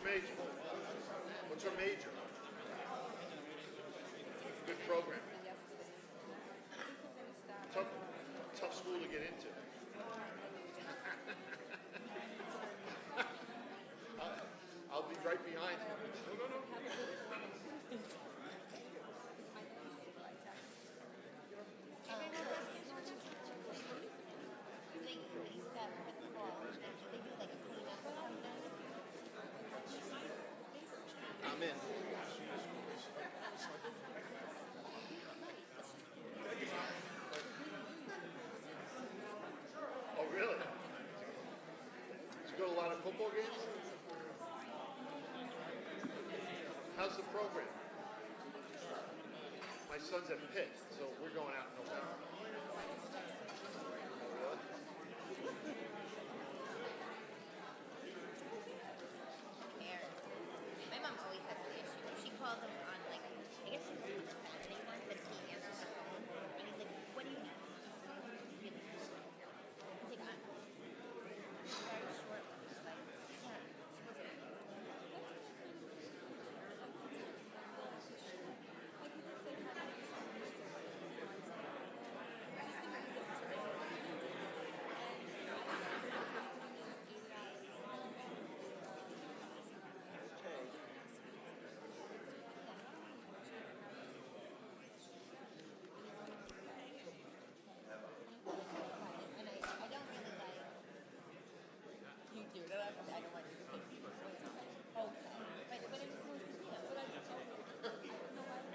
major? What's her major? Good program. Tough school to get into. I'll be right behind you. I'm in. Oh, really? Did you go to a lot of football games? How's the program? My son's at Pitt, so we're going out in November. My mom always has the issue. She calls him on, like, I guess she's on the phone, and he wants that he answers the phone, and he's like, what do you need? He's like, I'm very short with her, like, yeah. And I don't really like you do it. I don't like to speak to people. Okay. But it's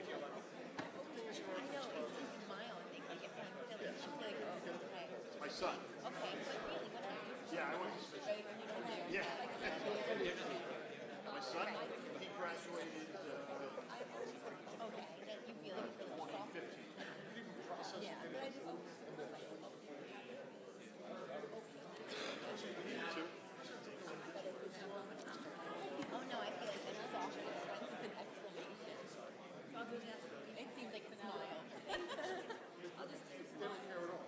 yeah, but I know it's my own thing. Like if I'm silly, I feel like, oh, okay. My son. Okay, but really, what else? Yeah, I went to school. Yeah. My son, he graduated Okay, then you feel like it's a little soft. 2015. Yeah, but I just. Two. Oh no, I feel like that's soft. It's an explanation. It seems like smile. I'll just They don't care at all.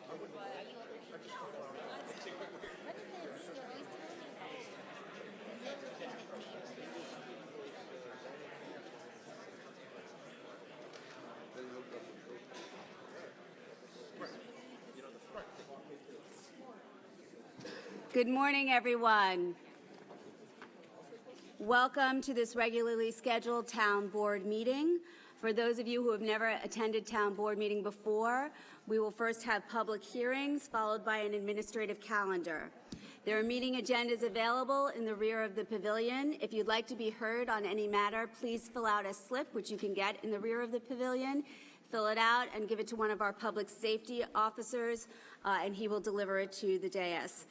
Are you okay? What is it? You're always telling me Good morning, everyone. Welcome to this regularly scheduled Town Board meeting. For those of you who have never attended Town Board meeting before, we will first have public hearings followed by an administrative calendar. There are meeting agendas available in the rear of the pavilion. If you'd like to be heard on any matter, please fill out a slip, which you can get in the rear of the pavilion. Fill it out and give it to one of our public safety officers, and he will deliver it to the dais.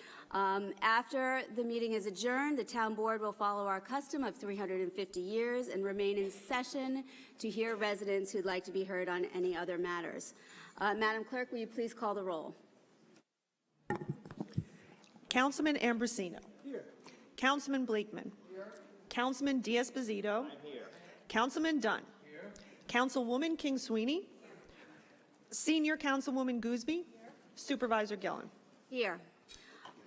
After the meeting is adjourned, the Town Board will follow our custom of 350 years and remain in session to hear residents who'd like to be heard on any other matters. Madam Clerk, will you please call the roll? Councilman Ambrosino. Here. Councilman Blakeman. Here. Councilman Diaz-Bazito. I'm here. Councilman Dunn. Here. Councilwoman King Sweeney. Senior Councilwoman Gooseby. Here. Supervisor Gillen. Here.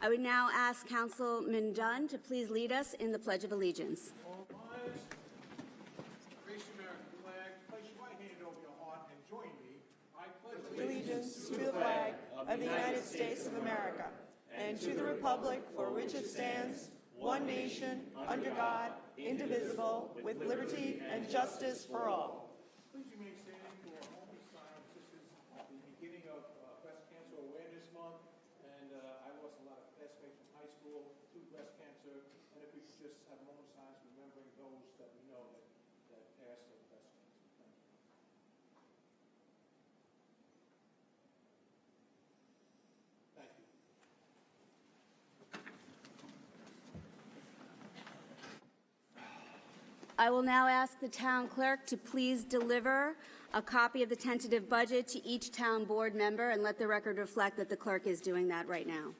I would now ask Councilman Dunn to please lead us in the Pledge of Allegiance. All rise. Raise the American flag. Place your right hand over your heart and join me. I pledge Allegiance to the flag of the United States of America and to the republic for which it stands, one nation, under God, indivisible, with liberty and justice for all. Please remain standing for a moment of silence. This is the beginning of Breast Cancer Awareness Month, and I lost a lot of classmates from high school to breast cancer, and if we could just have a moment of silence remembering those that we know that passed of breast cancer. Thank you. Thank you. I will now ask the town clerk to please deliver a copy of the tentative budget to each town board member and let the record reflect that the clerk is doing that right now.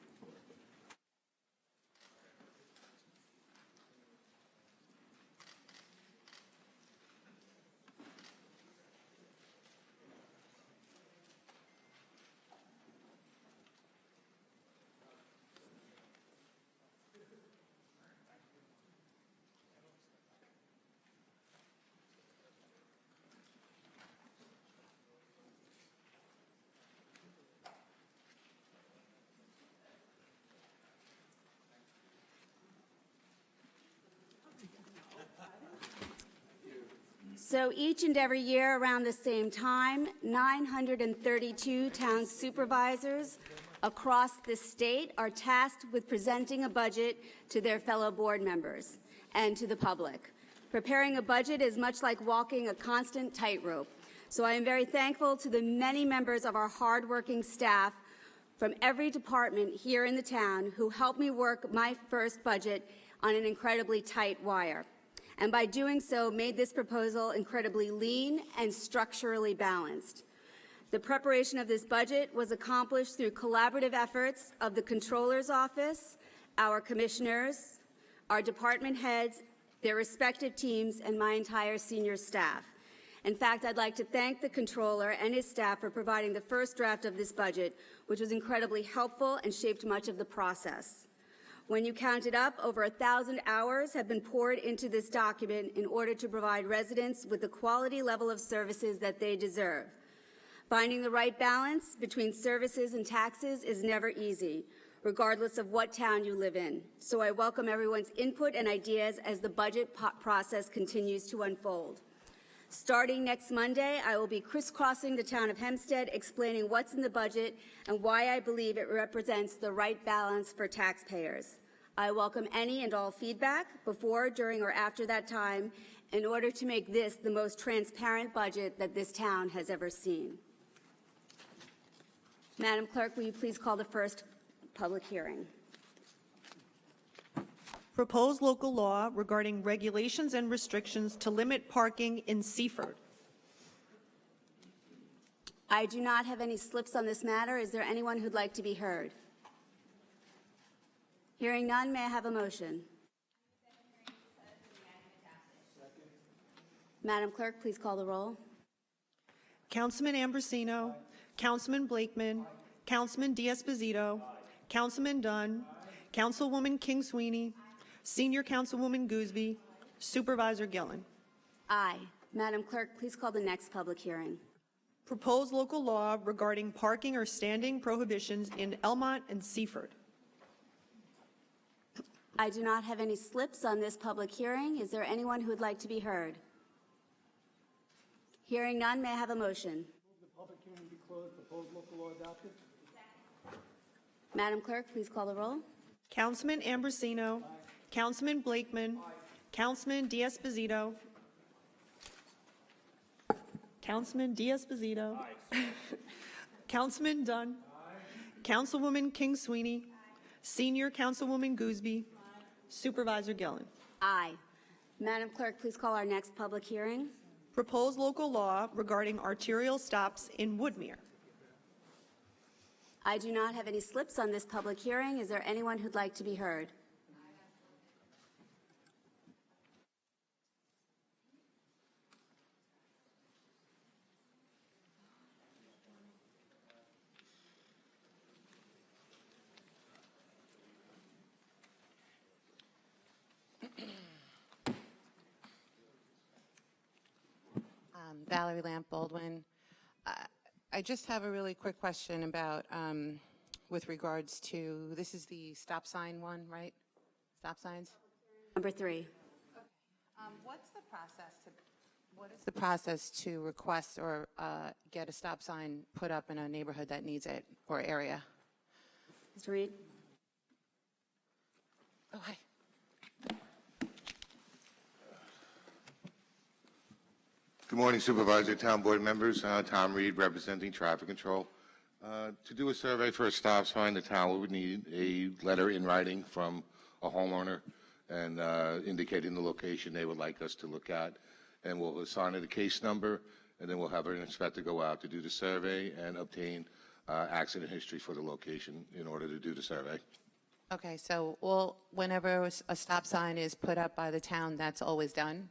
So each and every year around the same time, 932 town supervisors across the state are tasked with presenting a budget to their fellow board members and to the public. Preparing a budget is much like walking a constant tightrope. So I am very thankful to the many members of our hardworking staff from every department here in the town who helped me work my first budget on an incredibly tight wire. And by doing so, made this proposal incredibly lean and structurally balanced. The preparation of this budget was accomplished through collaborative efforts of the Controller's Office, our commissioners, our department heads, their respective teams, and my entire senior staff. In fact, I'd like to thank the Controller and his staff for providing the first draft of this budget, which was incredibly helpful and shaped much of the process. When you count it up, over 1,000 hours have been poured into this document in order to provide residents with the quality level of services that they deserve. Finding the right balance between services and taxes is never easy, regardless of what town you live in. So I welcome everyone's input and ideas as the budget process continues to unfold. Starting next Monday, I will be crisscrossing the town of Hempstead explaining what's in the budget and why I believe it represents the right balance for taxpayers. I welcome any and all feedback before, during, or after that time in order to make this the most transparent budget that this town has ever seen. Madam Clerk, will you please call the first public hearing? Proposed local law regarding regulations and restrictions to limit parking in Seaford. I do not have any slips on this matter. Is there anyone who'd like to be heard? Hearing none, may I have a motion? Madam Clerk, please call the roll. Councilman Ambrosino, Councilman Blakeman, Councilman D'Esposito, Councilman Dunn, Councilwoman King Sweeney, Senior Councilwoman Gooseby, Supervisor Gillen. Aye. Madam Clerk, please call the next public hearing. Proposed local law regarding parking or standing prohibitions in Elmont and Seaford. I do not have any slips on this public hearing. Is there anyone who would like to be heard? Hearing none, may I have a motion? Move the public hearing be closed, proposed local law adopted. Madam Clerk, please call the roll. Councilman Ambrosino, Councilman Blakeman, Councilman D'Esposito, Councilman D'Esposito, Councilman Dunn, Councilwoman King Sweeney, Senior Councilwoman Gooseby, Supervisor Gillen. Aye. Madam Clerk, please call our next public hearing. Proposed local law regarding arterial stops in Woodmere. I do not have any slips on this public hearing. Is there anyone who'd like to be heard? Valerie Lamp Baldwin. I just have a really quick question about, with regards to, this is the stop sign one, right? Stop signs? Number 3. What is the process to request or get a stop sign put up in a neighborhood that needs it or area? Mr. Reed? Oh, hi. Good morning, Supervisor, Town Board members. Tom Reed, representing Traffic Control. To do a survey for a stop sign, the town would need a letter in writing from a homeowner and indicating the location they would like us to look at. And we'll assign it a case number, and then we'll have an inspector go out to do the survey and obtain accident history for the location in order to do the survey. Okay, so whenever a stop sign is put up by the town, that's always done?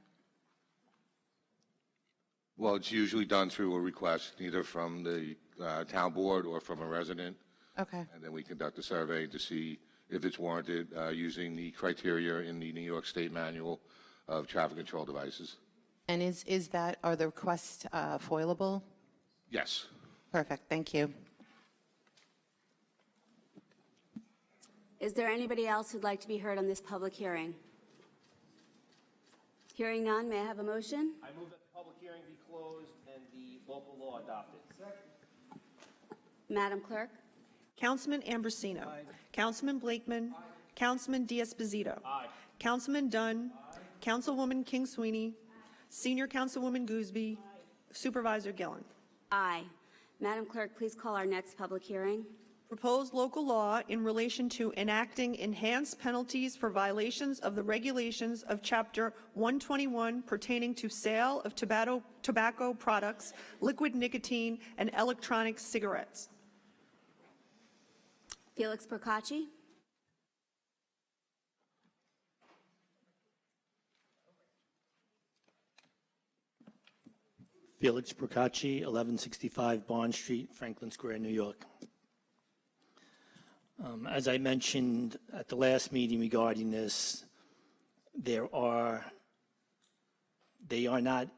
Well, it's usually done through a request, either from the town board or from a resident. Okay. And then we conduct a survey to see if it's warranted using the criteria in the New York State Manual of Traffic Control Devices. And are the requests foilable? Yes. Perfect, thank you. Is there anybody else who'd like to be heard on this public hearing? Hearing none, may I have a motion? I move that the public hearing be closed and the local law adopted. Madam Clerk? Councilman Ambrosino. Councilman Blakeman. Councilman D'Esposito. Councilman Dunn. Councilwoman King Sweeney. Senior Councilwoman Gooseby. Supervisor Gillen. Aye. Madam Clerk, please call our next public hearing. Proposed local law in relation to enacting enhanced penalties for violations of the regulations of Chapter 121 pertaining to sale of tobacco products, liquid nicotine, and electronic cigarettes. Felix Procacci? Felix Procacci, 1165 Bond Street, Franklin Square, New York. As I mentioned at the last meeting regarding this, they are not,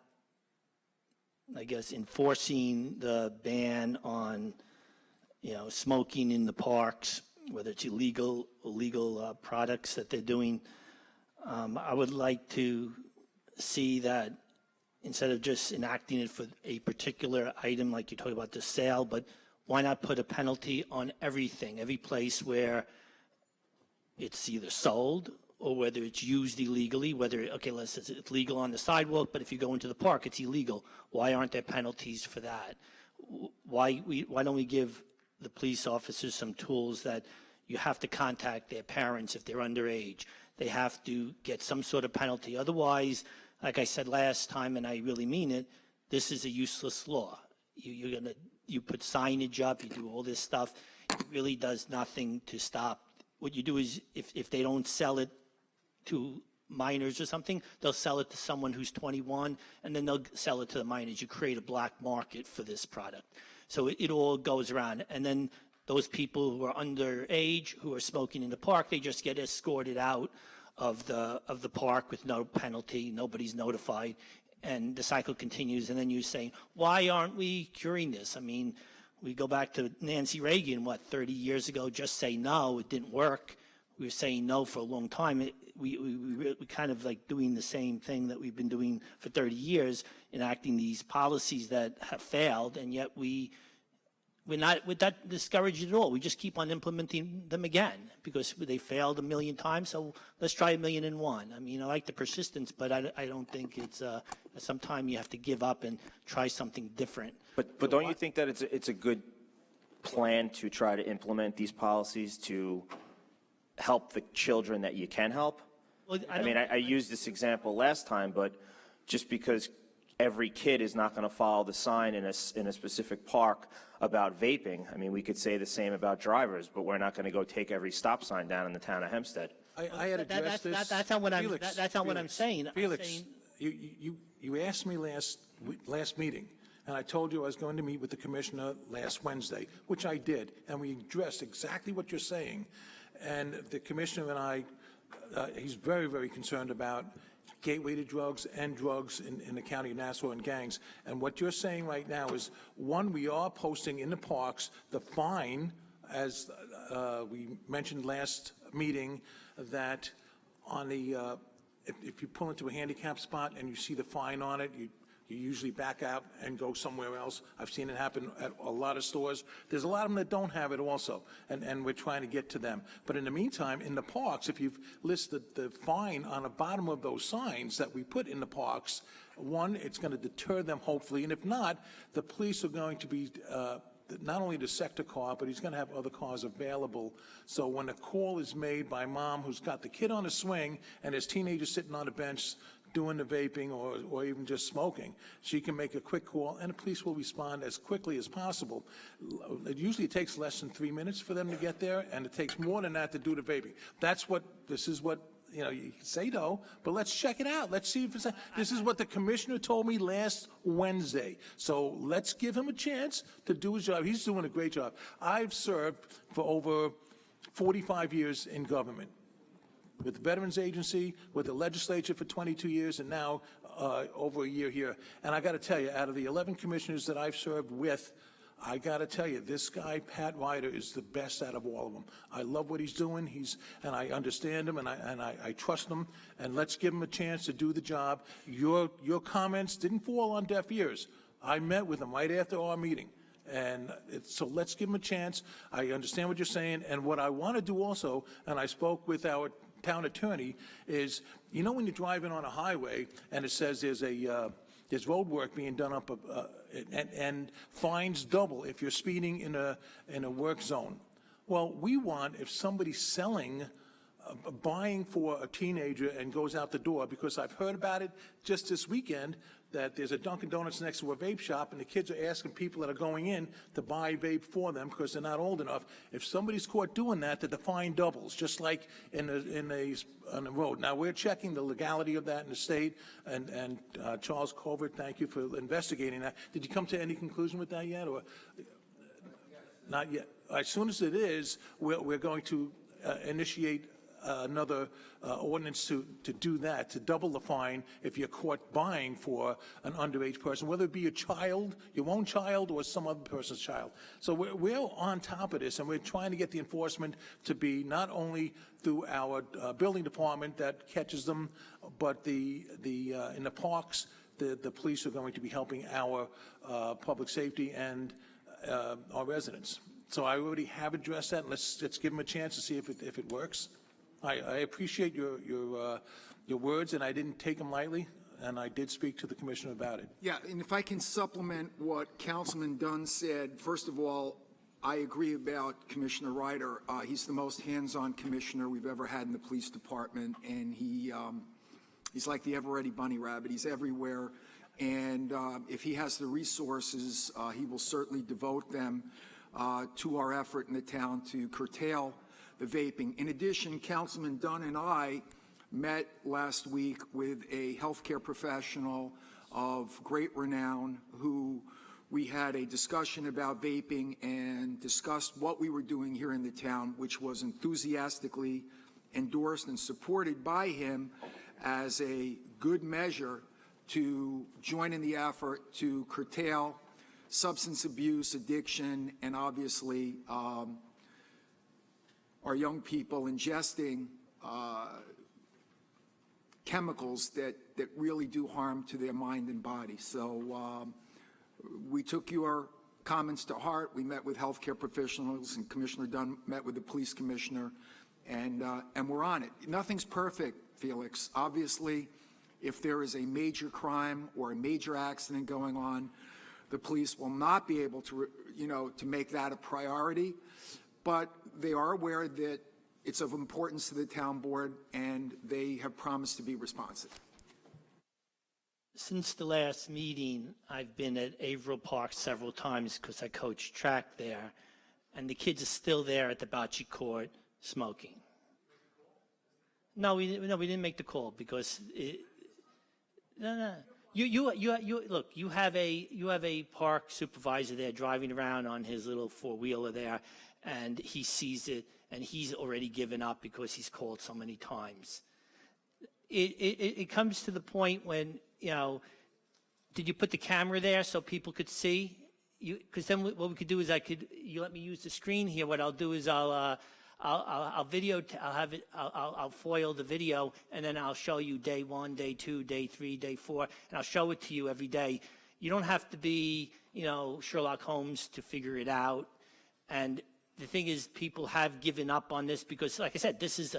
I guess, enforcing the ban on, smoking in the parks, whether it's illegal products that they're doing. I would like to see that instead of just enacting it for a particular item, like you talked about the sale, but why not put a penalty on everything, every place where it's either sold or whether it's used illegally, whether, okay, let's say it's legal on the sidewalk, but if you go into the park, it's illegal. Why aren't there penalties for that? Why don't we give the police officers some tools that you have to contact their parents if they're underage? They have to get some sort of penalty. Otherwise, like I said last time, and I really mean it, this is a useless law. You put signage up, you do all this stuff. It really does nothing to stop. What you do is if they don't sell it to minors or something, they'll sell it to someone who's 21, and then they'll sell it to the minors. You create a black market for this product. So it all goes around. And then those people who are underage, who are smoking in the park, they just get escorted out of the park with no penalty. Nobody's notified. And the cycle continues, and then you're saying, why aren't we curing this? I mean, we go back to Nancy Reagan, 30 years ago, just say no, it didn't work. We were saying no for a long time. We kind of like doing the same thing that we've been doing for 30 years, enacting these policies that have failed, and yet we're not discouraged at all. We just keep on implementing them again because they failed a million times, so let's try 1,000,001. I mean, I like the persistence, but I don't think it's sometime you have to give up and try something different. But don't you think that it's a good plan to try to implement these policies to help the children that you can help? Well, I used this example last time, but just because every kid is not going to follow the sign in a specific park about vaping. I mean, we could say the same about drivers, but we're not going to go take every stop sign down in the town of Hempstead. I had addressed this. That's not what Felix, that's not what I'm saying. Felix, you asked me last meeting, and I told you I was going to meet with the commissioner last Wednesday, which I did, and we addressed exactly what you're saying. And the commissioner and I, he's very, very concerned about gateway to drugs and drugs in the county of Nassau and gangs. And what you're saying right now is, one, we are posting in the parks the fine, as we mentioned last meeting, that on the, if you pull into a handicap spot and you see the fine on it, you usually back out and go somewhere else. I've seen it happen at a lot of stores. There's a lot of them that don't have it also, and we're trying to get to them. But in the meantime, in the parks, if you've listed the fine on the bottom of those signs that we put in the parks, one, it's going to deter them, hopefully, and if not, the police are going to be not only the sector car, but he's going to have other cars available. So when a call is made by mom who's got the kid on a swing and there's teenagers sitting on a bench doing the vaping or even just smoking, she can make a quick call and the police will respond as quickly as possible. It usually takes less than 3 minutes for them to get there, and it takes more than that to do the vaping. This is what, you can say no, but let's check it out. Let's see if it's, this is what the commissioner told me last Wednesday. So let's give him a chance to do his job. He's doing a great job. I've served for over 45 years in government, with the Veterans Agency, with the legislature for 22 years, and now over a year here. And I got to tell you, out of the 11 commissioners that I've served with, I got to tell you, this guy, Pat Ryder, is the best out of all of them. I love what he's doing. And I understand him, and I trust him. And let's give him a chance to do the job. Your comments didn't fall on deaf ears. I met with him right after our meeting. And so let's give him a chance. I understand what you're saying. And what I want to do also, and I spoke with our town attorney, is, you know, when you're driving on a highway and it says there's road work being done up, and fines double if you're speeding in a work zone. Well, we want, if somebody's selling, buying for a teenager and goes out the door, because I've heard about it just this weekend, that there's a Dunkin' Donuts next to a vape shop, and the kids are asking people that are going in to buy vape for them because they're not old enough. If somebody's caught doing that, the fine doubles, just like on the road. Now, we're checking the legality of that in the state, and Charles Colbert, thank you for investigating that. Did you come to any conclusion with that yet, or not yet? As soon as it is, we're going to initiate another ordinance to do that, to double the fine if you're caught buying for an underage person, whether it be a child, your own child, or some other person's child. So we're on top of this, and we're trying to get the enforcement to be not only through our building department that catches them, but in the parks, the police are going to be helping our public safety and our residents. So I already have addressed that. Let's give them a chance to see if it works. I appreciate your words, and I didn't take them lightly, and I did speak to the commissioner about it. Yeah, and if I can supplement what Councilman Dunn said, first of all, I agree about Commissioner Ryder. He's the most hands-on commissioner we've ever had in the police department, and he's like the ever-ready bunny rabbit. He's everywhere, and if he has the resources, he will certainly devote them to our effort in the town to curtail the vaping. In addition, Councilman Dunn and I met last week with a healthcare professional of great renown who we had a discussion about vaping and discussed what we were doing here in the town, which was enthusiastically endorsed and supported by him as a good measure to join in the effort to curtail substance abuse, addiction, and obviously our young people ingesting chemicals that really do harm to their mind and body. So we took your comments to heart. We met with healthcare professionals, and Commissioner Dunn met with the police commissioner, and we're on it. Nothing's perfect, Felix. Obviously, if there is a major crime or a major accident going on, the police will not be able to, to make that a priority, but they are aware that it's of importance to the town board, and they have promised to be responsive. Since the last meeting, I've been at Averill Park several times because I coach track there, and the kids are still there at the bocce court smoking. No, we didn't make the call because no. You look. You have a park supervisor there driving around on his little four-wheeler there, and he sees it, and he's already given up because he's called so many times. It comes to the point when, did you put the camera there so people could see? Because then what we could do is you let me use the screen here. What I'll do is I'll foil the video, and then I'll show you day 1, day 2, day 3, day 4, and I'll show it to you every day. You don't have to be, Sherlock Holmes to figure it out. And the thing is, people have given up on this because, like I said, this is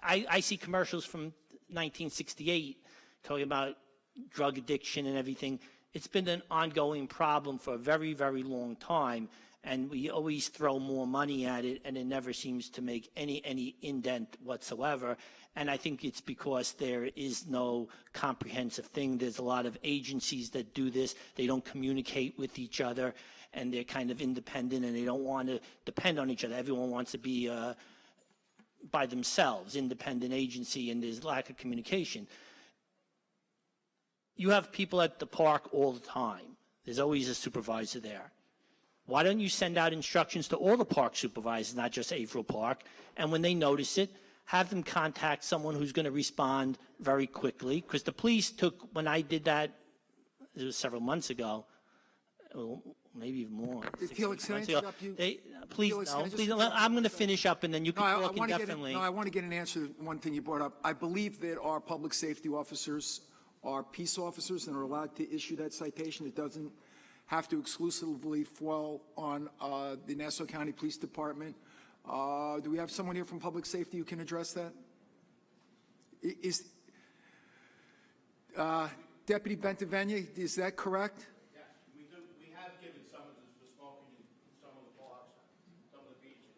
I see commercials from 1968 talking about drug addiction and everything. It's been an ongoing problem for a very, very long time, and we always throw more money at it, and it never seems to make any indent whatsoever. And I think it's because there is no comprehensive thing. There's a lot of agencies that do this. They don't communicate with each other, and they're kind of independent, and they don't want to depend on each other. Everyone wants to be by themselves, independent agency, and there's lack of communication. You have people at the park all the time. There's always a supervisor there. Why don't you send out instructions to all the park supervisors, not just Averill Park, and when they notice it, have them contact someone who's going to respond very quickly? Because the police when I did that, it was several months ago, maybe even more. 6 Felix, can I months ago. interrupt you? Please, Felix, can I no, just please, interrupt you I'm going to for a second? finish up, and then you can talk indefinitely. I want to get an answer to one thing you brought up. I believe that our public safety officers are peace officers and are allowed to issue that citation. It doesn't have to exclusively fall on the Nassau County Police Department. Do we have someone here from public safety who can address that? Is Deputy Bentivegna, is that correct? Yes, we do. We have given summonses for smoking in some of the parks, some of the beaches.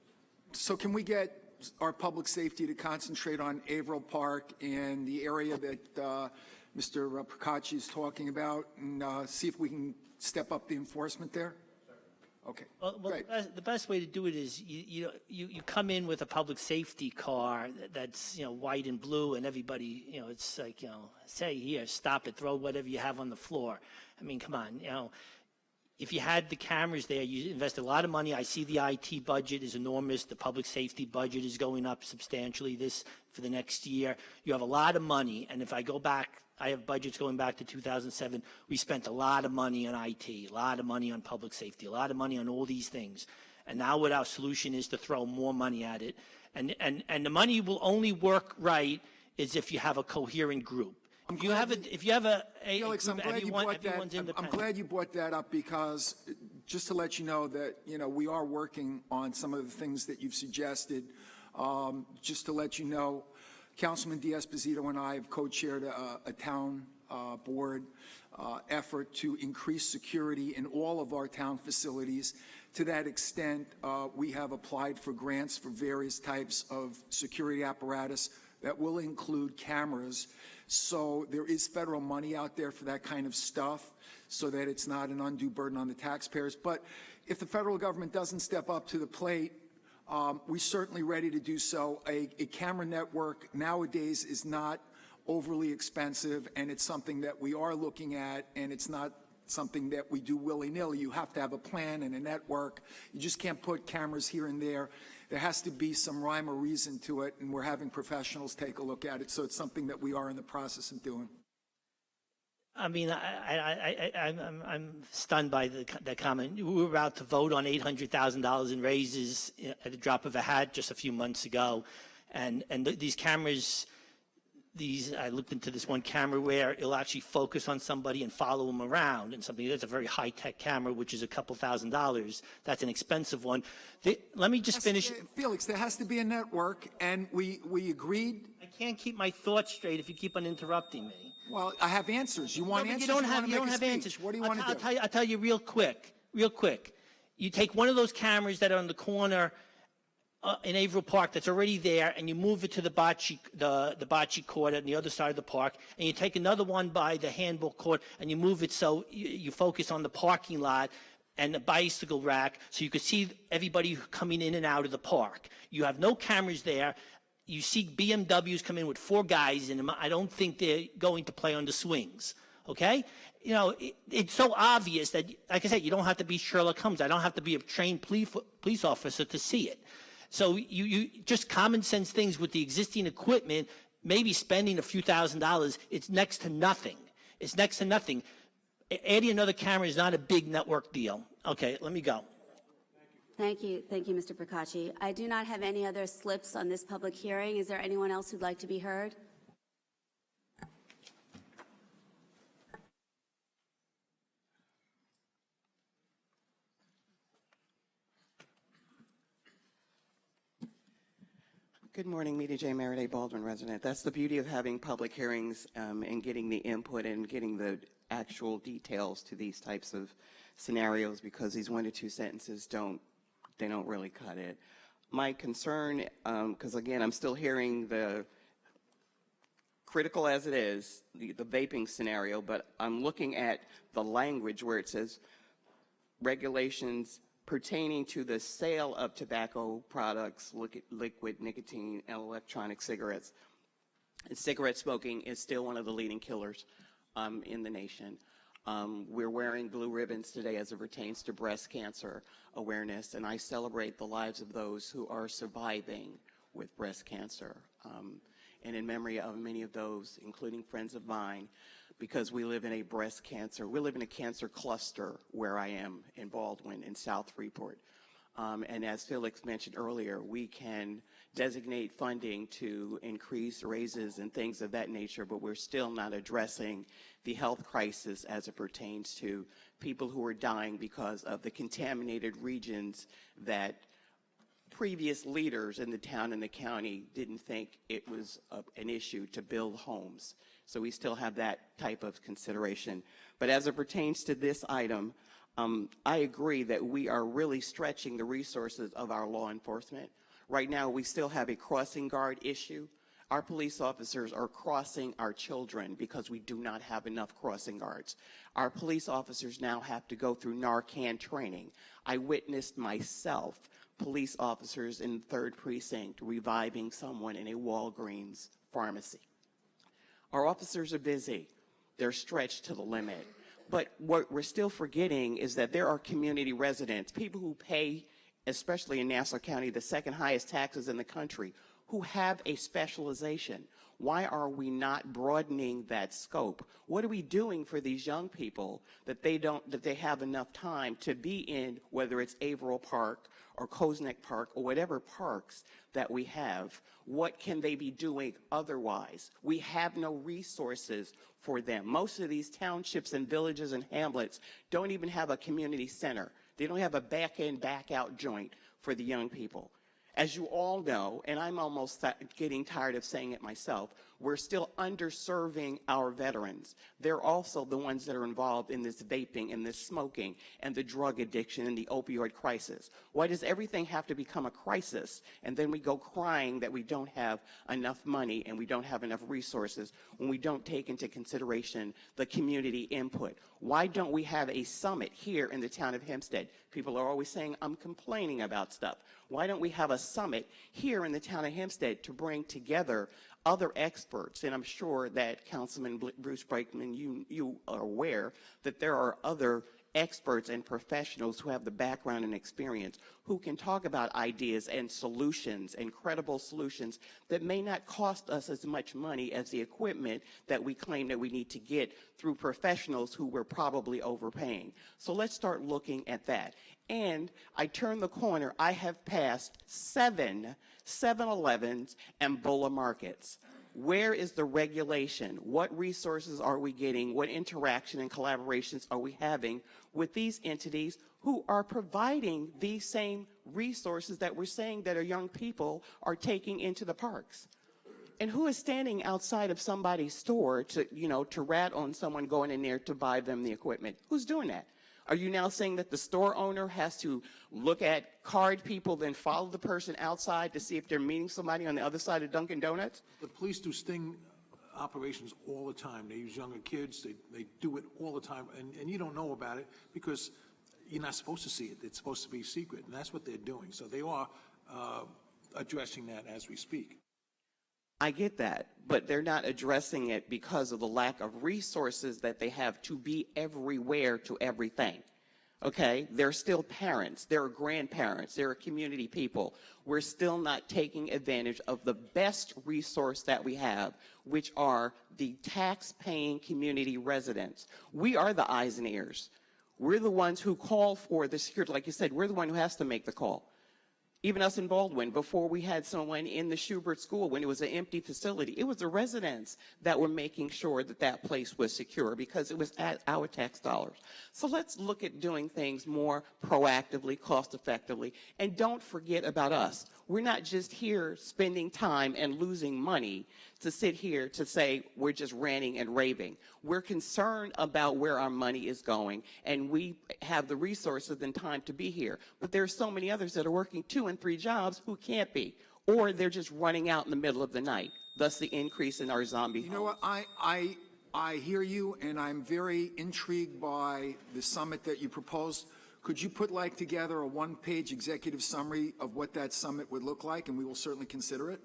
So can we get our public safety to concentrate on Averill Park and the area that Mr. Procacci is talking about, and see if we can step up the enforcement there? Okay, Well, great. the best way to do it is you come in with a public safety car that's, white and blue, and everybody, it's like, say, here, stop it, throw whatever you have on the floor. I mean, come on, if you had the cameras there, you invest a lot of money. I see the IT budget is enormous. The public safety budget is going up substantially for the next year. You have a lot of money, and if I go back, I have budgets going back to 2007. We spent a lot of money on IT, a lot of money on public safety, a lot of money on all these things. And now what our solution is to throw more money at it. And the money will only work right is if you have a coherent group. If you have a Felix, group, everyone's independent. I'm glad you brought that up, because just to let you know that, we are working on some of the things that you've suggested. Just to let you know, Councilman D'Esposito and I have co-chaired a town board effort to increase security in all of our town facilities. To that extent, we have applied for grants for various types of security apparatus that will include cameras. So there is federal money out there for that kind of stuff, so that it's not an undue burden on the taxpayers. But if the federal government doesn't step up to the plate, we're certainly ready to do so. A camera network nowadays is not overly expensive, and it's something that we are looking at, and it's not something that we do willy-nilly. You have to have a plan and a network. You just can't put cameras here and there. There has to be some rhyme or reason to it, and we're having professionals take a look at it. So it's something that we are in the process of doing. I mean, I'm stunned by the comment. We were about to vote on $800,000 in raises at the drop of a hat just a few months ago, and these cameras, I looked into this one camera where it'll actually focus on somebody and follow them around, and something that's a very high-tech camera, which is a couple $1,000s. That's an expensive one. Let me just finish. Felix, there has to be a network, and we agreed. I can't keep my thoughts straight if you keep on interrupting me. Well, I have answers. You want No, but answers? you don't wanna have make a speech? answers. What do you want to do? I'll tell you real quick. You take one of those cameras that are on the corner in Averill Park that's already there, and you move it to the bocce court on the other side of the park, and you take another one by the handball court, and you move it so you focus on the parking lot and the bicycle rack, so you can see everybody coming in and out of the park. You have no cameras there. You see BMWs come in with 4 guys in them. I don't think they're going to play on the swings, okay? It's so obvious that, like I said, you don't have to be Sherlock Holmes. I don't have to be a trained police officer to see it. So you just common sense things with the existing equipment, maybe spending a few $1,000s, it's next to nothing. It's next to nothing. Adding another camera is not a big network deal. Okay, let me go. Thank you, Mr. Procacci. I do not have any other slips on this public hearing. Is there anyone else who'd like to be heard? Good morning, Media J. Merritt A. Baldwin, resident. That's the beauty of having public hearings and getting the input and getting the actual details to these types of scenarios, because these 1 to 2 sentences don't really cut it. My concern, because again, I'm still hearing the critical as it is, the vaping scenario, but I'm looking at the language where it says regulations pertaining to the sale of tobacco products, liquid nicotine, and electronic cigarettes. And cigarette smoking is still one of the leading killers in the nation. We're wearing blue ribbons today as it pertains to breast cancer awareness, and I celebrate the lives of those who are surviving with breast cancer, and in memory of many of those, including friends of mine. because we live in a cancer cluster where I am in Baldwin in South Freeport. And as Felix mentioned earlier, we can designate funding to increase raises and things of that nature, but we're still not addressing the health crisis as it pertains to people who are dying because of the contaminated regions that previous leaders in the town and the county didn't think it was an issue to build homes. So we still have that type of consideration. But as it pertains to this item, I agree that we are really stretching the resources of our law enforcement. Right now, we still have a crossing guard issue. Our police officers are crossing our children because we do not have enough crossing guards. Our police officers now have to go through Narcan training. I witnessed myself police officers in the 3rd Precinct reviving someone in a Walgreens pharmacy. Our officers are busy. They're stretched to the limit. But what we're still forgetting is that there are community residents, people who pay, especially in Nassau County, the 2nd highest taxes in the country, who have a specialization. Why are we not broadening that scope? What are we doing for these young people that they have enough time to be in, whether it's Averill Park or Kosnick Park or whatever parks that we have? What can they be doing otherwise? We have no resources for them. Most of these townships and villages and hamlets don't even have a community center. They don't have a back-in, back-out joint for the young people. As you all know, and I'm almost getting tired of saying it myself, we're still underserving our veterans. They're also the ones that are involved in this vaping and this smoking and the drug addiction and the opioid crisis. Why does everything have to become a crisis and then we go crying that we don't have enough money and we don't have enough resources when we don't take into consideration the community input? Why don't we have a summit here in the town of Hempstead? People are always saying, I'm complaining about stuff. Why don't we have a summit here in the town of Hempstead to bring together other experts? And I'm sure that Councilman Bruce Brakeman, you are aware that there are other experts and professionals who have the background and experience who can talk about ideas and solutions and credible solutions that may not cost us as much money as the equipment that we claim that we need to get through professionals who we're probably overpaying. So let's start looking at that. And I turn the corner, I have passed 7 7-Elevens and Bulla markets. Where is the regulation? What resources are we getting? What interaction and collaborations are we having with these entities who are providing these same resources that we're saying that our young people are taking into the parks? And who is standing outside of somebody's store to rat on someone going in there to buy them the equipment? Who's doing that? Are you now saying that the store owner has to look at card people, then follow the person outside to see if they're meeting somebody on the other side of Dunkin' Donuts? The police do sting operations all the time. They use younger kids. They do it all the time. And you don't know about it because you're not supposed to see it. It's supposed to be secret. And that's what they're doing. So they are addressing that as we speak. I get that, but they're not addressing it because of the lack of resources that they have to be everywhere to everything. Okay? They're still parents. They're grandparents. They're community people. We're still not taking advantage of the best resource that we have, which are the tax-paying community residents. We are the eyes and ears. We're the ones who call for the security. Like you said, we're the one who has to make the call. Even us in Baldwin, before we had someone in the Schubert School, when it was an empty facility, it was the residents that were making sure that that place was secure because it was at our tax dollars. So let's look at doing things more proactively, cost effectively, and don't forget about us. We're not just here spending time and losing money to sit here to say we're just ranting and raving. We're concerned about where our money is going, and we have the resources and time to be here. But there are so many others that are working 2 and 3 jobs who can't be, or they're just running out in the middle of the night, thus the increase in our zombie You know what, I hear you, and I'm very intrigued by the summit that you proposed. Could you put together a 1-page executive summary of what that summit would look like, and we will certainly consider it?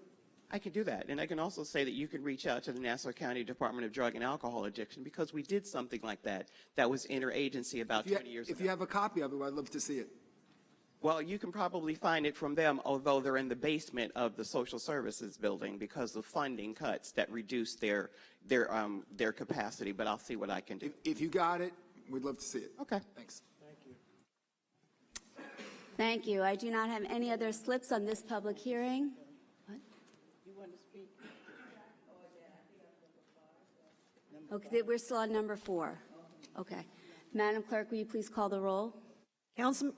I can do that. And I can also say that you can reach out to the Nassau County Department of Drug and Alcohol Addiction because we did something like that was interagency about 20 years ago. If you have a copy of it, I'd love to see it. Well, you can probably find it from them, although they're in the basement of the social services building because of funding cuts that reduce their capacity. But I'll see what I can do. If you got it, we'd love to see it. Okay. Thanks. Thank you. I do not have any other slips on this public hearing. What? You want to speak? Okay, we're still on number 4. Okay. Madam Clerk, will you please call the roll? Councilman,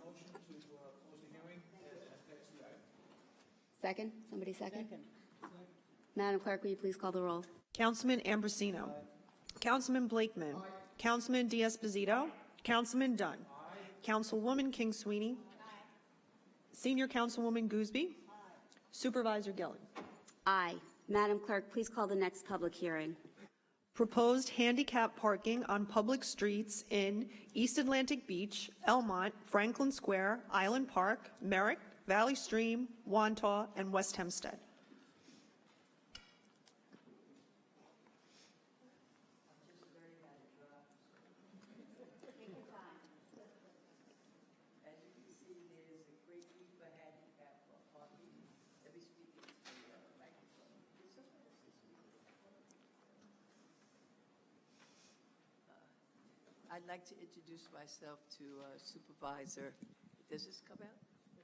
Second? Somebody second? Madam Clerk, will you please call the roll? Councilman Ambrosino. Councilman Blakeman. Councilman D'Esposito. Councilman Dunn. Councilwoman King Sweeney. Senior Councilwoman Gooseby. Supervisor Gillen. Aye. Madam Clerk, please call the next public hearing. Proposed handicap parking on public streets in East Atlantic Beach, Elmont, Franklin Square, Island Park, Merrick, Valley Stream, Wantagh, and West Hempstead. I'd like to introduce myself to Supervisor, does this come out?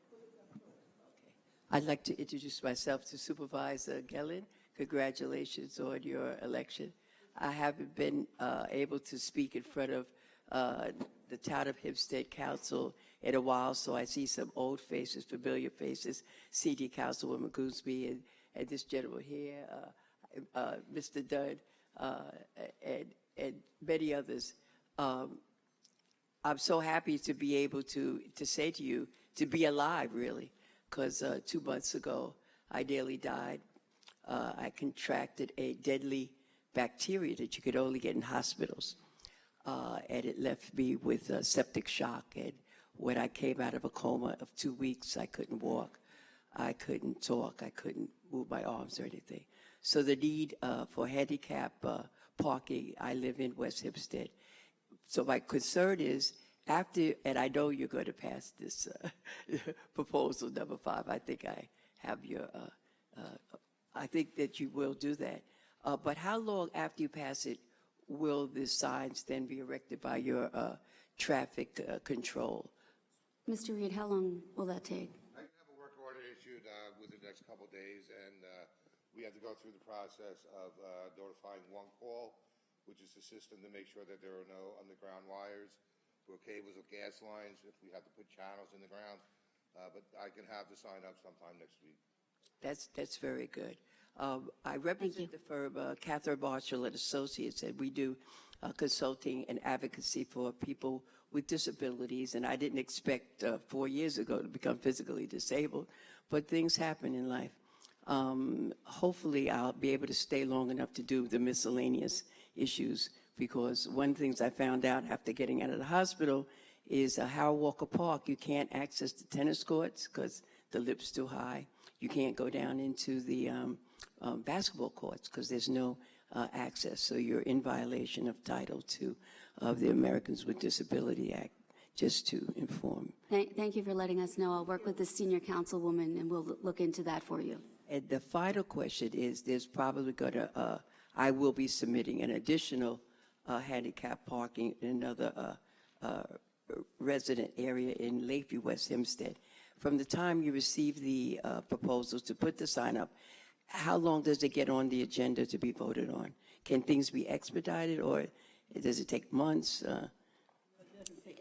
Okay. I'd like to introduce myself to Supervisor Gillen. Congratulations on your election. I haven't been able to speak in front of the Town of Hempstead Council in a while, so I see some old faces, familiar faces, Senior Councilwoman Gooseby and this gentleman here, Mr. Dunn, and many others. I'm so happy to be able to say to you, to be alive, really, because 2 months ago, I nearly died. I contracted a deadly bacteria that you could only get in hospitals, and it left me with septic shock. And when I came out of a coma of 2 weeks, I couldn't walk, I couldn't talk, I couldn't move my arms or anything. So the need for handicap parking, I live in West Hempstead. So my concern is after, and I know you're going to pass this proposal number 5. I think I have your, I think that you will do that. But how long after you pass it will the signs then be erected by your traffic control? Mr. Reed, how long will that take? I can have a work order issued within the next couple of days, and we have to go through the process of notifying one call, which is the system to make sure that there are no underground wires or cables or gas lines if we have to put channels in the ground. But I can have the sign up sometime next week. That's very good. I represent the firm Catherine Marshall and Associates, and we do consulting and advocacy for people with disabilities. And I didn't expect 4 years ago to become physically disabled, but things happen in life. Hopefully, I'll be able to stay long enough to do the miscellaneous issues, because one of the things I found out after getting out of the hospital is Howard Walker Park, you can't access the tennis courts because the lip's too high. You can't go down into the basketball courts because there's no access. So you're in violation of Title II of the Americans with Disability Act, just to inform. Thank you for letting us know. I'll work with the senior councilwoman and we'll look into that for you. And the final question is, there's probably going to, I will be submitting an additional handicap parking in another resident area in Lakeview, West Hempstead. From the time you receive the proposals to put the sign up, how long does it get on the agenda to be voted on? Can things be expedited, or does it take months?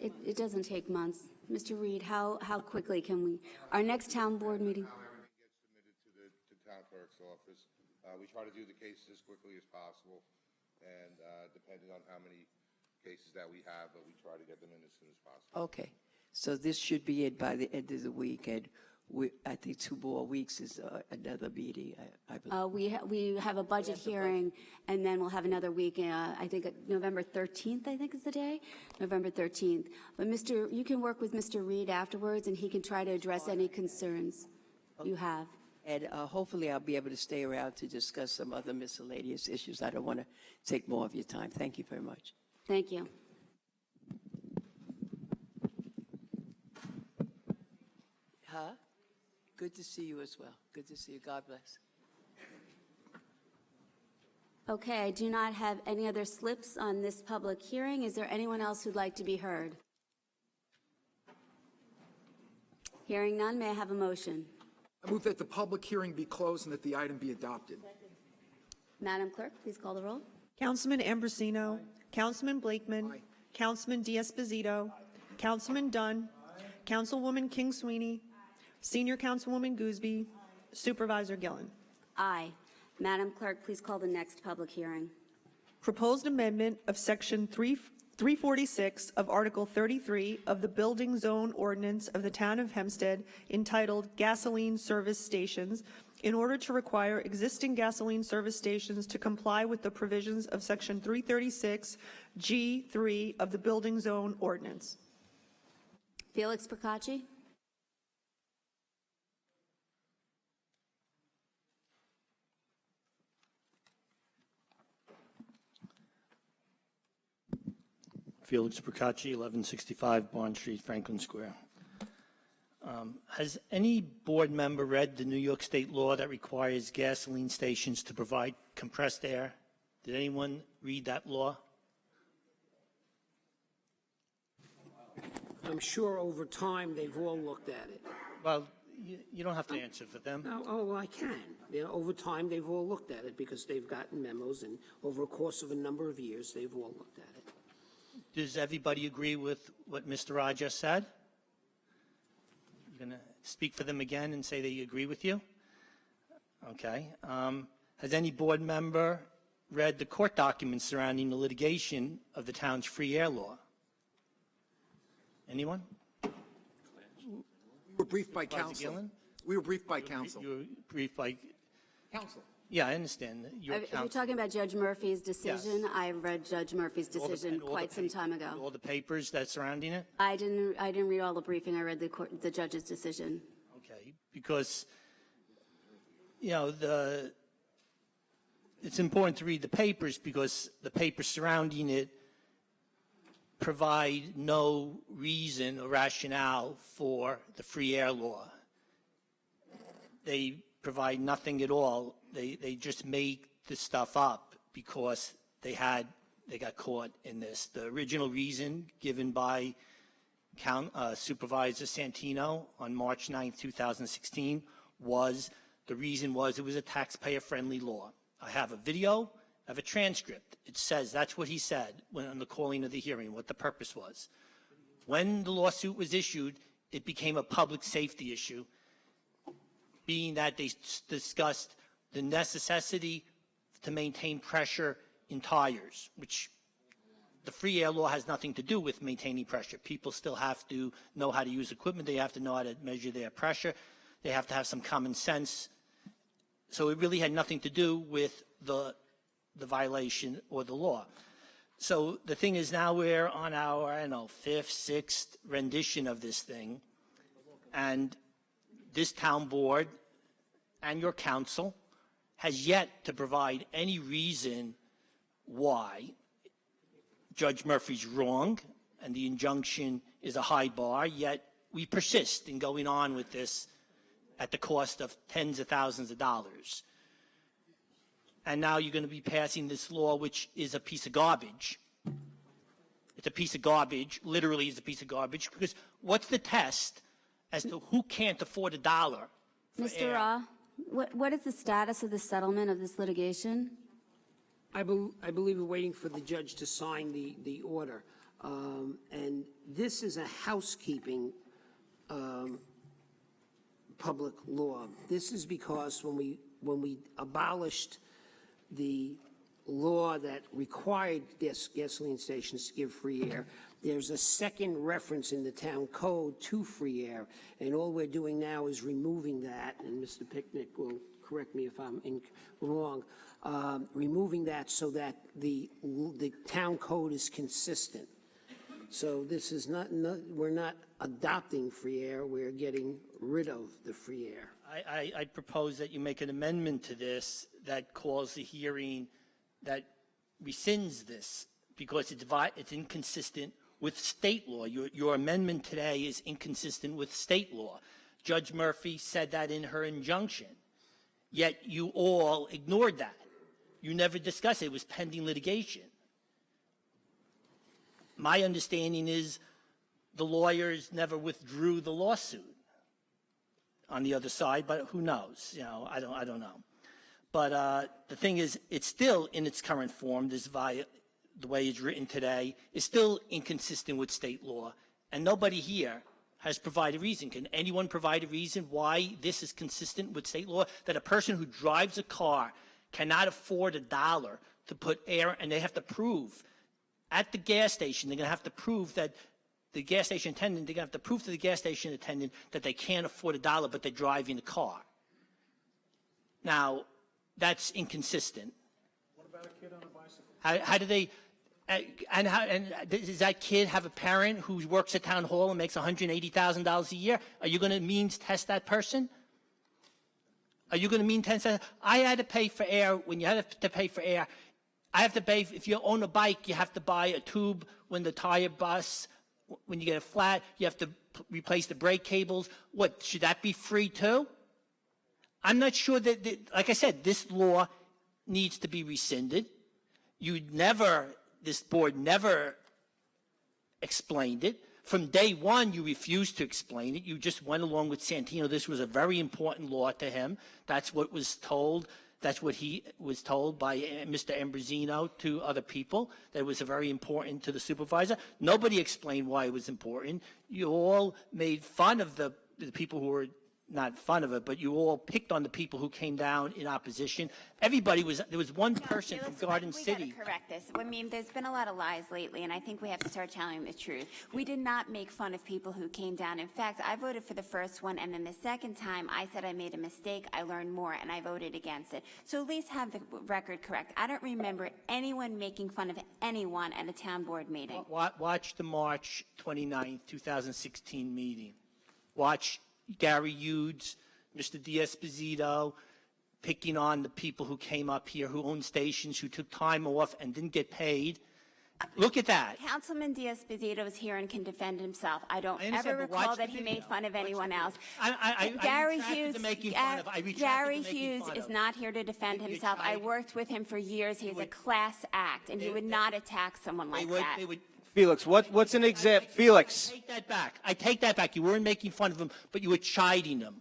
It doesn't take months. Mr. Reed, how quickly can we, our next town board meeting? Everything gets submitted to the town clerk's office. We try to do the cases as quickly as possible, and depending on how many cases that we have, but we try to get them in as soon as possible. Okay, so this should be it by the end of the week, and I think 2 more weeks is another meeting. I believe. We have a budget hearing, and then we'll have another week, I think November 13th, I think is the day, November 13th. But you can work with Mr. Reed afterwards, and he can try to address any concerns you have. And hopefully I'll be able to stay around to discuss some other miscellaneous issues. I don't want to take more of your time. Thank you very much. Thank you. Huh? Good to see you as well. Good to see you. God bless. Okay, I do not have any other slips on this public hearing. Is there anyone else who'd like to be heard? Hearing none, may I have a motion? I move that the public hearing be closed and that the item be adopted. Madam Clerk, please call the roll. Councilman Ambrosino. Councilman Blakeman. Aye. Councilman Diaz-Bazito. Councilman Dunn. Councilwoman King Sweeney. Senior Councilwoman Gooseby. Supervisor Gillen. Aye. Madam Clerk, please call the next public hearing. Proposed amendment of Section 346 of Article 33 of the Building Zone Ordinance of the Town of Hempstead entitled Gasoline Service Stations in order to require existing gasoline service stations to comply with the provisions of Section 336 G3 of the Building Zone Ordinance. Felix Procacci? Felix Procacci, 1165 Barn Street, Franklin Square. Has any board member read the New York State law that requires gasoline stations to provide compressed air? Did anyone read that law? I'm sure over time they've all looked at it. Well, you don't have to answer for them. Oh, I can. You know, over time they've all looked at it because they've gotten memos, and over a course of a number of years they've all looked at it. Does everybody agree with what Mr. Raj just said? You're going to speak for them again and say they agree with you? Okay. Has any board member read the court documents surrounding the litigation of the town's free air law? Anyone? We were briefed by Supervisor counsel. Gillen? We were briefed by counsel. You were briefed by, Counsel. yeah, I understand. Your If you're counsel. talking about Judge Murphy's decision, I read Judge Murphy's All the- decision and all the quite some time papers- ago. All the papers that surrounding it? I didn't read all the briefing. I read the judge's decision. Okay, because, you know, it's important to read the papers because the papers surrounding it provide no reason or rationale for the free air law. They provide nothing at all. They just make this stuff up because they got caught in this. The original reason given by Supervisor Santino on March 9th, 2016 was it was a taxpayer-friendly law. I have a video, I have a transcript. It says that's what he said when on the calling of the hearing, what the purpose was. When the lawsuit was issued, it became a public safety issue, being that they discussed the necessity to maintain pressure in tires, which the free air law has nothing to do with maintaining pressure. People still have to know how to use equipment. They have to know how to measure their pressure. They have to have some common sense. So it really had nothing to do with the violation or the law. So the thing is, now we're on our, I don't know, fifth, sixth rendition of this thing. And this town board and your council has yet to provide any reason why Judge Murphy's wrong and the injunction is a high bar, yet we persist in going on with this at the cost of tens of thousands of dollars. And now you're going to be passing this law, which is a piece of garbage. It's a piece of garbage, literally is a piece of garbage, because what's the test as to who can't afford $1 for Mr. air? Ra, what is the status of the settlement of this litigation? I believe we're waiting for the judge to sign the order. And this is a housekeeping public law. This is because when we abolished the law that required gasoline stations to give free air, there's a second reference in the town code to free air, and all we're doing now is removing that, and Mr. Picnic will correct me if I'm wrong, removing that so that the town code is consistent. So this is we're not adopting free air, we're getting rid of the free air. I propose that you make an amendment to this that calls the hearing that rescinds this because it's inconsistent with state law. Your amendment today is inconsistent with state law. Judge Murphy said that in her injunction. Yet you all ignored that. You never discussed it. It was pending litigation. My understanding is the lawyers never withdrew the lawsuit on the other side, but who knows? You know, I don't know. But the thing is, it's still in its current form. The way it's written today is still inconsistent with state law, and nobody here has provided a reason. Can anyone provide a reason why this is consistent with state law? That a person who drives a car cannot afford $1 to put air, and they have to prove at the gas station, they're going to have to prove that the gas station attendant, they're going to have to prove to the gas station attendant that they can't afford $1, but they're driving the car. Now, that's inconsistent. What about a kid on a bicycle? How do they, and does that kid have a parent who works at town hall and makes $180,000 a year? Are you going to means test that person? Are you going to mean test that? I had to pay for air. When you have to pay for air, I have to pay, if you own a bike, you have to buy a tube when the tire busts. When you get a flat, you have to replace the brake cables. What, should that be free too? I'm not sure that, like I said, this law needs to be rescinded. This board never explained it. From day one, you refused to explain it. You just went along with Santino. This was a very important law to him. That's what was told. That's what he was told by Mr. Ambrosino to other people, that it was very important to the supervisor. Nobody explained why it was important. You all made fun of the people who were, not fun of it, but you all picked on the people who came down in opposition. There was one person from Garden City. We got to correct this. I mean, there's been a lot of lies lately, and I think we have to start telling the truth. We did not make fun of people who came down. In fact, I voted for the first one, and then the second time I said I made a mistake, I learned more, and I voted against it. So at least have the record correct. I don't remember anyone making fun of anyone at a town board meeting. Watch the March 29th, 2016 meeting. Watch Gary Hughes, Mr. D'Esposito, picking on the people who came up here, who owned stations, who took time off and didn't get paid. Look at that. Councilman D'Esposito is here and can defend himself. I don't I understand, ever but watch recall the that he video. made fun of anyone else. I Gary retracted Hughes, the making fun of. I retracted Gary the making Hughes fun is of. not here to defend You himself. I tried. worked with him for years. He is a class act, and he would not attack someone like that. Felix, what's an example? Felix. Take that back. I take that back. You weren't making fun of him, but you were chiding him.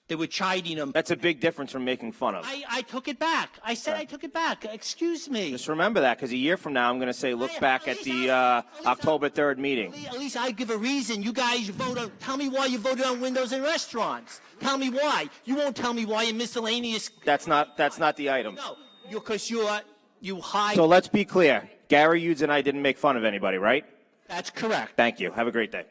They were chiding him. That's a big difference from making fun of. I took it back. I said I took it back. Excuse me. Just remember that, because a year from now, I'm going to say, look back at the October 3rd meeting. At least I give a reason. You guys tell me why you voted on windows in restaurants. Tell me why. You won't tell me why in miscellaneous. That's not the item. No, because you hide. So let's be clear. Gary Hughes and I didn't make fun of anybody, right? That's correct. Thank you. Have a great day.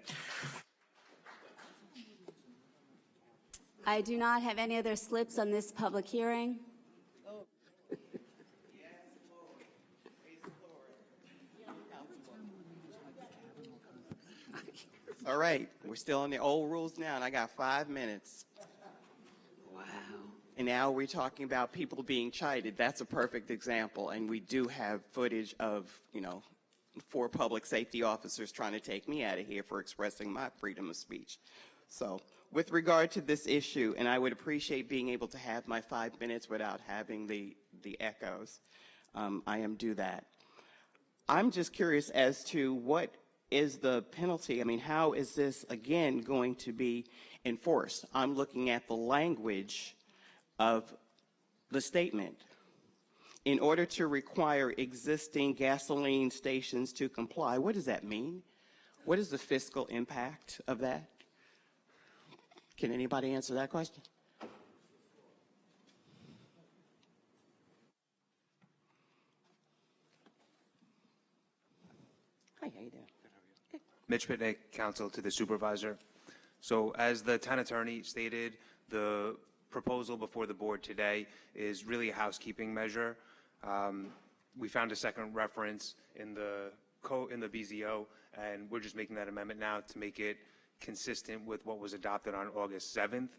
I do not have any other slips on this public hearing. All right, we're still on the old rules now, and I got 5 minutes. Wow. And now we're talking about people being chided. That's a perfect example, and we do have footage of, 4 public safety officers trying to take me out of here for expressing my freedom of speech. So, with regard to this issue, and I would appreciate being able to have my 5 minutes without having the echoes, I am due that. I'm just curious as to what is the penalty. I mean, how is this, again, going to be enforced? I'm looking at the language of the statement. In order to require existing gasoline stations to comply, what does that mean? What is the fiscal impact of that? Can anybody answer that question? Hi, how you doing? Mitch Pitnick, counsel to the supervisor. So as the town attorney stated, the proposal before the board today is really a housekeeping measure. We found a second reference in the BZO, and we're just making that amendment now to make it consistent with what was adopted on August 7th.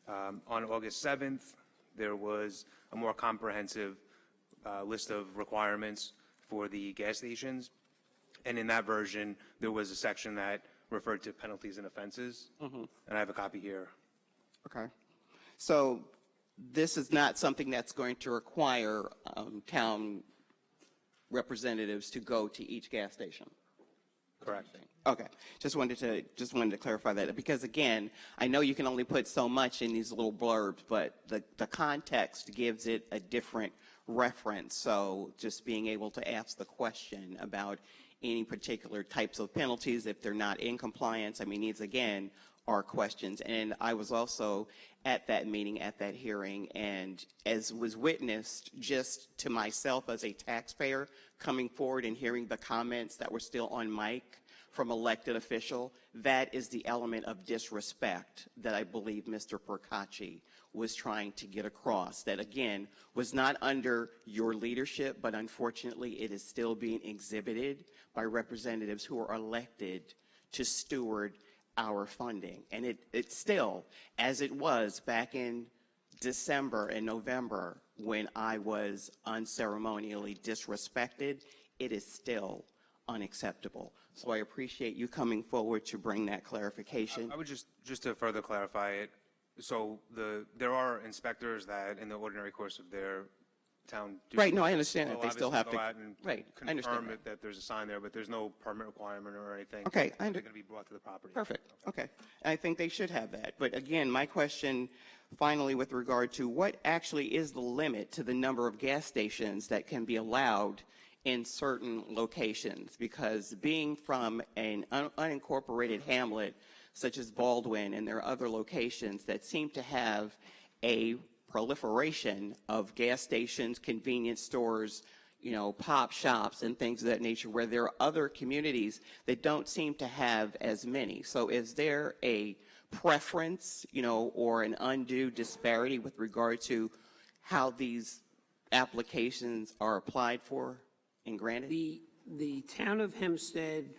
On August 7th, there was a more comprehensive list of requirements for the gas stations. And in that version, there was a section that referred to penalties and offenses, and I have a copy here. Okay. So this is not something that's going to require town representatives to go to each gas station? Correct. Okay, just wanted to clarify that, because again, I know you can only put so much in these little blurbs, but the context gives it a different reference. So just being able to ask the question about any particular types of penalties if they're not in compliance, I mean, these again are questions. And I was also at that meeting, at that hearing, and as was witnessed just to myself as a taxpayer coming forward and hearing the comments that were still on mic from elected official, that is the element of disrespect that I believe Mr. Percacci was trying to get across. That again was not under your leadership, but unfortunately it is still being exhibited by representatives who are elected to steward our funding. And it's still, as it was back in December and November when I was unceremonially disrespected, it is still unacceptable. So I appreciate you coming forward to bring that clarification. I would just to further clarify it, so there are inspectors that in the ordinary course of their town duty. Right, no, I understand that. will They still obviously have go to, out and right, I understand confirm that there's a sign there, but there's no permit requirement or anything. Okay, They're going to be brought to the property. Perfect, okay. I think they should have that. But again, my question finally with regard to what actually is the limit to the number of gas stations that can be allowed in certain locations? Because being from an unincorporated hamlet such as Baldwin, and there are other locations that seem to have a proliferation of gas stations, convenience stores, you know, pop shops and things of that nature, where there are other communities that don't seem to have as many. So is there a preference, you know, or an undue disparity with regard to how these applications are applied for and granted? The town of Hempstead,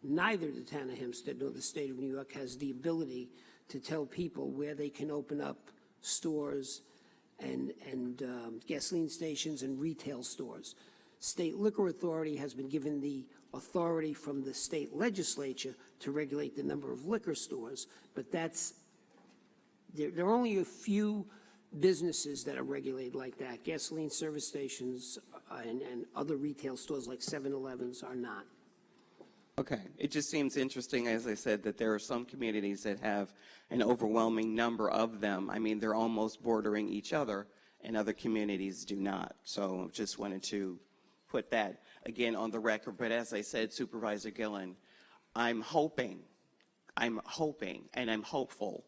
neither the town of Hempstead nor the state of New York has the ability to tell people where they can open up stores and gasoline stations and retail stores. State Liquor Authority has been given the authority from the state legislature to regulate the number of liquor stores, but there are only a few businesses that are regulated like that. Gasoline service stations and other retail stores like 7-Elevens are not. Okay, it just seems interesting, as I said, that there are some communities that have an overwhelming number of them. I mean, they're almost bordering each other, and other communities do not. So just wanted to put that again on the record. But as I said, Supervisor Gillen, I'm hoping, and I'm hopeful,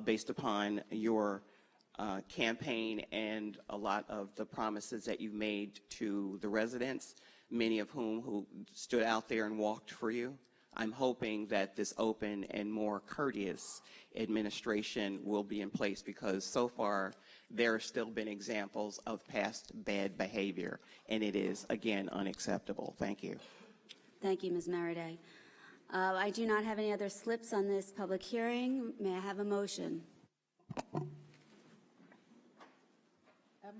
based upon your campaign and a lot of the promises that you've made to the residents, many of who stood out there and walked for you. I'm hoping that this open and more courteous administration will be in place, because so far there have still been examples of past bad behavior, and it is, again, unacceptable. Thank you. Thank you, Ms. Meriday. I do not have any other slips on this public hearing. May I have a motion? I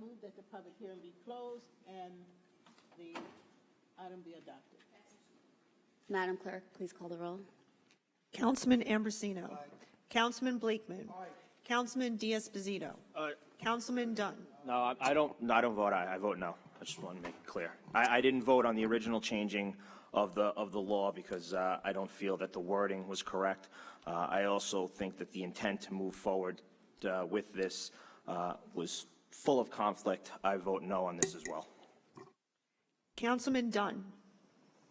move that the public hearing be closed and the item be adopted. Madam Clerk, please call the roll. Councilman Ambrosino. Councilman Blakeman. Councilman Diaz-Bazito. Councilman Dunn. No, I don't vote aye. I vote no. I just want to make it clear. I didn't vote on the original changing of the law because I don't feel that the wording was correct. I also think that the intent to move forward with this was full of conflict. I vote no on this as well. Councilman Dunn.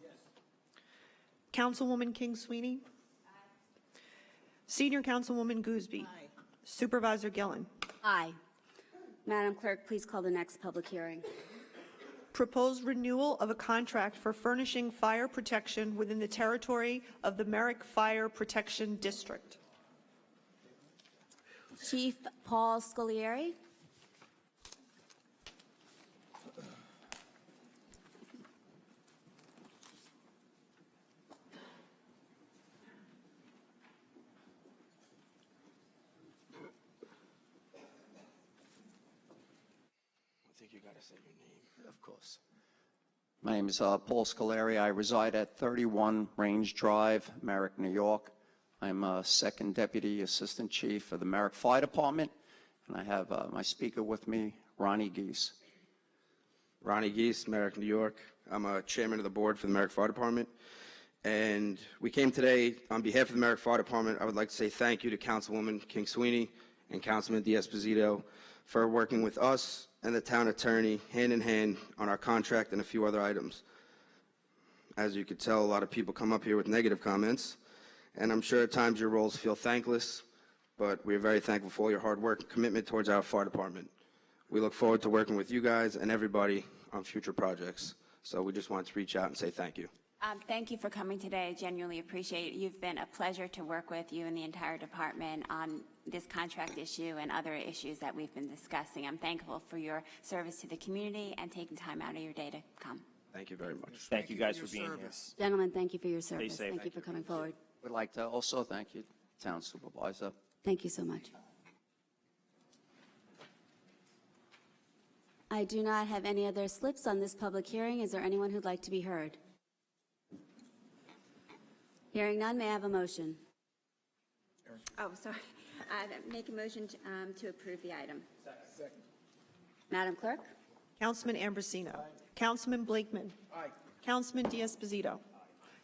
Yes. Councilwoman King Sweeney. Aye. Senior Councilwoman Gooseby. Aye. Supervisor Gillen. Aye. Madam Clerk, please call the next public hearing. Proposed renewal of a contract for furnishing fire protection within the territory of the Merrick Fire Protection District. Chief Paul Scolari. I think you got to say your name. Of course. My name is Paul Scolari. I reside at 31 Range Drive, Merrick, New York. I'm a second deputy assistant chief for the Merrick Fire Department, and I have my speaker with me, Ronnie Geese. Ronnie Geese, Merrick, New York. I'm a chairman of the board for the Merrick Fire Department. And we came today on behalf of the Merrick Fire Department. I would like to say thank you to Councilwoman King Sweeney and Councilman D'Esposito for working with us and the town attorney hand in hand on our contract and a few other items. As you could tell, a lot of people come up here with negative comments, and I'm sure at times your roles feel thankless, but we are very thankful for all your hard work and commitment towards our fire department. We look forward to working with you guys and everybody on future projects. So we just wanted to reach out and say thank you. Thank you for coming today. I genuinely appreciate it. You've been a pleasure to work with, you and the entire department, on this contract issue and other issues that we've been discussing. I'm thankful for your service to the community and taking time out of your day to come. Thank you very much. Thank you guys for being here. Gentlemen, thank you for your service. safe. Thank you for coming forward. Would like to also thank you, Town Supervisor. Thank you so much. I do not have any other slips on this public hearing. Is there anyone who'd like to be heard? Hearing none, may I have a motion? Oh, sorry. Make a motion to approve the item. Second. Madam Clerk? Councilman Ambrosino. Councilman Blakeman. Aye. Councilman D'Esposito.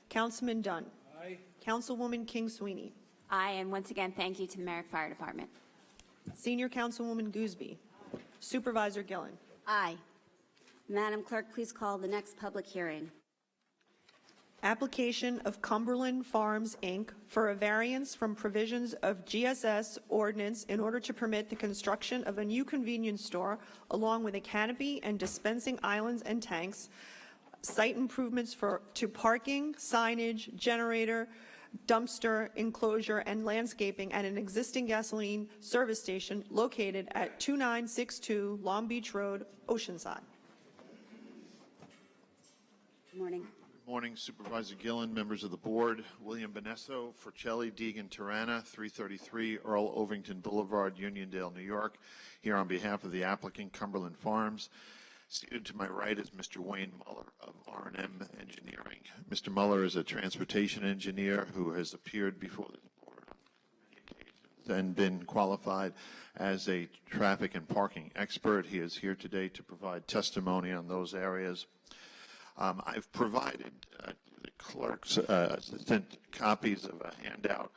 Councilman Dunn. Aye. Councilwoman King Sweeney. Aye, and once again, thank you to the Merrick Fire Department. Senior Councilwoman Gooseby. Supervisor Gillen. Aye. Madam Clerk, please call the next public hearing. Application of Cumberland Farms, Inc. for a variance from provisions of GSS ordinance in order to permit the construction of a new convenience store along with a canopy and dispensing islands and tanks, site improvements to parking, signage, generator, dumpster enclosure, and landscaping at an existing gasoline service station located at 2962 Long Beach Road, Oceanside. Good morning. Good morning, Supervisor Gillen, members of the board. William Benesso, Forcelli, Deegan, Tirana, 333 Earl Ovington Boulevard, Uniondale, New York, here on behalf of the applicant, Cumberland Farms. Seated to my right is Mr. Wayne Muller of R&M Engineering. Mr. Muller is a transportation engineer who has appeared before the board on many occasions and been qualified as a traffic and parking expert. He is here today to provide testimony on those areas. I've provided the clerk's assistant copies of a handout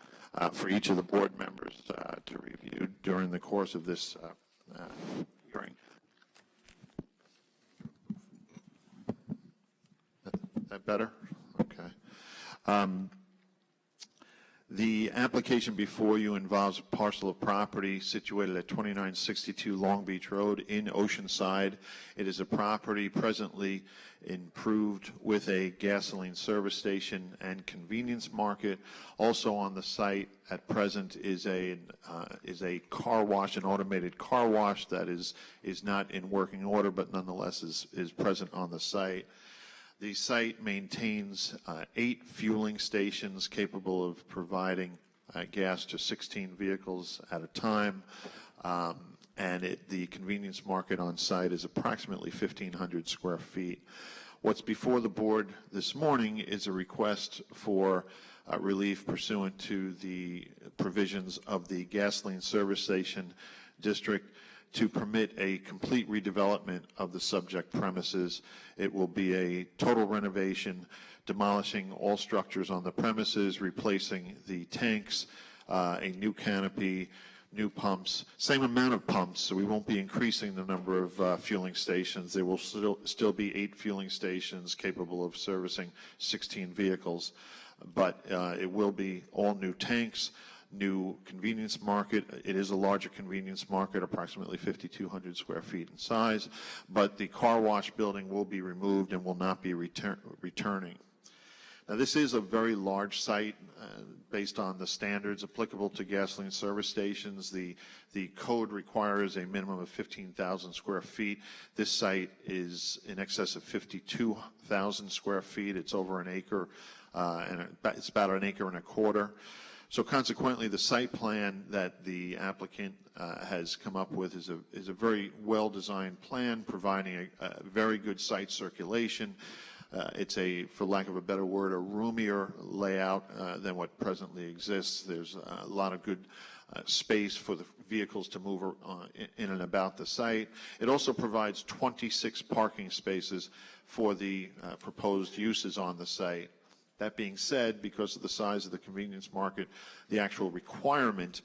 for each of the board members to review during the course of this hearing. That better? Okay. The application before you involves a parcel of property situated at 2962 Long Beach Road in Oceanside. It is a property presently improved with a gasoline service station and convenience market. Also on the site at present is a car wash, an automated car wash that is not in working order, but nonetheless is present on the site. The site maintains 8 fueling stations capable of providing gas to 16 vehicles at a time, and the convenience market on site is approximately 1,500 square feet. What's before the board this morning is a request for relief pursuant to the provisions of the gasoline service station district to permit a complete redevelopment of the subject premises. It will be a total renovation, demolishing all structures on the premises, replacing the tanks, a new canopy, new pumps, same amount of pumps, so we won't be increasing the number of fueling stations. There will still be 8 fueling stations capable of servicing 16 vehicles, but it will be all new tanks, new convenience market. It is a larger convenience market, approximately 5,200 square feet in size, but the car wash building will be removed and will not be returning. Now, this is a very large site based on the standards applicable to gasoline service stations. The code requires a minimum of 15,000 square feet. This site is in excess of 52,000 square feet. It's over an acre, and it's about an acre and a quarter. So consequently, the site plan that the applicant has come up with is a very well-designed plan, providing a very good site circulation. It's a, for lack of a better word, a roomier layout than what presently exists. There's a lot of good space for the vehicles to move in and about the site. It also provides 26 parking spaces for the proposed uses on the site. That being said, because of the size of the convenience market, the actual requirement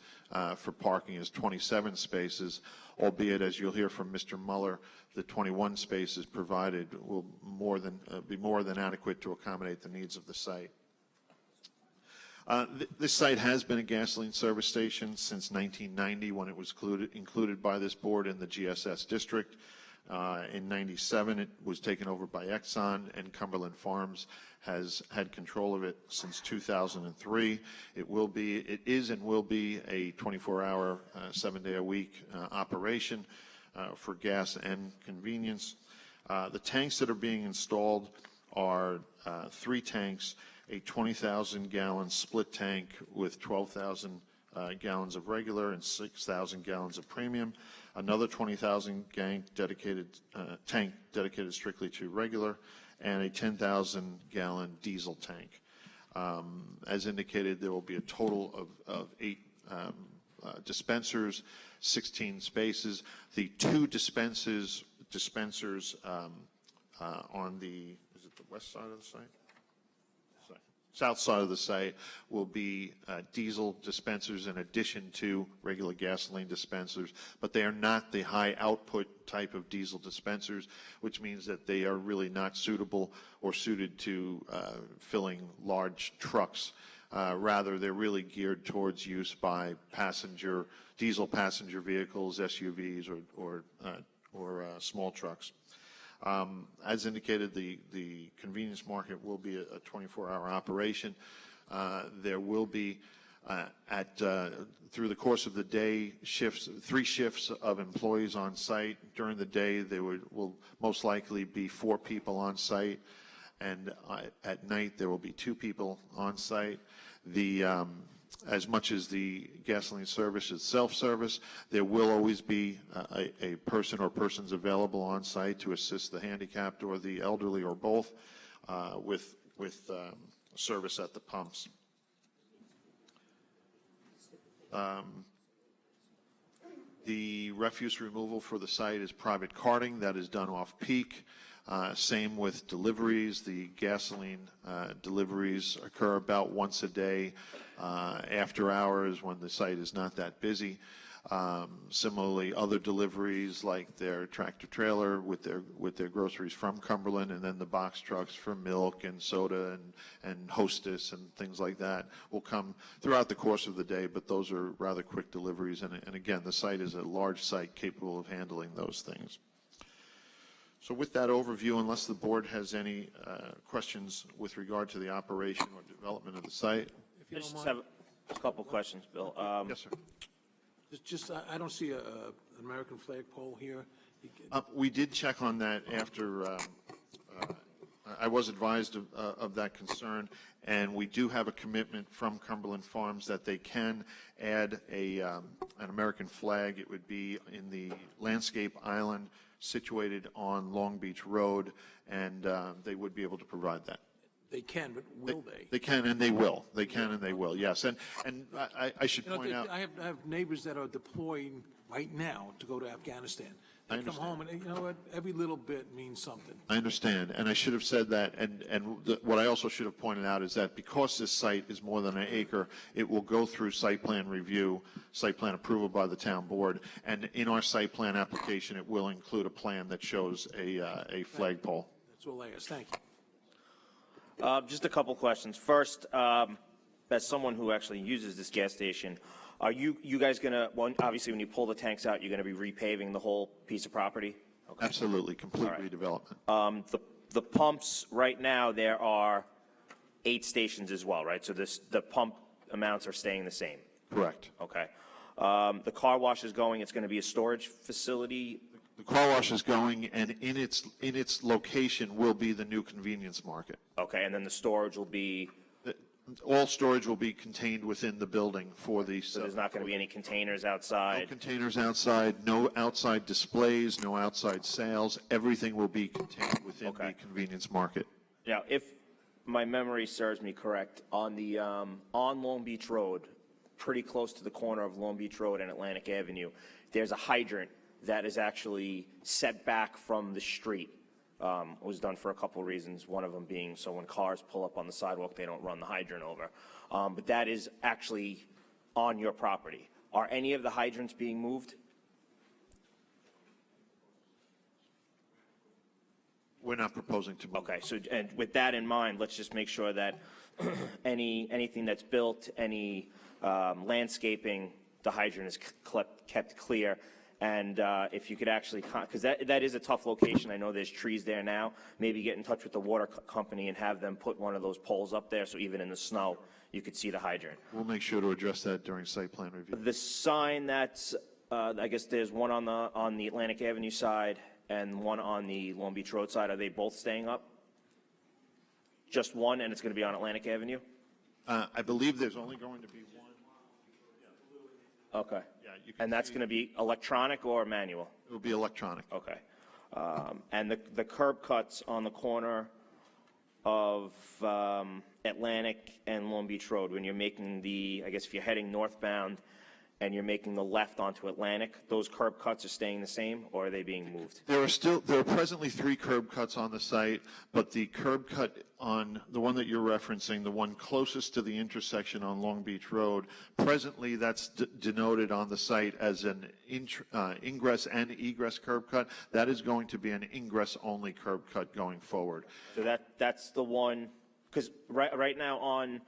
for parking is 27 spaces, albeit, as you'll hear from Mr. Muller, the 21 spaces provided will be more than adequate to accommodate the needs of the site. This site has been a gasoline service station since 1990, when it was included by this board in the GSS district. In 97, it was taken over by Exxon, and Cumberland Farms has had control of it since 2003. It is and will be a 24-hour, 7-day-a-week operation for gas and convenience. The tanks that are being installed are 3 tanks, a 20,000-gallon split tank with 12,000 gallons of regular and 6,000 gallons of premium, another 20,000 tank dedicated strictly to regular, and a 10,000-gallon diesel tank. As indicated, there will be a total of 8 dispensers, 16 spaces. The 2 dispensers on the, is it the west side of the site? South side of the site will be diesel dispensers in addition to regular gasoline dispensers, but they are not the high output type of diesel dispensers, which means that they are really not suitable or suited to filling large trucks. Rather, they're really geared towards use by diesel passenger vehicles, SUVs, or small trucks. As indicated, the convenience market will be a 24-hour operation. There will be, through the course of the day, 3 shifts of employees on site. During the day, there will most likely be 4 people on site, and at night there will be 2 people on site. As much as the gasoline service is self-service, there will always be a person or persons available on site to assist the handicapped or the elderly or both with service at the pumps. The refuse removal for the site is private carting that is done off-peak. Same with deliveries. The gasoline deliveries occur about once a day after hours when the site is not that busy. Similarly, other deliveries like their tractor trailer with their groceries from Cumberland, and then the box trucks for milk and soda and Hostess and things like that will come throughout the course of the day, but those are rather quick deliveries. And again, the site is a large site capable of handling those things. So with that overview, unless the board has any questions with regard to the operation or development of the site. I just have a couple questions, Bill. Yes, sir. I don't see an American flagpole here. We did check on that after I was advised of that concern, and we do have a commitment from Cumberland Farms that they can add an American flag. It would be in the landscape island situated on Long Beach Road, and they would be able to provide that. They can, but will they? They can and they will. They can and they will, yes. And I should point out. I have neighbors that are deploying right now to go to Afghanistan. They come home, and you know what? Every little bit means something. I understand, and I should have said that, what I also should have pointed out is that because this site is more than an acre, it will go through site plan review, site plan approval by the town board, and in our site plan application, it will include a plan that shows a flagpole. That's all I ask. Thank you. Just a couple questions. First, as someone who actually uses this gas station, are you guys going to, well, obviously when you pull the tanks out, you're going to be repaving the whole piece of property? Okay. Absolutely, complete redevelopment. The pumps, right now, there are 8 stations as well, right? So the pump amounts are staying the same? Correct. Okay. The car wash is going, it's going to be a storage facility? The car wash is going, and in its location will be the new convenience market. Okay, and then the storage will be? All storage will be contained within the building for the. So there's not going to be any containers No outside? containers outside, no outside displays, no outside sales. Everything will be contained within the convenience market. Now, if my memory serves me correct, on the, on Long Beach Road, pretty close to the corner of Long Beach Road and Atlantic Avenue, there's a hydrant that is actually set back from the street. It was done for a couple of reasons, one of them being so when cars pull up on the sidewalk, they don't run the hydrant over. But that is actually on your property. Are any of the hydrants being moved? We're not proposing to move. Okay, so, and with that in mind, let's just make sure that anything that's built, any landscaping, the hydrant is kept clear. And if you could actually, because that is a tough location. I know there's trees there now. Maybe get in touch with the water company and have them put one of those poles up there so even in the snow, you could see the hydrant. We'll make sure to address that during site plan review. The sign that's, I guess there's one on the Atlantic Avenue side and one on the Long Beach Road side. Are they both staying up? Just one, and it's going to be on Atlantic Avenue? I believe there's only going to be one. Okay. And that's going to be electronic or manual? It will be electronic. Okay. And the curb cuts on the corner of Atlantic and Long Beach Road, when you're making I guess if you're heading northbound and you're making the left onto Atlantic, those curb cuts are staying the same, or are they being moved? There are presently 3 curb cuts on the site, but the curb cut on the one that you're referencing, the one closest to the intersection on Long Beach Road, presently that's denoted on the site as an ingress and egress curb cut. That is going to be an ingress-only curb cut going forward. So that's the one, because right now on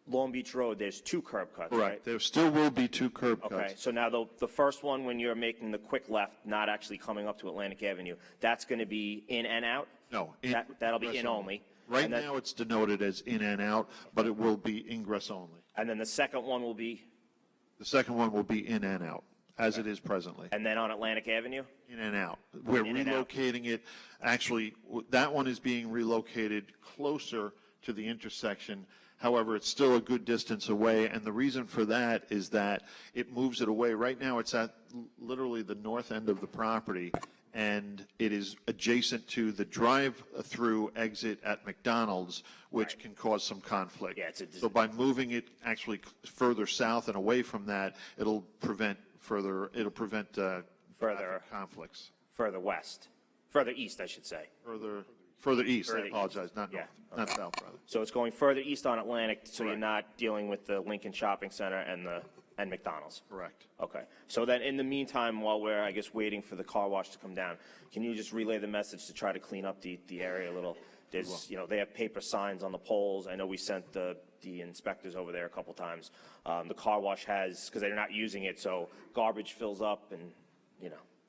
Long Beach Road, there's 2 curb cuts, Correct. right? There still will be 2 curb cuts. Okay, so now the first one, when you're making the quick left, not actually coming up to Atlantic Avenue, that's going to be in and out? No. That'll be in only. Right now, it's denoted as in and out, but it will be ingress only. And then the second one will be? The second one will be in and out, as it is presently. And then on Atlantic Avenue? In and out. We're relocating it. Actually, that one is being relocated closer to the intersection. However, it's still a good distance away, and the reason for that is that it moves it away. Right now, it's at literally the north end of the property, and it is adjacent to the drive-through exit at McDonald's, which can cause some conflict. Yeah, so by moving it actually further south and away from that, it'll prevent traffic conflicts. Further west. Further east, I should say. Further east, Further I apologize, east. not north, not south, rather. So it's going further east on Atlantic, so you're not dealing with the Lincoln Shopping Center and McDonald's? Correct. Okay. So then in the meantime, while we're, I guess, waiting for the car wash to come down, can you just relay the message to try to clean up the area a little? There's, they have paper signs on the poles. I know we sent the inspectors over there a couple times. The car wash has, because they're not using it, so garbage fills up and,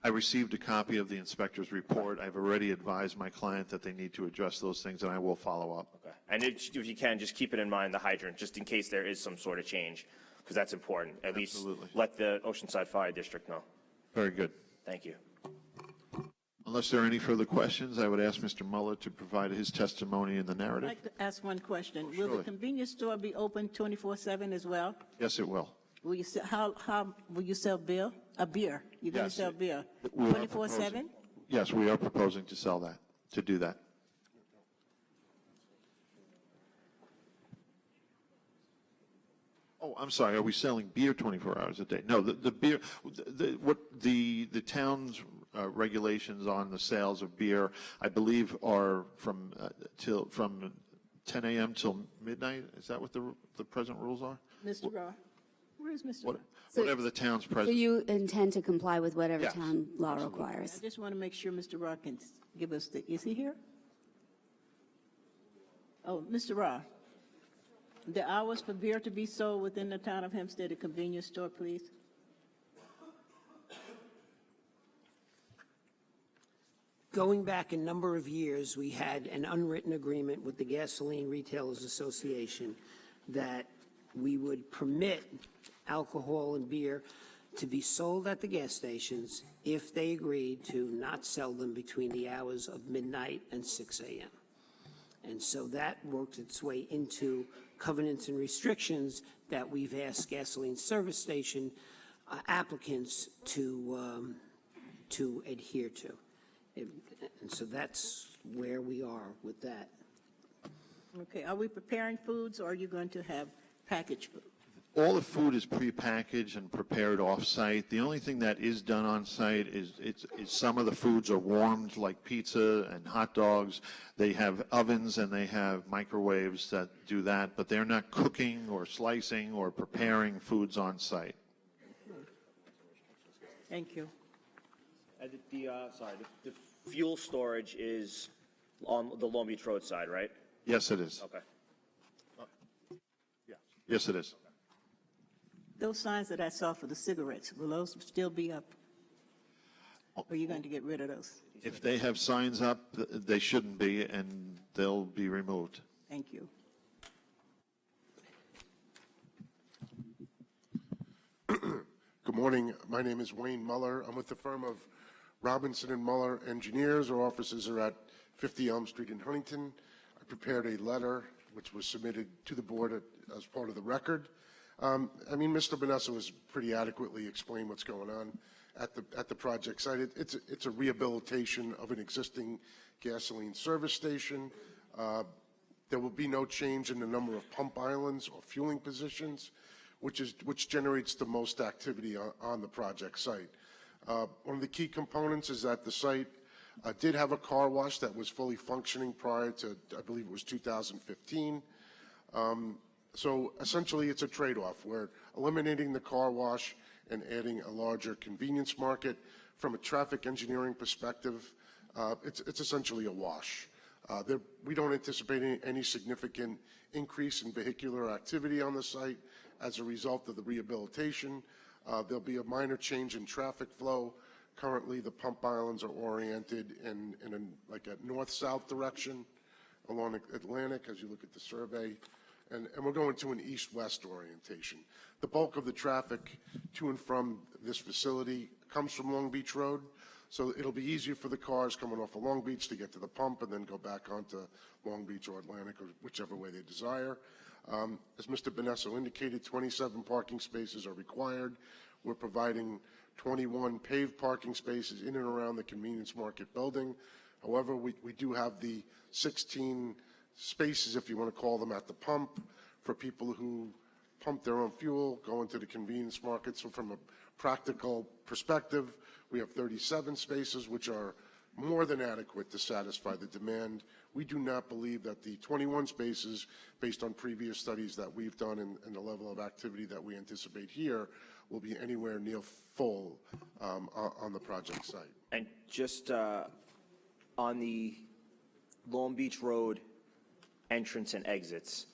I received a copy of the inspector's report. I've already advised my client that they need to address those things, and I will follow up. Okay. And if you can, just keep it in mind, the hydrant, just in case there is some sort of change, because that's important. At least let the Oceanside Fire District know. Very good. Thank you. Unless there are any further questions, I would ask Mr. Muller to provide his testimony in the I'd narrative. like to ask one question. Will Surely. the convenience store be open 24/7 as well? Yes, it will. Will you sell, how will you sell beer? Beer? You're going to Yes. sell beer We are 24/7? Yes, we are proposing to sell that, to do that. Oh, I'm sorry, are we selling beer 24 hours a day? No, the beer, the town's regulations on the sales of beer, I believe, are from 10 a.m. till midnight? Is that what the present rules are? Mr. Raw? Where's Mr. Raw? Whatever the town's So present. you intend to comply with whatever Yes, town law I requires? just want to make sure Mr. Raw can give us is he here? Oh, Mr. Raw, the hours for beer to be sold within the town of Hempstead, a convenience store, please. Going back a number of years, we had an unwritten agreement with the Gasoline Retailers Association that we would permit alcohol and beer to be sold at the gas stations if they agreed to not sell them between the hours of midnight and 6 a.m. And so that worked its way into covenants and restrictions that we've asked gasoline service station applicants to adhere to. And so that's where we are with that. Okay, are we preparing foods or are you going to have packaged food? All the food is prepackaged and prepared off-site. The only thing that is done on-site is some of the foods are warmed, like pizza and hot dogs. They have ovens and they have microwaves that do that, but they're not cooking or slicing or preparing foods on-site. Thank you. And the fuel storage is on the Long Beach Road side, right? Yes, it is. Okay. Yes, it is. Those signs that I saw for the cigarettes, will those still be up? Or are you going to get rid of those? If they have signs up, they shouldn't be, and they'll be removed. Thank you. Good morning. My name is Wayne Muller. I'm with the firm of Robinson and Muller Engineers. Our offices are at 50 Elm Street in Huntington. I prepared a letter which was submitted to the board as part of the record. Mr. Bonessa has pretty adequately explained what's going on at the project site. It's a rehabilitation of an existing gasoline service station. There will be no change in the number of pump islands or fueling positions, which generates the most activity on the project site. One of the key components is that the site did have a car wash that was fully functioning prior to, I believe it was 2015. So essentially it's a trade-off. We're eliminating the car wash and adding a larger convenience market. From a traffic engineering perspective, it's essentially a wash. We don't anticipate any significant increase in vehicular activity on the site as a result of the rehabilitation. There'll be a minor change in traffic flow. Currently, the pump islands are oriented in like a north-south direction along Atlantic as you look at the survey. And we're going to an east-west orientation. The bulk of the traffic to and from this facility comes from Long Beach Road, so it'll be easier for the cars coming off of Long Beach to get to the pump and then go back onto Long Beach or Atlantic or whichever way they desire. As Mr. Bonessa indicated, 27 parking spaces are required. We're providing 21 paved parking spaces in and around the convenience market building. However, we do have the 16 spaces, if you want to call them, at the pump for people who pump their own fuel, go into the convenience market. So from a practical perspective, we have 37 spaces, which are more than adequate to satisfy the demand. We do not believe that the 21 spaces, based on previous studies that we've done and the level of activity that we anticipate here, will be anywhere near full on the project site. And just on the Long Beach Road entrance and exits,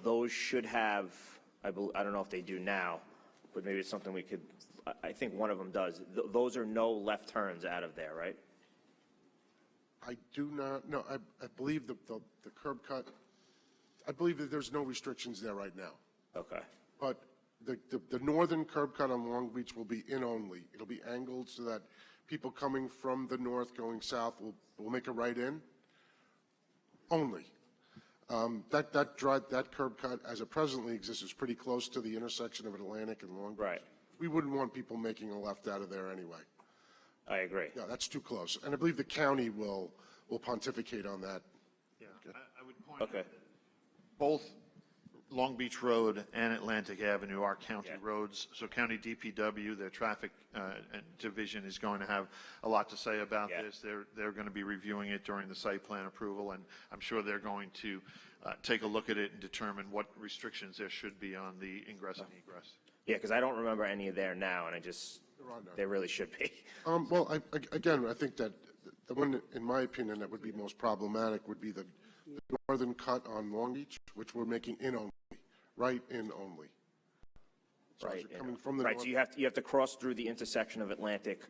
those should have, I don't know if they do now, but maybe it's something we could, I think one of them does. Those are no left turns out of there, right? I do not, no, I believe the curb cut, I believe that there's no restrictions there right now. Okay. But the northern curb cut on Long Beach will be in only. It'll be angled so that people coming from the north going south will make a right in only. That curb cut, as it presently exists, is pretty close to the intersection of Atlantic and Long Beach. Right. We wouldn't want people making a left out of there anyway. I agree. Yeah, that's too close. And I believe the county will pontificate on that. Yeah, I would point out Okay. that both Long Beach Road and Atlantic Avenue are county roads. So county DPW, their traffic division, is going to have a lot to say about this. They're going to be reviewing it during the site plan approval, and I'm sure they're going to take a look at it and determine what restrictions there should be on the ingress and egress. Yeah, because I don't remember any there now, and there really should be. Well, I think that the one, in my opinion, that would be most problematic would be the northern cut on Long Beach, which we're making in only, right in only. So as you're coming from the right. north, So you have to cross through the intersection of Atlantic,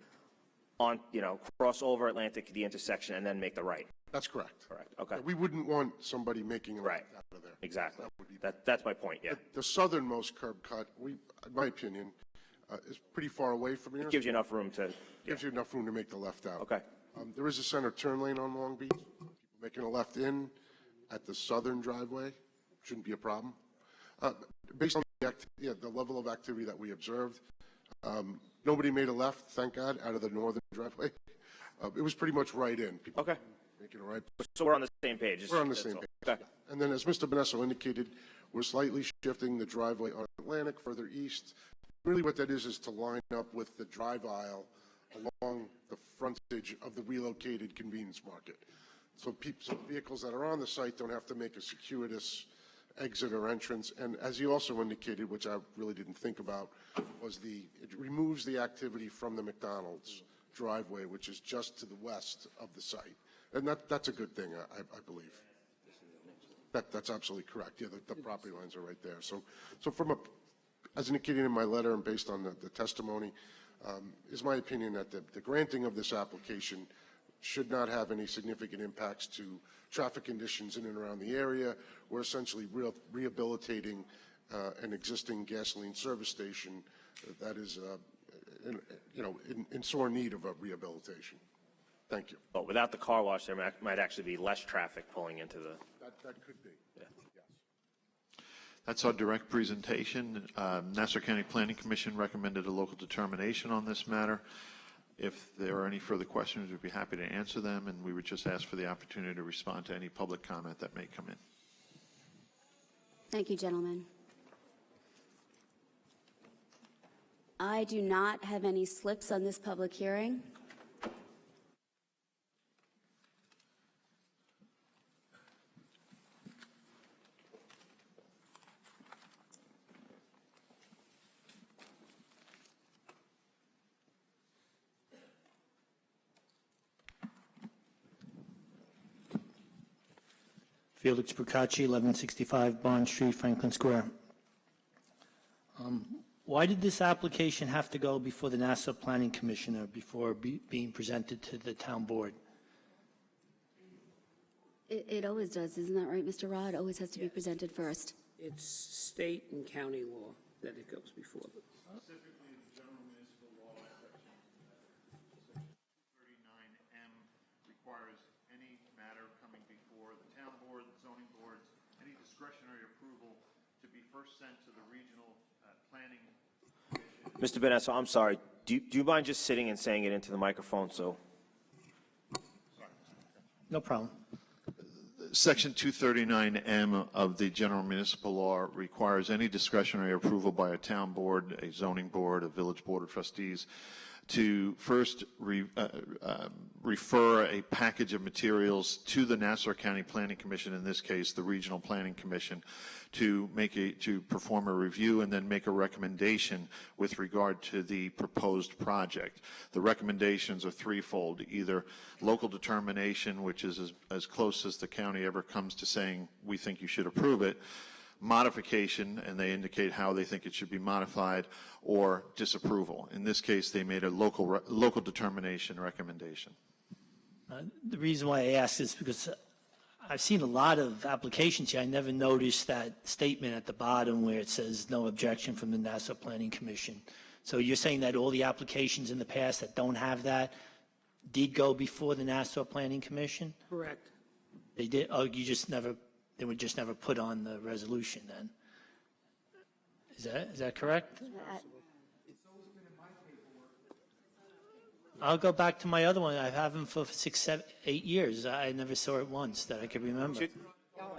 cross over Atlantic to the intersection, and then make the right. That's correct. Correct. Okay. We wouldn't want somebody making a left out of there. Exactly. That's my point. Yeah. The southernmost curb cut, in my opinion, is pretty far away from here. It gives you enough room to. Gives you enough room to make the left out. Okay. There is a center turn lane on Long Beach. People making a left in at the southern driveway. shouldn't be a problem. Based on the level of activity that we observed, nobody made a left, thank God, out of the northern driveway. It was pretty much right in. People Okay. making a right. So we're on the same page. We're on the That's same all. page. Okay. And then, as Mr. Bonesso indicated, we're slightly shifting the driveway on Atlantic further east. Really what that is to line up with the drive aisle along the frontage of the relocated convenience market. So vehicles that are on the site don't have to make a circuitous exit or entrance. And as he also indicated, which I really didn't think about, was it removes the activity from the McDonald's driveway, which is just to the west of the site. And that's a good thing, I believe. That's absolutely correct. Yeah, the property lines are right there. So as indicated in my letter and based on the testimony, is my opinion that the granting of this application should not have any significant impacts to traffic conditions in and around the area. We're essentially rehabilitating an existing gasoline service station that is, in sore need of a rehabilitation. Thank you. But without the car wash, there might actually be less traffic pulling into the. That could be. Yeah. Yes. That's our direct presentation. Nassau County Planning Commission recommended a local determination on this matter. If there are any further questions, we'd be happy to answer them, and we would just ask for the opportunity to respond to any public comment that may come in. Thank you, gentlemen. I do not have any slips on this public hearing. Felix Procacci, 1165 Bond Street, Franklin Square. Why did this application have to go before the Nassau Planning Commissioner before being presented to the town board? It always does, isn't that right, Mr. Rod? Always has to be presented first. It's state and county law that it goes before. Specifically, the general municipal law section 39M requires any matter coming before the town board, zoning boards, any discretionary approval to be first sent to the regional planning commission. Mr. Bonesso, I'm sorry. Do you mind just sitting and saying it into the microphone? So. No problem. Section 239M of the general municipal law requires any discretionary approval by a town board, a zoning board, a village board of trustees to first refer a package of materials to the Nassau County Planning Commission, in this case, the Regional Planning Commission, to perform a review and then make a recommendation with regard to the proposed project. The recommendations are threefold: either local determination, which is as close as the county ever comes to saying we think you should approve it, modification, and they indicate how they think it should be modified, or disapproval. In this case, they made a local determination recommendation. The reason why I ask is because I've seen a lot of applications here. I never noticed that statement at the bottom where it says no objection from the Nassau Planning Commission. So you're saying that all the applications in the past that don't have that did go before the Nassau Planning Commission? Correct. They did? Oh, they were just never put on the resolution then? Is that correct? I'll go back to my other one. I've had them for 6, 7, 8 years. I never saw it once that I could remember.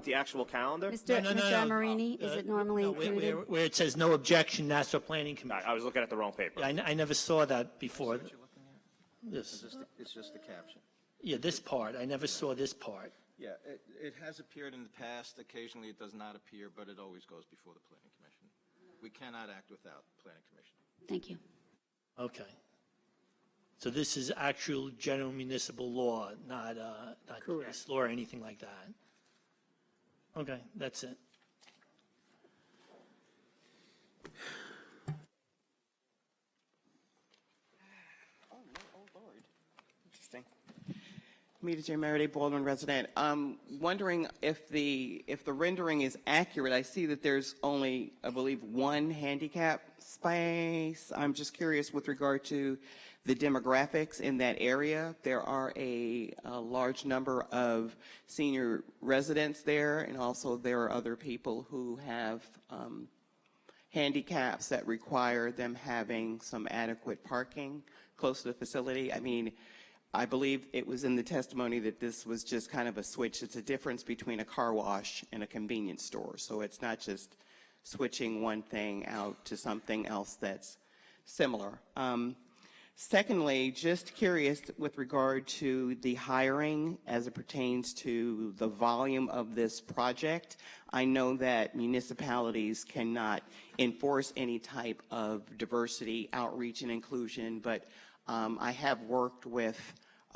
The actual calendar? Mr. Amarini, is it normally included? Where it says no objection, Nassau Planning Commission. I was looking at the wrong paper. I never saw that before. This. It's just the caption. Yeah, this part. I never saw this part. Yeah, it has appeared in the past. Occasionally it does not appear, but it always goes before the Planning Commission. We cannot act without the Planning Commission. Thank you. Okay. So this is actual general municipal law, not this law or anything like that. Okay, that's it. Oh, Lord. Interesting. Mita J. Merriday, Baldwin resident. Wondering if the rendering is accurate. I see that there's only, I believe, one handicap space. I'm just curious with regard to the demographics in that area. There are a large number of senior residents there, and also there are other people who have handicaps that require them having some adequate parking close to the facility. I mean, I believe it was in the testimony that this was just kind of a switch. It's a difference between a car wash and a convenience store. So it's not just switching one thing out to something else that's similar. Secondly, just curious with regard to the hiring as it pertains to the volume of this project. I know that municipalities cannot enforce any type of diversity, outreach, and inclusion, but I have worked with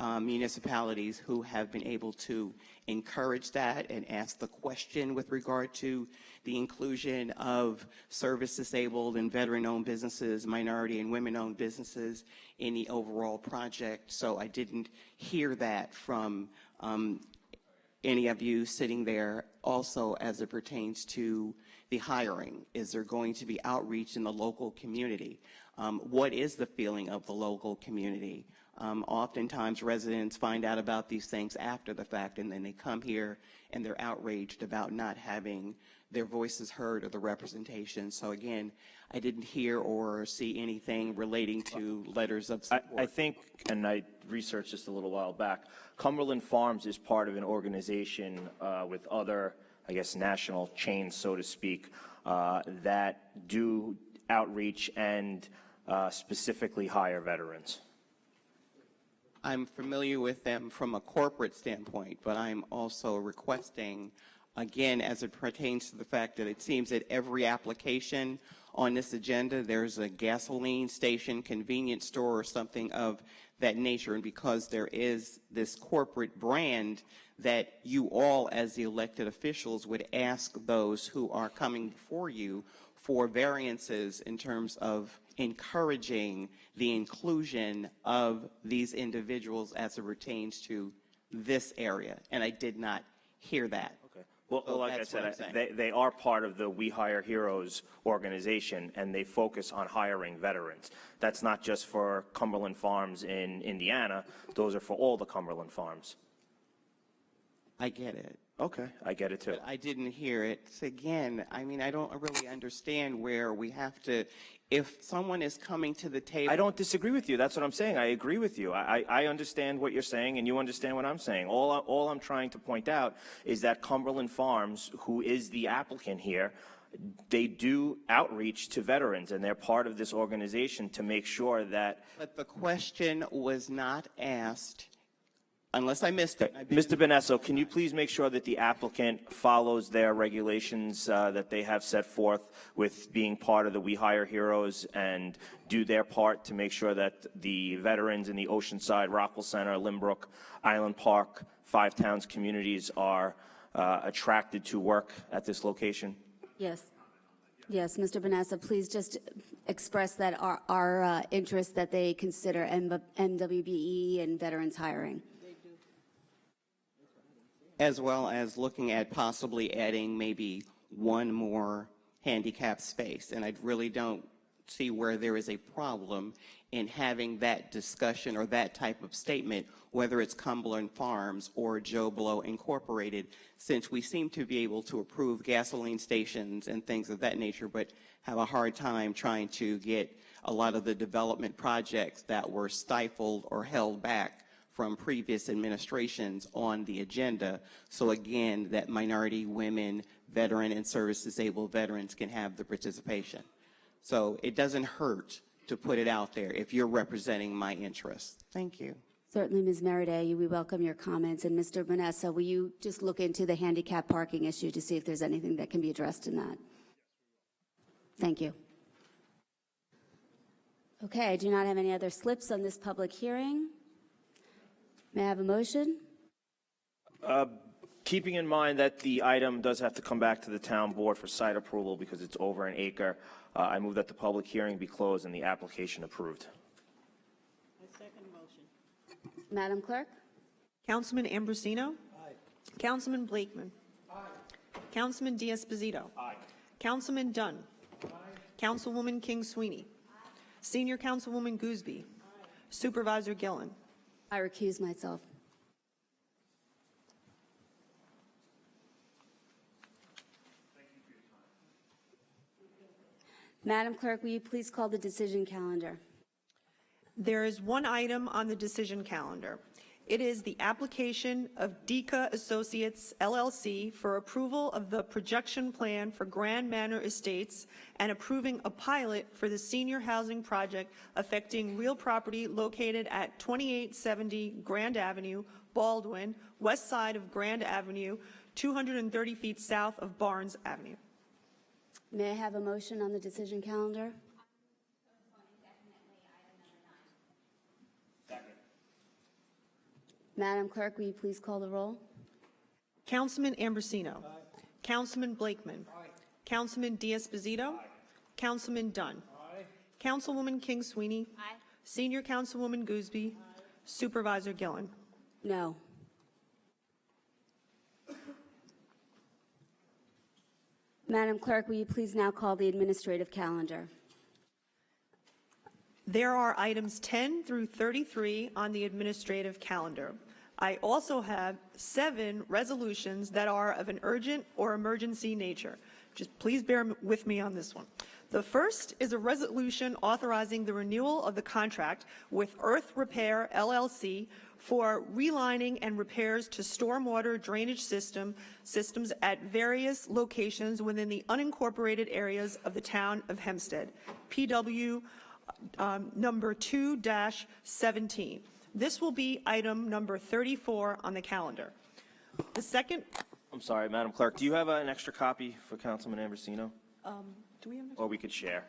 municipalities who have been able to encourage that and ask the question with regard to the inclusion of service-disabled and veteran-owned businesses, minority and women-owned businesses in the overall project. So I didn't hear that from any of you sitting there. Also, as it pertains to the hiring, is there going to be outreach in the local community? What is the feeling of the local community? Oftentimes residents find out about these things after the fact, and then they come here and they're outraged about not having their voices heard or the representation. So again, I didn't hear or see anything relating to letters of support. I think, and I researched this a little while back, Cumberland Farms is part of an organization with other, I guess, national chains, so to speak, that do outreach and specifically hire veterans. I'm familiar with them from a corporate standpoint, but I'm also requesting, again, as it pertains to the fact that it seems that every application on this agenda, there's a gasoline station, convenience store, or something of that nature. And because there is this corporate brand, that you all, as the elected officials, would ask those who are coming before you for variances in terms of encouraging the inclusion of these individuals as it pertains to this area. And I did not hear that. Okay. Well, like I said, they are part of the We Hire Heroes organization, and they focus on hiring veterans. That's not just for Cumberland Farms in Indiana. Those are for all the Cumberland Farms. I get it. Okay, I get it too. But I didn't hear it. So again, I mean, I don't really understand where we have to, if someone is coming to the table. I don't disagree with you. That's what I'm saying. I agree with you. I understand what you're saying, and you understand what I'm saying. All I'm trying to point out is that Cumberland Farms, who is the applicant here, they do outreach to veterans, and they're part of this organization to make sure that. But the question was not asked. Unless I missed it. Mr. Bonesso, can you please make sure that the applicant follows their regulations that they have set forth with being part of the We Hire Heroes and do their part to make sure that the veterans in the Oceanside, Rockwell Center, Limbrook, Island Park, Five Towns communities are attracted to work at this location? Yes. Yes, Mr. Bonesso, please just express that our interest that they consider MWBE and veterans hiring. As well as looking at possibly adding maybe one more handicap space. And I really don't see where there is a problem in having that discussion or that type of statement, whether it's Cumberland Farms or Joe Blow Incorporated, since we seem to be able to approve gasoline stations and things of that nature, but have a hard time trying to get a lot of the development projects that were stifled or held back from previous administrations on the agenda. So again, that minority, women, veteran, and service-disabled veterans can have the participation. So it doesn't hurt to put it out there if you're representing my interests. Thank you. Certainly, Ms. Merriday, we welcome your comments. And Mr. Bonesso, will you just look into the handicap parking issue to see if there's anything that can be addressed in that? Thank you. Okay, I do not have any other slips on this public hearing. May I have a motion? Keeping in mind that the item does have to come back to the town board for site approval because it's over an acre, I move that the public hearing be closed and the application approved. I second motion. Madam Clerk? Councilman Ambrosino? Councilman Blakeman? Councilman D'Esposito? Councilman Dunn? Councilwoman King Sweeney? Senior Councilwoman Gooseby? Supervisor Gillen? I recuse myself. Madam Clerk, will you please call the decision calendar? There is one item on the decision calendar. It is the application of DECA Associates LLC for approval of the projection plan for Grand Manor Estates and approving a pilot for the senior housing project affecting real property located at 2870 Grand Avenue, Baldwin, west side of Grand Avenue, 230 feet south of Barnes Avenue. May I have a motion on the decision calendar? Madam Clerk, will you please call the roll? Councilman Ambrosino. Councilman Blakeman. Councilman D'Esposito. Councilman Dunn. Councilwoman King Sweeney. Senior Councilwoman Gooseby. Supervisor Gillen. No. Madam Clerk, will you please now call the administrative calendar? There are items 10 through 33 on the administrative calendar. I also have 7 resolutions that are of an urgent or emergency nature. Just please bear with me on this one. The first is a resolution authorizing the renewal of the contract with Earth Repair LLC for relining and repairs to stormwater drainage systems at various locations within the unincorporated areas of the town of Hempstead, PW number 2-17. This will be item number 34 on the calendar. The second. I'm sorry, Madam Clerk, do you have an extra copy for Councilman Ambrosino? Do we have? Or we could share?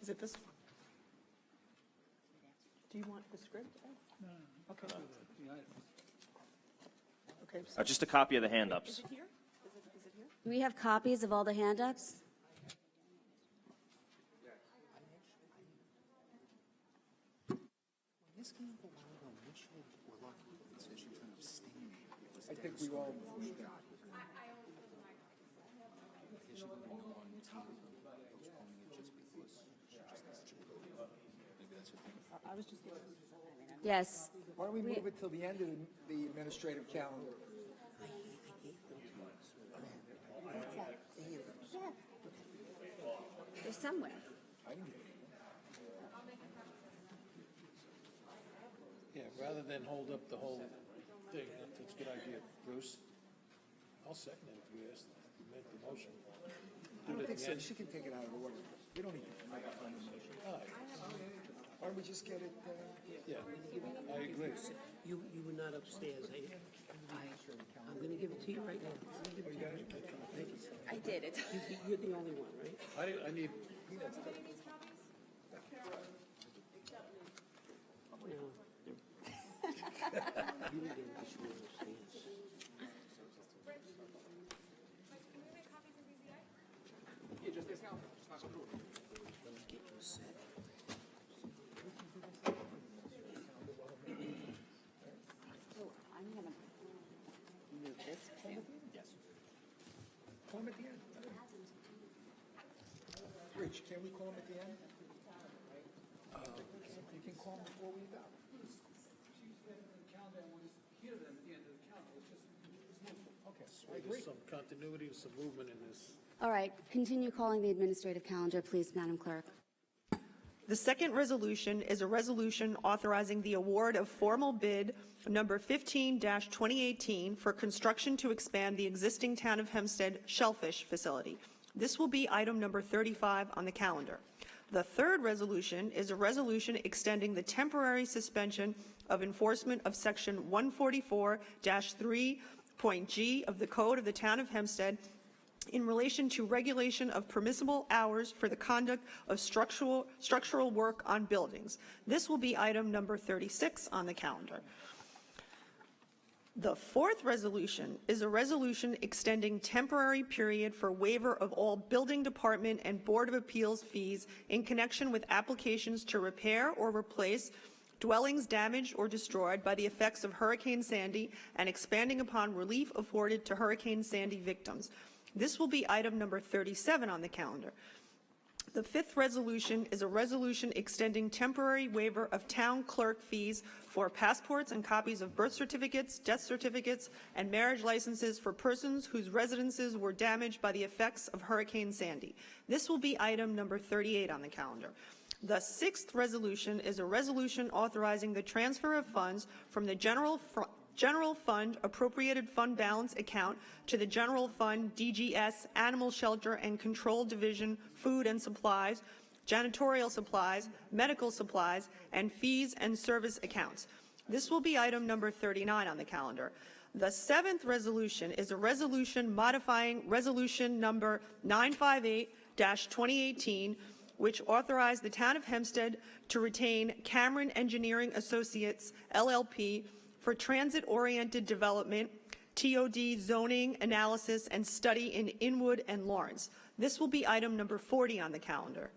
Is it this one? Do you want the script? No. Okay. Okay. Just a copy of the hand-ups. Is it here? Is it here? Do we have copies of all the hand-ups? I think we all pushed out. I was just. Yes. Why don't we move it till the end of the administrative calendar? They're somewhere. Yeah, rather than hold up the whole thing, that's a good idea, Bruce. I'll second it if you ask, if you make the motion. I don't think so. She can take it out of order. We don't need to make a final motion. All right. Why don't we just get it? Yeah, I agree. You were not upstairs. I'm going to give it to you right now. Thank you, sir. I did it. You're the only one, right? I need, Call him at the end. Rich, can we call him at the end? You can call him before we go. Okay, I agree. there's some continuity, some movement in this. All right, continue calling the administrative calendar, please, Madam Clerk. The second resolution is a resolution authorizing the award of formal bid number 15-2018 for construction to expand the existing Town of Hempstead shellfish facility. This will be item number 35 on the calendar. The third resolution is a resolution extending the temporary suspension of enforcement of Section 144-3.G of the Code of the Town of Hempstead in relation to regulation of permissible hours for the conduct of structural work on buildings. This will be item number 36 on the calendar. The fourth resolution is a resolution extending temporary period for waiver of all building department and Board of Appeals fees in connection with applications to repair or replace dwellings damaged or destroyed by the effects of Hurricane Sandy, and expanding upon relief afforded to Hurricane Sandy victims. This will be item number 37 on the calendar. The fifth resolution is a resolution extending temporary waiver of town clerk fees for passports and copies of birth certificates, death certificates, and marriage licenses for persons whose residences were damaged by the effects of Hurricane Sandy. This will be item number 38 on the calendar. The sixth resolution is a resolution authorizing the transfer of funds from the General Fund Appropriated Fund Balance account to the General Fund DGS Animal Shelter and Control Division Food and Supplies, Janitorial Supplies, Medical Supplies, and Fees and Service accounts. This will be item number 39 on the calendar. The seventh resolution is a resolution modifying resolution number 958-2018, which authorized the town of Hempstead to retain Cameron Engineering Associates, LLP, for transit-oriented development, TOD zoning analysis and study in Inwood and Lawrence. This will be item number 40 on the calendar.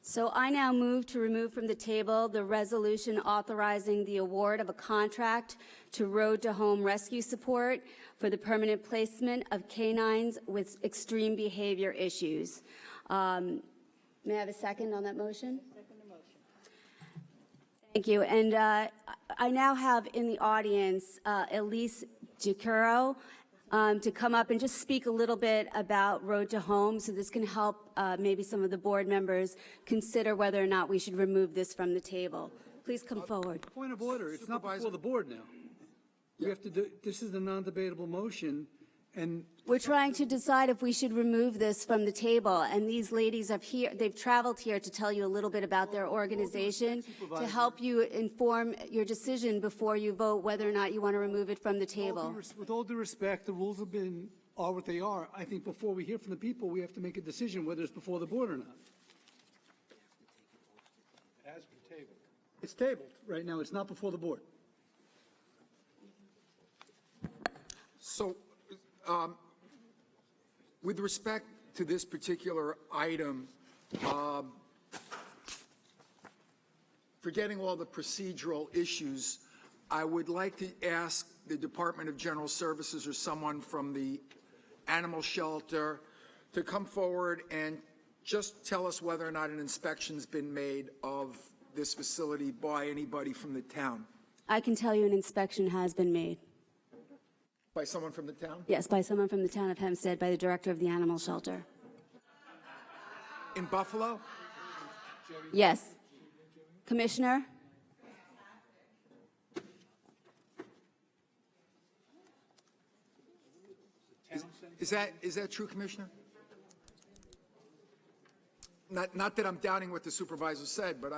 So I now move to remove from the table the resolution authorizing the award of a contract to Road to Home Rescue Support for the permanent placement of canines with extreme behavior issues. May I have a second on that motion? Second the motion. Thank you. And I now have in the audience Elise Jacuro to come up and just speak a little bit about Road to Home, so this can help maybe some of the board members consider whether or not we should remove this from the table. Please come forward. Point of order, it's not before the board now. We have to do, this is the non-debatable motion, and We're trying to decide if we should remove this from the table, and these ladies are here, they've traveled here to tell you a little bit about their organization to help you inform your decision before you vote whether or not you want to remove it from the table. with all due respect, the rules are what they are. I think before we hear from the people, we have to make a decision whether it's before the board or not. It has been tabled. It's tabled right now. It's not before the board. So, with respect to this particular item, forgetting all the procedural issues, I would like to ask the Department of General Services or someone from the animal shelter to come forward and just tell us whether or not an inspection's been made of this facility by anybody from the town. I can tell you an inspection has been made. By someone from the town? Yes, by someone from the town of Hempstead, by the director of the animal shelter. In Buffalo? Yes. Commissioner? Is that true, Commissioner? Not that I'm doubting what the supervisor said, but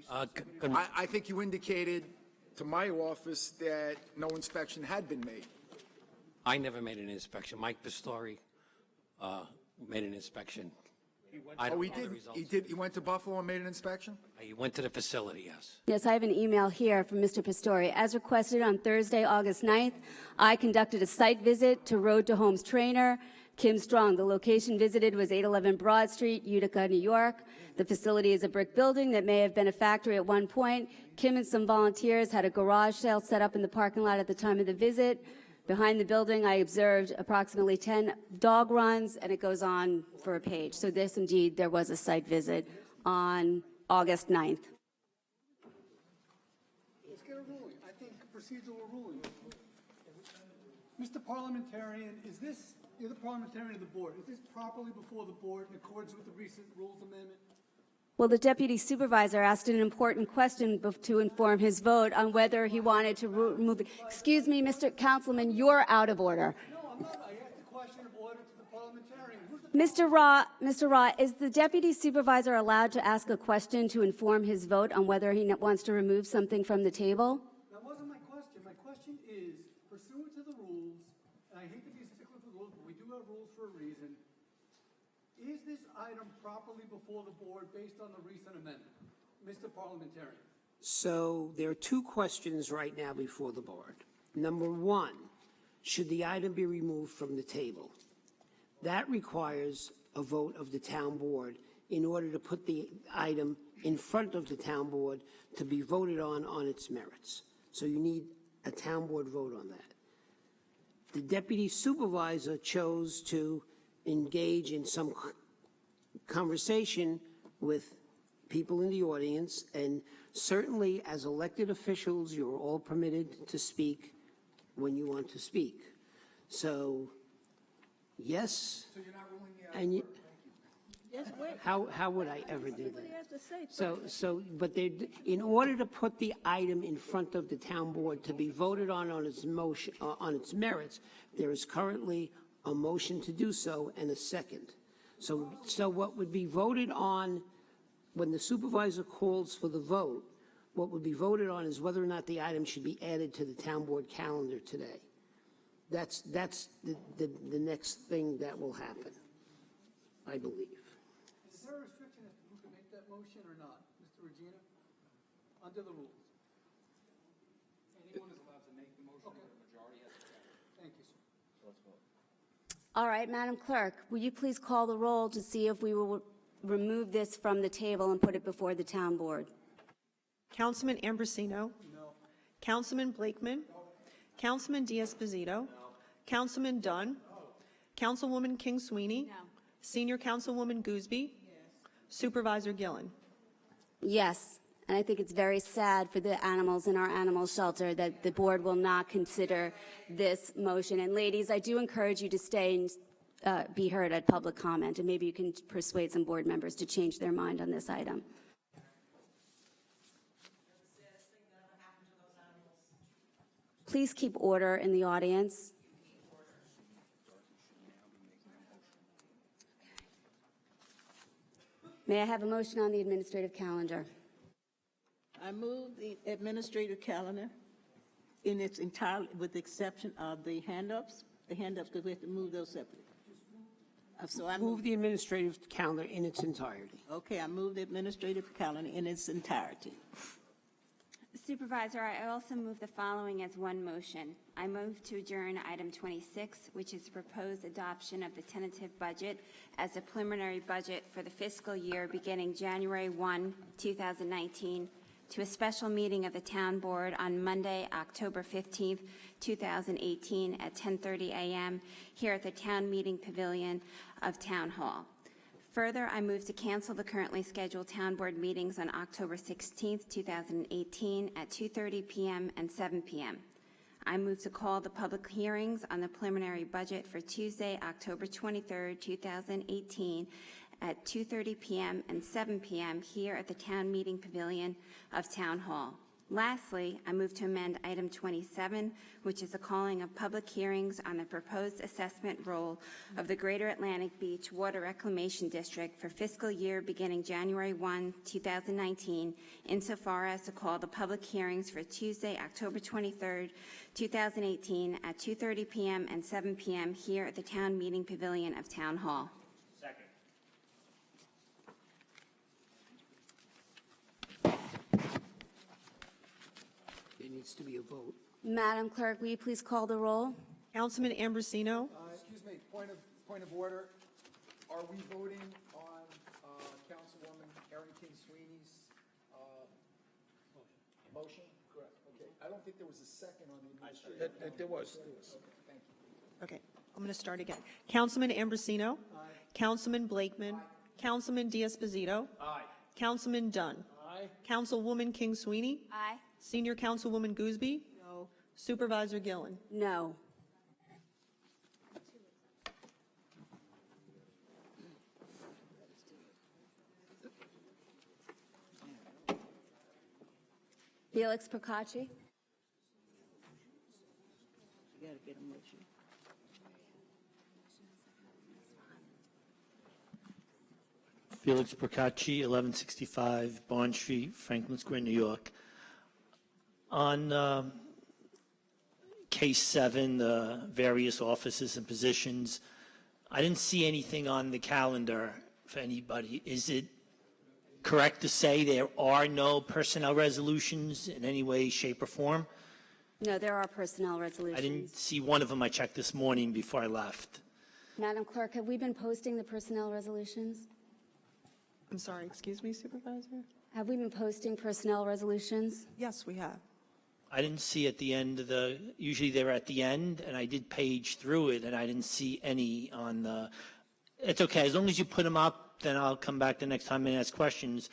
I think you indicated to my office that no inspection had been made. I never made an inspection. Mike Pistori made an inspection. I don't Oh, he know the did? results. He did? He went to Buffalo and made an inspection? He went to the facility, yes. Yes, I have an email here from Mr. Pistori. As requested on Thursday, August 9th, I conducted a site visit to Road to Home's trainer, Kim Strong. The location visited was 811 Broad Street, Utica, New York. The facility is a brick building that may have been a factory at one point. Kim and some volunteers had a garage sale set up in the parking lot at the time of the visit. Behind the building, I observed approximately 10 dog runs, and it goes on for a page. So this, indeed, there was a site visit on August 9th. Let's get a ruling. I think procedural ruling. Mr. Parliamentarian, you're the parliamentarian of the board. Is this properly before the board in accordance with the recent rules amendment? Well, the deputy supervisor asked an important question to inform his vote on whether he wanted to remove it. Excuse me, Mr. Councilman, you're out of order. No, I'm not. I asked a question of order to the parliamentarian. Mr. Ra, is the deputy supervisor allowed to ask a question to inform his vote on whether he wants to remove something from the table? That wasn't my question. My question is, pursuant to the rules, and I hate to be a stickler for the rules, but we do have rules for a reason. Is this item properly before the board based on the recent amendment? Mr. Parliamentarian. So there are two questions right now before the board. Number one, should the item be removed from the table. That requires a vote of the town board in order to put the item in front of the town board to be voted on its merits. So you need a town board vote on that. The deputy supervisor chose to engage in some conversation with people in the audience, and certainly as elected officials, you're all permitted to speak when you want to speak. So, yes. So you're not ruling me out? And you, Yes, wait. how would I ever do Somebody that? has to say But in order to put the item in front of the town board to be voted on its motion, on its merits, there is currently a motion to do so and a second. So what would be voted on when the supervisor calls for the vote, what would be voted on is whether or not the item should be added to the town board calendar today. That's the next thing that will happen, I believe. Is there a restriction as to who can make that motion or not, Mr. Regina? Under the rules? Anyone is allowed to make the motion, but a majority has to second. Thank you, sir. All right, Madam Clerk, will you please call the roll to see if we will remove this from the table and put it before the town board? Councilman Ambrosino? No. Councilman Blakeman? Councilman D'Esposito? Councilman Dunn? Councilwoman King Sweeney? Senior Councilwoman Gooseby? Supervisor Gillen? Yes, and I think it's very sad for the animals in our animal shelter that the board will not consider this motion. And ladies, I do encourage you to stay and be heard at public comment, and maybe you can persuade some board members to change their mind on this item. Please keep order in the audience. May I have a motion on the administrative calendar? I move the administrative calendar in its entirety, with the exception of the hand-ups, because we have to move those separately. So I Move the administrative calendar in its entirety. Okay, I move the administrative calendar in its entirety. Supervisor, I also move the following as one motion. I move to adjourn item 26, which is proposed adoption of the tentative budget as a preliminary budget for the fiscal year beginning January 1, 2019, to a special meeting of the Town Board on Monday, October 15th, 2018 at 10:30 a.m. here at the Town Meeting Pavilion of Town Hall. Further, I move to cancel the currently scheduled Town Board meetings on October 16th, 2018 at 2:30 p.m. and 7 p.m. I move to call the public hearings on the preliminary budget for Tuesday, October 23rd, 2018 at 2:30 p.m. and 7 p.m. here at the Town Meeting Pavilion of Town Hall. Lastly, I move to amend item 27, which is the calling of public hearings on the proposed assessment roll of the Greater Atlantic Beach Water Reclamation District for fiscal year beginning January 1, 2019, insofar as to call the public hearings for Tuesday, October 23rd, 2018 at 2:30 p.m. and 7 p.m. here at the Town Meeting Pavilion of Town Hall. Second. There needs to be a vote. Madam Clerk, will you please call the roll? Councilman Ambrosino? Excuse me, point of order. Are we voting on Councilwoman Erin King Sweeney's motion? Correct. Okay, I don't think there was a second on the administrative. There was. Thank you. Okay, I'm going to start again. Councilman Ambrosino? Councilman Blakeman? Councilman D'Esposito? Aye. Councilman Dunn? Aye. Councilwoman King Sweeney? Aye. Senior Councilwoman Gooseby? No. Supervisor Gillen? No. Felix Procacci? You got to get a motion. Felix Procacci, 1165 Bond Street, Franklin Square, New York. On case 7, the various offices and positions, I didn't see anything on the calendar for anybody. Is it correct to say there are no personnel resolutions in any way, shape, or form? No, there are personnel I didn't resolutions. see one of them. I checked this morning before I left. Madam Clerk, have we been posting the personnel resolutions? I'm sorry, excuse me, Supervisor? Have we been posting personnel resolutions? Yes, we have. I didn't see at the end of the, usually they're at the end, and I did page through it, and I didn't see any on the, it's okay, as long as you put them up, then I'll come back the next time and ask questions.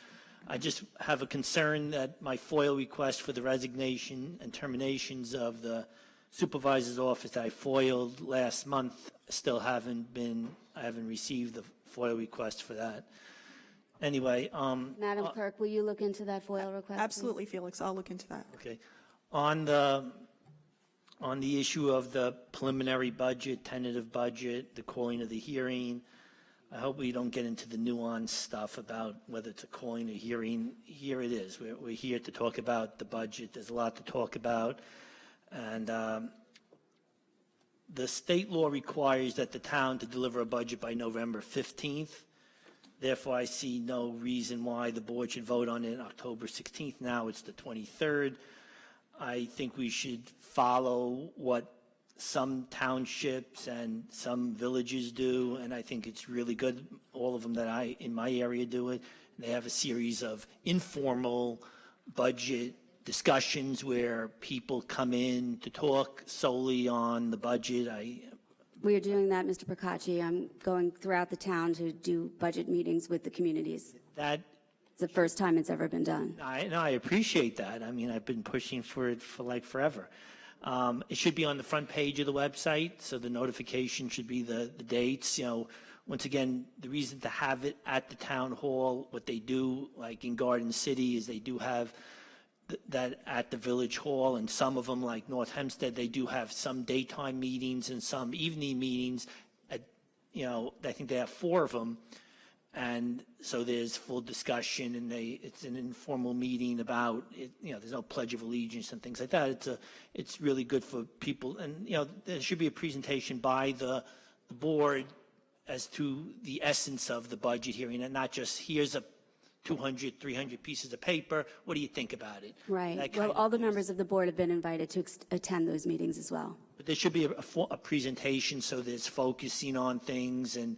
I just have a concern that my FOIL request for the resignation and terminations of the supervisor's office that I FOILed last month still I haven't received the FOIL request for that. Anyway, Madam Clerk, will you look into that FOIL request? please? Absolutely, Felix, I'll look into that. okay. On the issue of the preliminary budget, tentative budget, the calling of the hearing, I hope we don't get into the nuanced stuff about whether it's a calling or hearing. Here it is. We're here to talk about the budget. There's a lot to talk about. And the state law requires that the town to deliver a budget by November 15th. Therefore, I see no reason why the board should vote on it October 16th. Now it's the 23rd. I think we should follow what some townships and some villages do, and I think it's really good. All of them that in my area do it. They have a series of informal budget discussions where people come in to talk solely on the budget. We are doing that, Mr. Procacci. I'm going throughout the town to do budget meetings with the communities. That It's the first time it's ever been done. I appreciate that. I mean, I've been pushing for it for like forever. It should be on the front page of the website, so the notification should be the dates. You know, once again, the reason to have it at the town hall, what they do, like in Garden City, is they do have that at the village hall, and some of them, like North Hempstead, they do have some daytime meetings and some evening meetings. I think they have 4 of them. And so there's full discussion, and it's an informal meeting about it. There's no Pledge of Allegiance and things like that. It's really good for people, and there should be a presentation by the board as to the essence of the budget hearing, and not just here's a 200, 300 pieces of paper. What do you think about it? Right. Well, all the members of the board have been invited to attend those meetings as well. But there should be a presentation, so there's focusing on things, and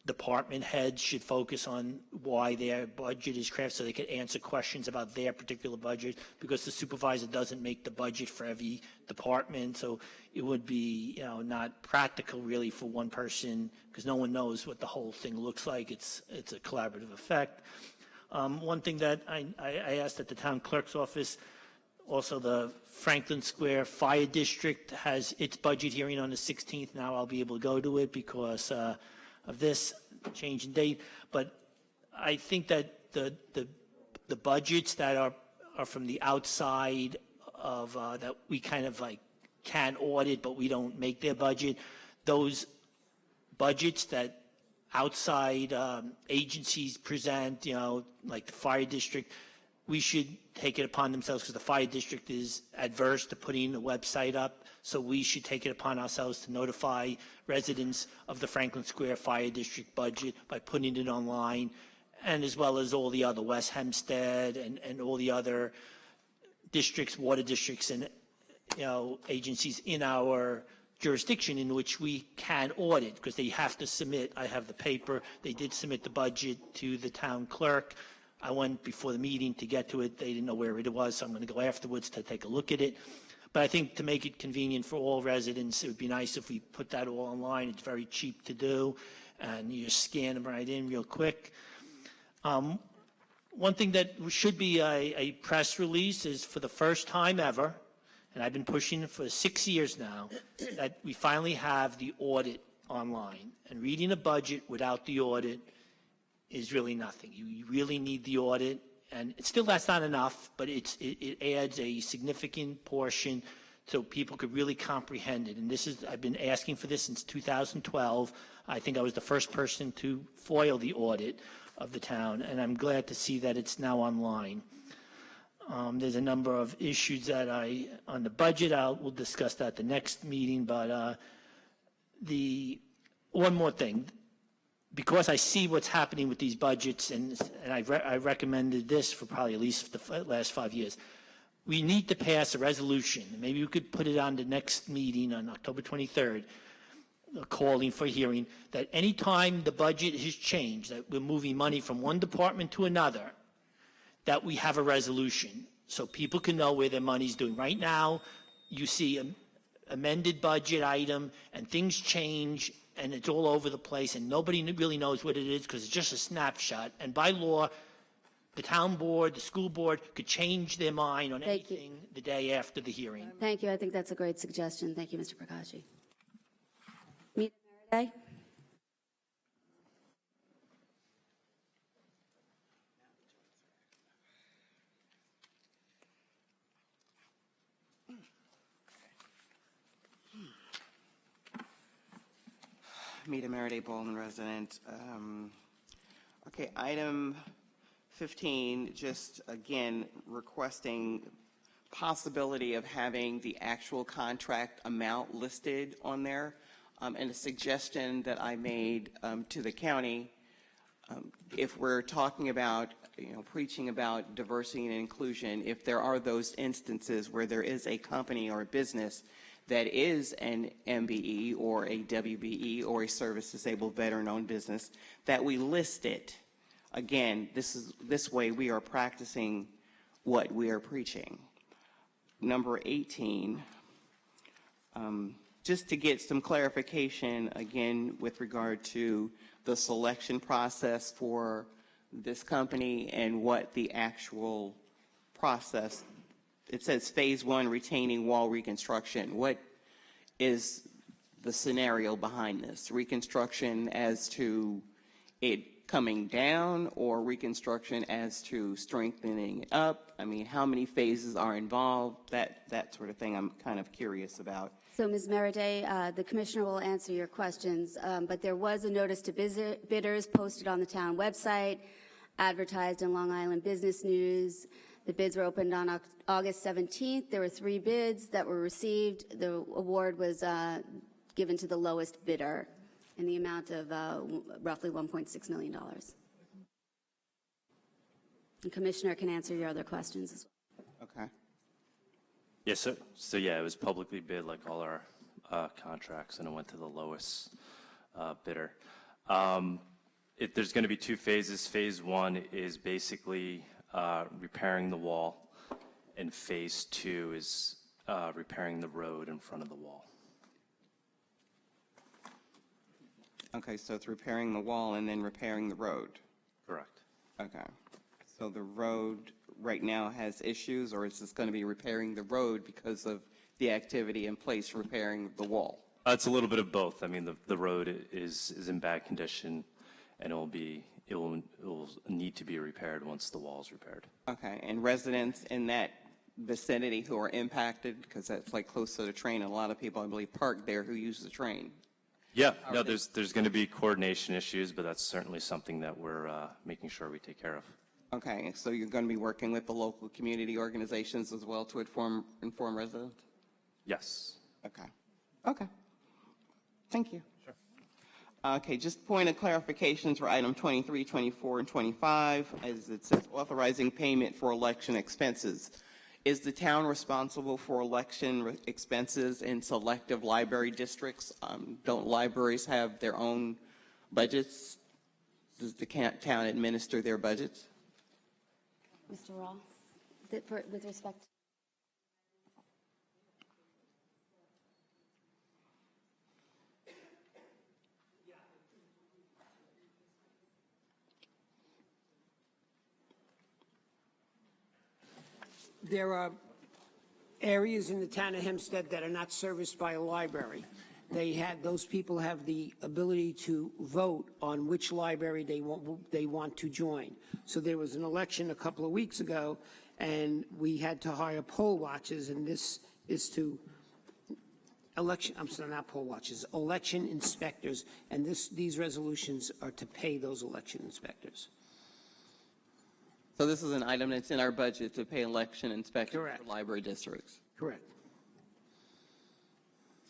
department heads should focus on why their budget is crafted so they can answer questions about their particular budget, because the supervisor doesn't make the budget for every department. So it would be, not practical really for one person, because no one knows what the whole thing looks like. It's a collaborative effect. One thing that I asked at the town clerk's office, also the Franklin Square Fire District has its budget hearing on the 16th. Now I'll be able to go to it because of this change in date. But I think that the budgets that are from the outside of that we kind of like can audit, but we don't make their budget, those budgets that outside agencies present, like the fire district, we should take it upon themselves, because the fire district is adverse to putting a website up. So we should take it upon ourselves to notify residents of the Franklin Square Fire District budget by putting it online, and as well as all the other West Hempstead and all the other districts, water districts, and agencies in our jurisdiction in which we can audit, because they have to submit. I have the paper. They did submit the budget to the town clerk. I went before the meeting to get to it. They didn't know where it was, so I'm going to go afterwards to take a look at it. But I think to make it convenient for all residents, it would be nice if we put that all online. It's very cheap to do, and you just scan them right in real quick. One thing that should be a press release is, for the first time ever, and I've been pushing it for 6 years now, that we finally have the audit online. And reading a budget without the audit is really nothing. You really need the audit, and still that's not enough, but it adds a significant portion so people could really comprehend it. And I've been asking for this since 2012. I think I was the first person to foil the audit of the town, and I'm glad to see that it's now online. There's a number of issues that on the budget, we'll discuss that at the next meeting, but one more thing. Because I see what's happening with these budgets, and I recommended this for probably at least the last 5 years. we need to pass a resolution. Maybe we could put it on the next meeting on October 23rd, calling for hearing, that anytime the budget has changed, that we're moving money from one department to another, that we have a resolution so people can know where their money's doing. Right now, you see an amended budget item and things change and it's all over the place and nobody really knows what it is because it's just a snapshot. And by law, the town board, the school board could change their mind on anything the day after the hearing. Thank you. I think that's a great suggestion. Thank you, Mr. Prakashi. Meet Meredith. Mita Meredith, Baldwin resident. Okay, item 15, just again requesting possibility of having the actual contract amount listed on there, and a suggestion that I made to the county. If we're talking about, preaching about diversity and inclusion, if there are those instances where there is a company or a business that is an MBE or a WBE or a service disabled veteran-owned business, that we list it. Again, this way we are practicing what we are preaching. Number 18, just to get some clarification again with regard to the selection process for this company and what the actual process. It says phase 1 retaining wall reconstruction. What is the scenario behind this? Reconstruction as to it coming down or reconstruction as to strengthening it up? I mean, how many phases are involved? That sort of thing I'm kind of curious about. So, Ms. Meredith, the commissioner will answer your questions, but there was a notice to bidders posted on the town website, advertised in Long Island Business News. The bids were opened on August 17th. There were 3 bids that were received. The award was given to the lowest bidder in the amount of roughly $1.6 million. The commissioner can answer your other questions as well. Okay. Yes, sir. So yeah, it was publicly bid like all our contracts, and it went to the lowest bidder. There's going to be 2 phases. Phase 1 is basically repairing the wall, and phase 2 is repairing the road in front of the wall. Okay, so it's repairing the wall and then repairing the road. Correct. Okay. So the road right now has issues, or is this going to be repairing the road because of the activity in place repairing the wall? It's a little bit of both. I mean, the road is in bad condition, and it will need to be repaired once the wall is repaired. Okay, and residents in that vicinity who are impacted, because that's like close to the train, and a lot of people, I believe, park there who use the train. Yeah, no, there's going to be coordination issues, but that's certainly something that we're making sure we take care of. Okay, so you're going to be working with the local community organizations as well to inform residents? Yes. Okay. Okay. Thank you. Sure. Okay, just point of clarifications for item 23, 24, and 25, as it says authorizing payment for election expenses. Is the town responsible for election expenses in selective library districts? Don't libraries have their own budgets? Does the town administer their budgets? Mr. Ross, with respect to there are areas in the town of Hempstead that are not serviced by a library. Those people have the ability to vote on which library they want to join. So there was an election a couple of weeks ago, and we had to hire poll watchers, and this is to election inspectors, and these resolutions are to pay those election inspectors. So this is an item that's in our budget to pay election inspectors Correct. for library districts? Correct.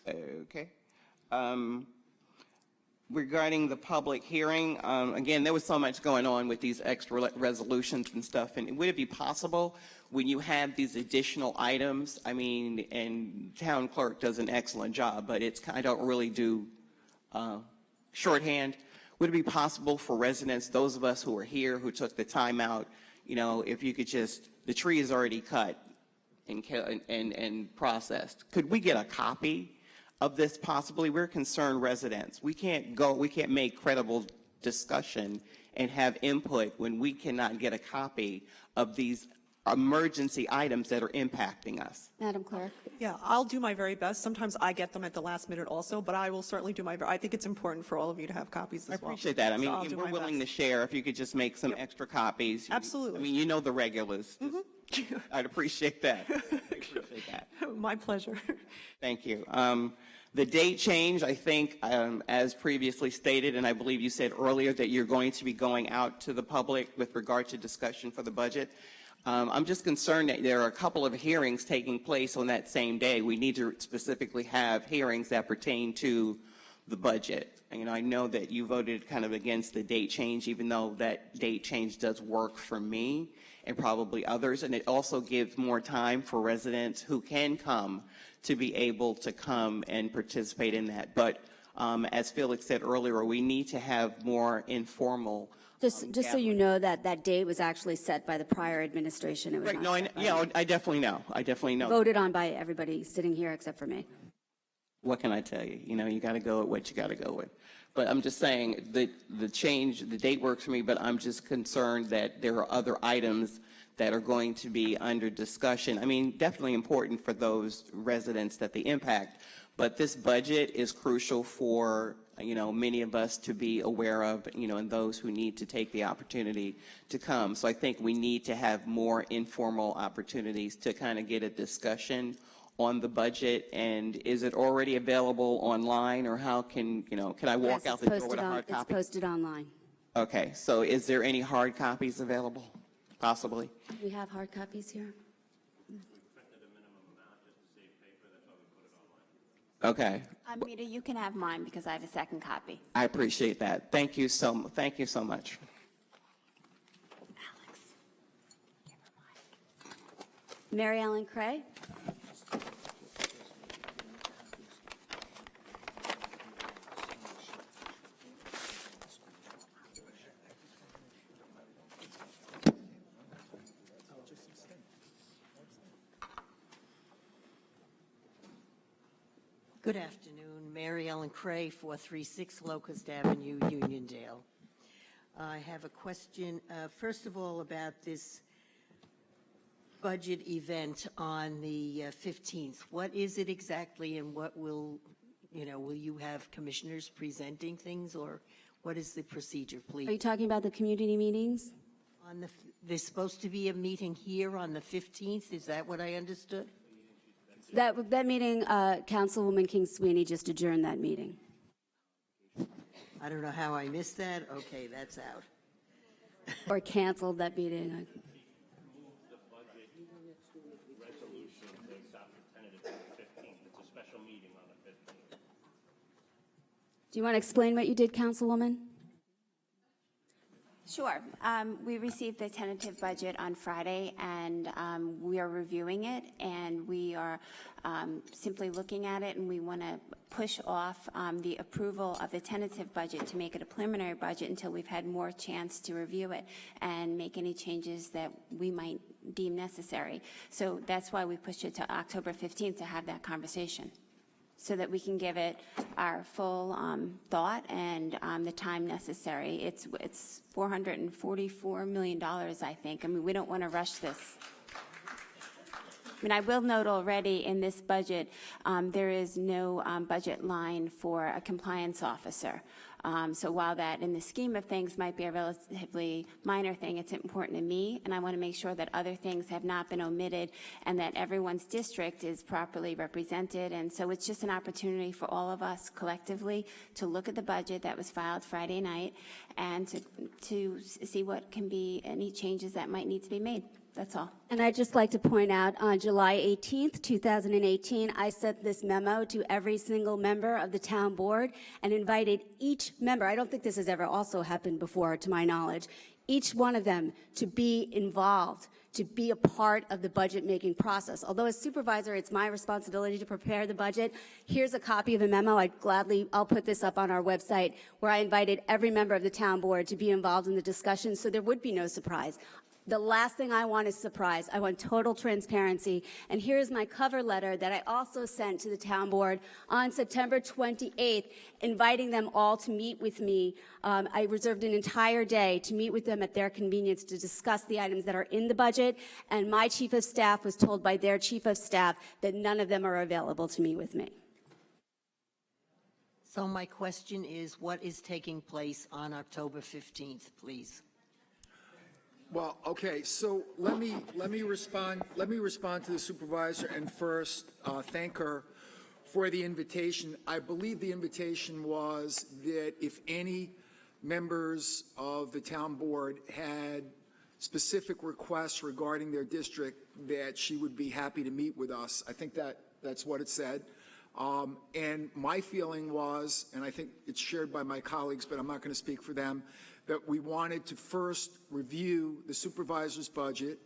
Okay. regarding the public hearing, again, there was so much going on with these extra resolutions and stuff, and would it be possible when you have these additional items, I mean, and town clerk does an excellent job, but I don't really do shorthand, would it be possible for residents, those of us who are here, who took the time out, if you could just, the tree is already cut and processed, could we get a copy of this possibly? We're concerned residents. We can't make credible discussion and have input when we cannot get a copy of these emergency items that are impacting us. Madam Clerk. Yeah, I'll do my very best. Sometimes I get them at the last minute also, but I will certainly do I think it's important for all of you to have copies as well. I appreciate that. I mean, So I'll do we're my willing best. to share if you could just make some extra copies. Absolutely. I mean, the regulars. I'd appreciate that. Appreciate that. My pleasure. Thank you. The date change, I think, as previously stated, and I believe you said earlier that you're going to be going out to the public with regard to discussion for the budget. I'm just concerned that there are a couple of hearings taking place on that same day. We need to specifically have hearings that pertain to the budget. I know that you voted kind of against the date change, even though that date change does work for me and probably others, and it also gives more time for residents who can come to be able to come and participate in that. But as Felix said earlier, we need to have more informal. Just so you know that date was actually set by the prior administration. It was Right, not no, set by I definitely know. I definitely know. voted on by everybody sitting here except for me. What can I tell you? You got to go with what you got to go with. But I'm just saying that the date works for me, but I'm just concerned that there are other items that are going to be under discussion. I mean, definitely important for those residents that they impact, but this budget is crucial for, many of us to be aware of, and those who need to take the opportunity to come. So I think we need to have more informal opportunities to kind of get a discussion on the budget. And is it already available online, or how can I walk Yes, out the door with a hard copy? It's posted online. Okay, so is there any hard copies available, possibly? We have hard copies here. Okay, Mita, you can have mine because I have a second copy. I appreciate that. Thank you so much. Alex. Mary Ellen Cray. Good afternoon. Mary Ellen Cray, 436 Locust Avenue, Uniondale. I have a question, first of all, about this budget event on the 15th. What is it exactly, and what will you have commissioners presenting things, or what is the procedure, please? Are you talking about the community meetings? There's supposed to be a meeting here on the 15th. Is that what I understood? That meeting, Councilwoman King Sweeney just adjourned that meeting. I don't know how I missed that. Okay, that's out. Or canceled that meeting. Do you want to explain what you did, Councilwoman? Sure. We received the tentative budget on Friday, and we are reviewing it, and we are simply looking at it, and we want to push off the approval of the tentative budget to make it a preliminary budget until we've had more chance to review it and make any changes that we might deem necessary. So that's why we pushed it to October 15th to have that conversation, so that we can give it our full thought and the time necessary. It's $444 million, I think. I mean, we don't want to rush this. I mean, I will note already in this budget, there is no budget line for a compliance officer. So while that in the scheme of things might be a relatively minor thing, it's important to me, and I want to make sure that other things have not been omitted and that everyone's district is properly represented. And so it's just an opportunity for all of us collectively to look at the budget that was filed Friday night and to see what can be any changes that might need to be made. That's all. And I'd just like to point out, on July 18th, 2018, I sent this memo to every single member of the town board and invited each member, I don't think this has ever also happened before, to my knowledge, each one of them to be involved, to be a part of the budget-making process. Although as supervisor, it's my responsibility to prepare the budget. Here's a copy of a memo. I'll put this up on our website, where I invited every member of the town board to be involved in the discussion, so there would be no surprise. The last thing I want is surprise. I want total transparency. And here's my cover letter that I also sent to the town board on September 28th, inviting them all to meet with me. I reserved an entire day to meet with them at their convenience to discuss the items that are in the budget. And my chief of staff was told by their chief of staff that none of them are available to meet with me. So my question is, what is taking place on October 15th, please? Well, okay, so let me respond to the supervisor and first thank her for the invitation. I believe the invitation was that if any members of the town board had specific requests regarding their district, that she would be happy to meet with us. I think that's what it said. And my feeling was, and I think it's shared by my colleagues, but I'm not going to speak for them, that we wanted to first review the supervisor's budget,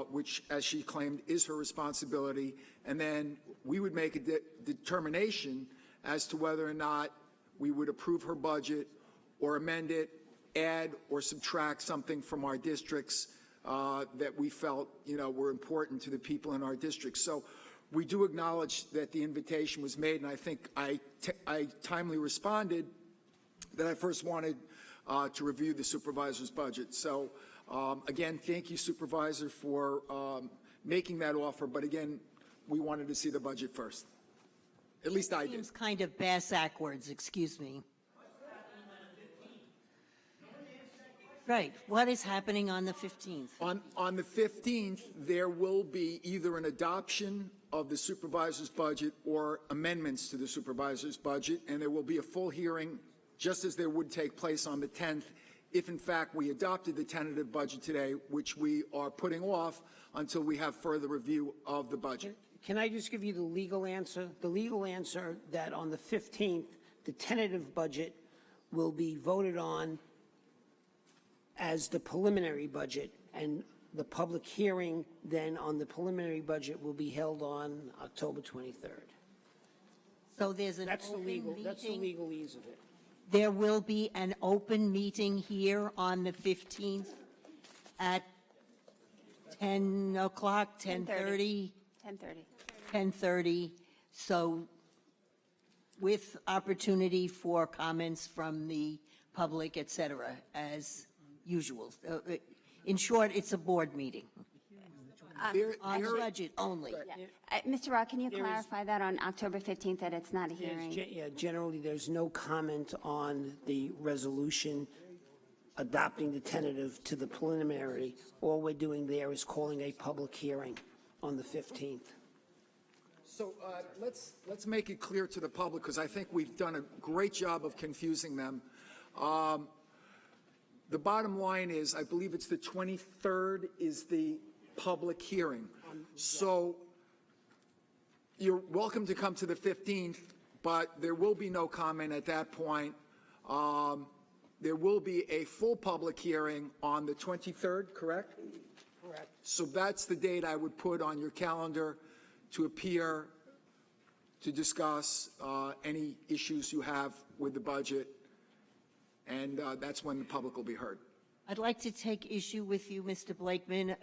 which, as she claimed, is her responsibility, and then we would make a determination as to whether or not we would approve her budget or amend it, add or subtract something from our districts that we felt, were important to the people in our districts. So we do acknowledge that the invitation was made, and I think I timely responded that I first wanted to review the supervisor's budget. So again, thank you, Supervisor, for making that offer. But again, we wanted to see the budget first. At least I did. Seems kind of bass-backwards, excuse me. Right. What is happening on the 15th? On the 15th, there will be either an adoption of the supervisor's budget or amendments to the supervisor's budget, and there will be a full hearing, just as there would take place on the 10th, if in fact we adopted the tentative budget today, which we are putting off until we have further review of the budget. Can I just give you the legal answer? The legal answer that on the 15th, the tentative budget will be voted on as the preliminary budget, and the public hearing then on the preliminary budget will be held on October 23rd. So there's an That's the open legal, meeting? that's the legalese of it. There will be an open meeting here on the 15th at 10 o'clock, 10:30? 10:30. 10:30. So with opportunity for comments from the public, et cetera, as usual. In short, it's a board meeting. On budget only. Mr. Rock, can you clarify that on October 15th, that it's not a hearing? Yeah, generally, there's no comment on the resolution adopting the tentative to the preliminary. All we're doing there is calling a public hearing on the 15th. So let's make it clear to the public, because I think we've done a great job of confusing them. The bottom line is, I believe it's the 23rd is the public hearing. So you're welcome to come to the 15th, but there will be no comment at that point. There will be a full public hearing on the 23rd, correct? Correct. So that's the date I would put on your calendar to appear, to discuss any issues you have with the budget, and that's when the public will be heard. I'd like to take issue with you, Mr. Blakeman,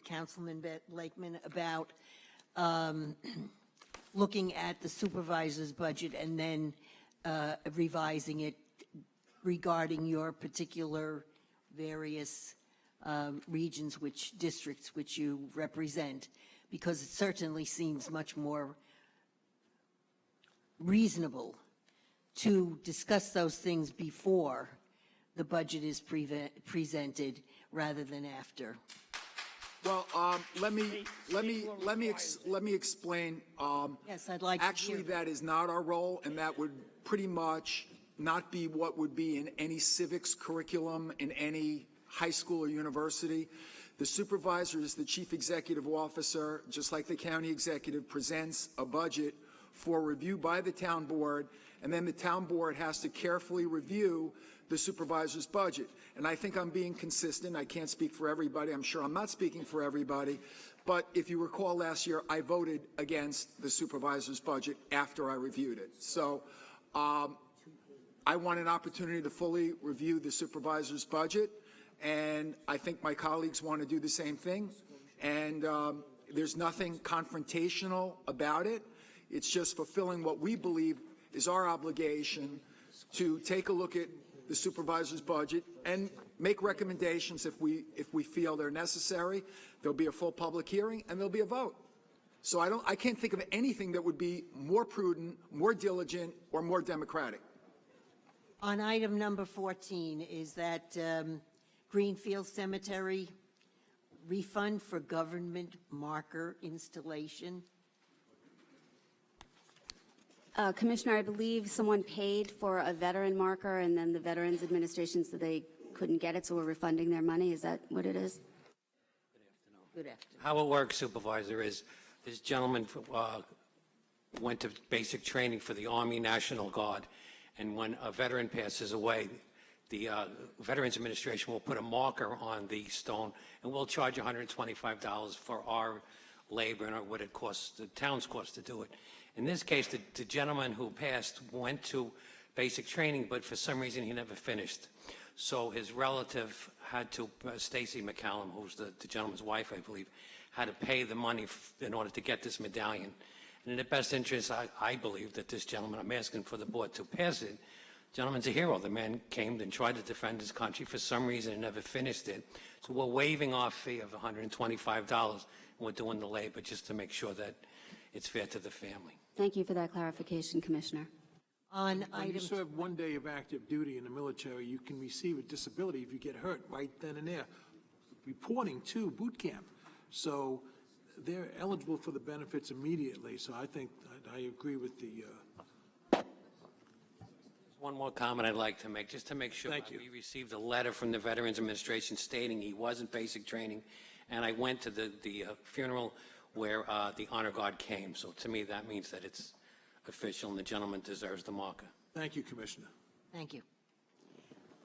Councilman Blakeman, about looking at the supervisor's budget and then revising it regarding your particular various regions, districts which you represent, because it certainly seems much more reasonable to discuss those things before the budget is presented rather than after. Well, let me explain. Yes, I'd like to Actually, that is not our role, and that would pretty much not be what would be in any civics curriculum in any high school or university. The supervisor is the chief executive officer, just like the county executive presents a budget for review by the town board, and then the town board has to carefully review the supervisor's budget. And I think I'm being consistent. I can't speak for everybody. I'm sure I'm not speaking for everybody. But if you recall last year, I voted against the supervisor's budget after I reviewed it. So I want an opportunity to fully review the supervisor's budget, and I think my colleagues want to do the same thing. And there's nothing confrontational about it. It's just fulfilling what we believe is our obligation to take a look at the supervisor's budget and make recommendations if we feel they're necessary. There'll be a full public hearing and there'll be a vote. So I can't think of anything that would be more prudent, more diligent, or more democratic. On item number 14, is that Greenfield Cemetery refund for government marker installation? Commissioner, I believe someone paid for a veteran marker, and then the Veterans Administration said they couldn't get it, so we're refunding their money. Is that what it is? Good afternoon. How it works, Supervisor, is this gentleman went to basic training for the Army National Guard, and when a veteran passes away, the Veterans Administration will put a marker on the stone, and we'll charge $125 for our labor and what it costs, the town's cost to do it. In this case, the gentleman who passed went to basic training, but for some reason he never finished. So his relative had to, Stacy McCallum, who's the gentleman's wife, I believe, had to pay the money in order to get this medallion. And in the best interest, I believe that this gentleman, I'm asking for the board to pass it. The gentleman's a hero. The man came and tried to defend his country. For some reason, he never finished it. So we're waiving our fee of $125, and we're doing the labor just to make sure that it's fair to the family. Thank you for that clarification, Commissioner. On When item you serve 1 day of active duty in the military, you can receive a disability if you get hurt right then and there. Reporting to boot camp. So they're eligible for the benefits immediately. So I think I agree with the. One more comment I'd like to make, just to make sure. Thank you. We received a letter from the Veterans Administration stating he was in basic training, and I went to the funeral where the honor guard came. So to me, that means that it's official and the gentleman deserves the marker. Thank you, Commissioner. Thank you.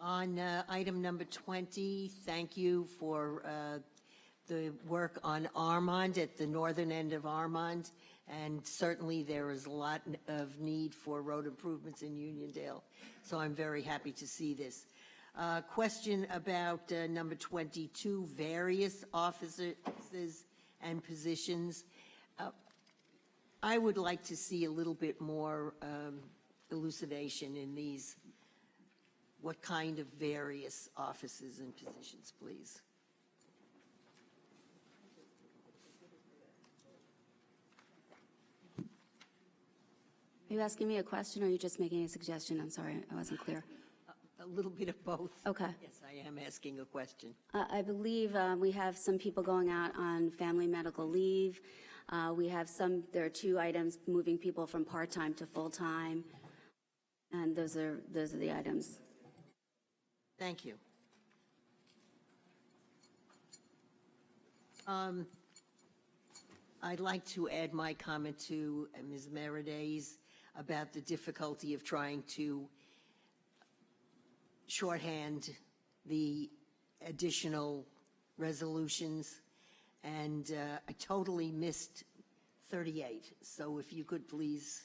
On item number 20, thank you for the work on Armand at the northern end of Armand. And certainly there is a lot of need for road improvements in Uniondale. So I'm very happy to see this. Question about number 22, various offices and positions. I would like to see a little bit more elucidation in these. What kind of various offices and positions, please? Are you asking me a question, or are you just making a suggestion? I'm sorry, I wasn't clear. A little bit of both. Okay. Yes, I am asking a question. I believe we have some people going out on family medical leave. We have there are 2 items moving people from part-time to full-time, and those are the items. Thank you. I'd like to add my comment to Ms. Mereday's about the difficulty of trying to shorthand the additional resolutions, and I totally missed 38. So if you could please.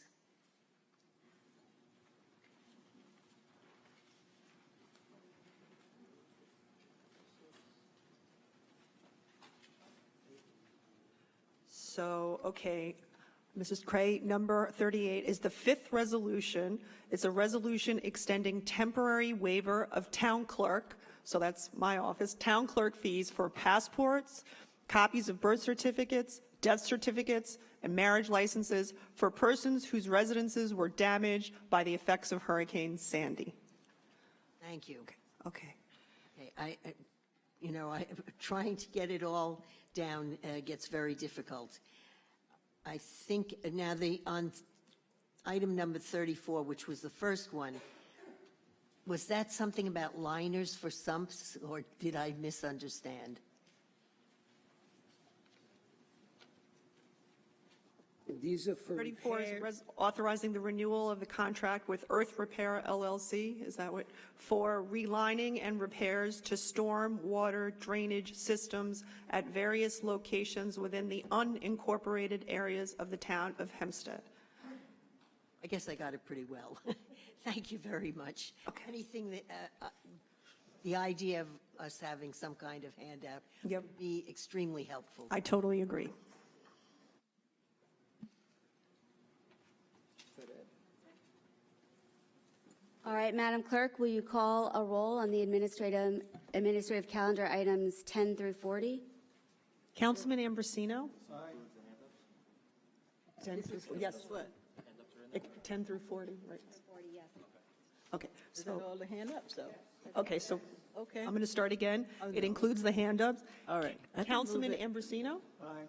So, okay, Mrs. Cray, number 38 is the 5th resolution. It's a resolution extending temporary waiver of town clerk, so that's my office, town clerk fees for passports, copies of birth certificates, death certificates, and marriage licenses for persons whose residences were damaged by the effects of Hurricane Sandy. Thank you. Okay. Okay, trying to get it all down gets very difficult. I think now on item number 34, which was the first one, was that something about liners for sumps, or did I misunderstand? These are for 34 is repairs. authorizing the renewal of the contract with Earth Repair LLC, is that what? For relining and repairs to storm water drainage systems at various locations within the unincorporated areas of the town of Hempstead. I guess I got it pretty well. Thank you very much. Anything that, the idea of us having some kind of handout would be extremely helpful. I totally agree. All right, Madam Clerk, will you call a roll on the administrative calendar items 10 through 40? Councilman Ambrosino? Yes. What? 10 through 40, right? Okay, Is that so, all the hand-ups, though? okay, so Okay. I'm going to start again. It includes the hand-ups. All right. I can Councilman move it. Ambrosino? Aye.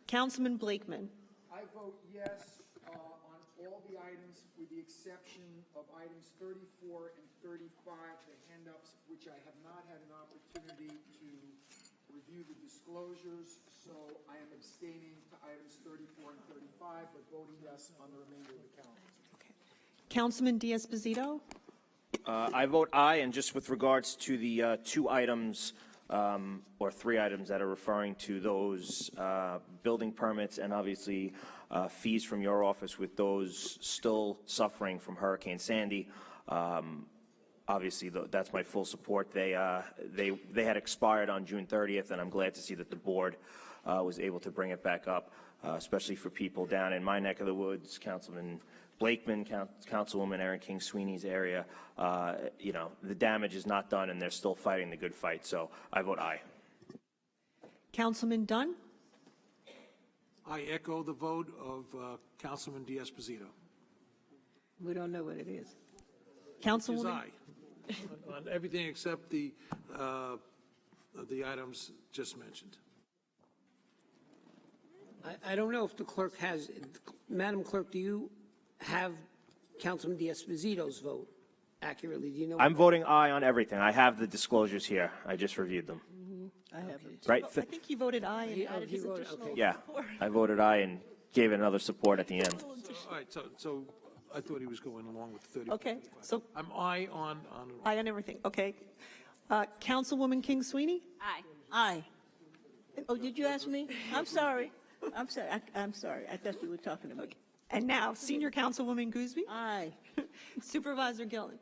Councilman Blakeman? I vote yes on all the items with the exception of items 34 and 35, the hand-ups, which I have not had an opportunity to review the disclosures, so I am abstaining to items 34 and 35, but voting yes on the remainder of the calendar. Councilman Diaz-Bazito? I vote aye, and just with regards to the two items, or three items that are referring to those building permits and obviously fees from your office with those still suffering from Hurricane Sandy, obviously that's my full support. They had expired on June 30th, and I'm glad to see that the board was able to bring it back up, especially for people down in my neck of the woods, Councilman Blakeman, Councilwoman Erin King Sweeney's area. You know, the damage is not done, and they're still fighting the good fight. So I vote aye. Councilman Dunn? I echo the vote of Councilman Diaz-Bazito. We don't know what it is. Is Councilwoman? aye on everything except the items just mentioned. I don't know if the clerk has, Madam Clerk, do you have Councilman Diaz-Bazito's vote accurately? Do you know? I'm voting aye on everything. I have the disclosures here. I just reviewed them. I have it. Right? I think he voted aye and added his voted, additional okay. Yeah, support. I voted aye and gave it another support at the end. All right, so I thought he was going along with 30. Okay, so I'm aye on aye on everything, okay. Councilwoman King Sweeney? Aye. Aye. Oh, did you ask me? I'm sorry. I'm sorry. I'm sorry. I thought you were talking to me. And now, Senior Councilwoman Gooseby? Aye. Supervisor Gillen?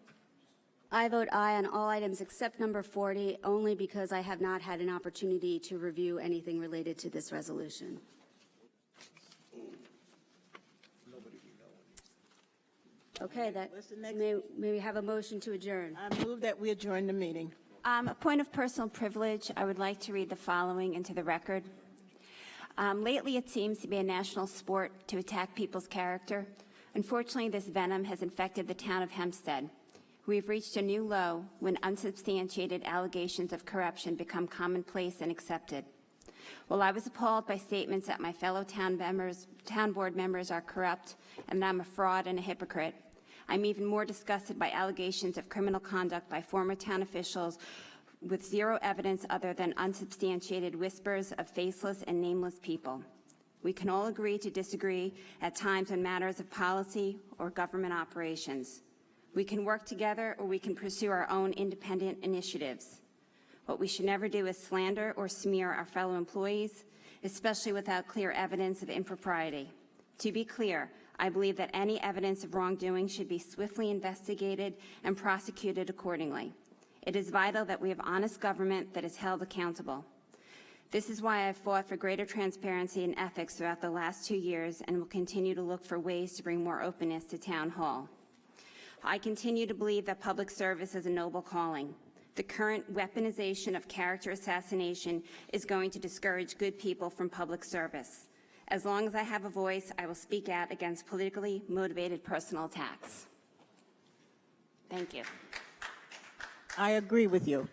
I vote aye on all items except number 40, only because I have not had an opportunity to review anything related to this resolution. Okay, What's the next? may we have a motion to adjourn? I move that we adjourn the meeting. A point of personal privilege, I would like to read the following into the record. Lately, it seems to be a national sport to attack people's character. Unfortunately, this venom has infected the town of Hempstead. We've reached a new low when unsubstantiated allegations of corruption become commonplace and accepted. While I was appalled by statements that my fellow town board members are corrupt and that I'm a fraud and a hypocrite, I'm even more disgusted by allegations of criminal conduct by former town officials with zero evidence other than unsubstantiated whispers of faceless and nameless people. We can all agree to disagree at times on matters of policy or government operations. We can work together or we can pursue our own independent initiatives. What we should never do is slander or smear our fellow employees, especially without clear evidence of impropriety. To be clear, I believe that any evidence of wrongdoing should be swiftly investigated and prosecuted accordingly. It is vital that we have honest government that is held accountable. This is why I've fought for greater transparency and ethics throughout the last 2 years and will continue to look for ways to bring more openness to Town Hall. I continue to believe that public service is a noble calling. The current weaponization of character assassination is going to discourage good people from public service. As long as I have a voice, I will speak out against politically motivated personal attacks. Thank you. I agree with you.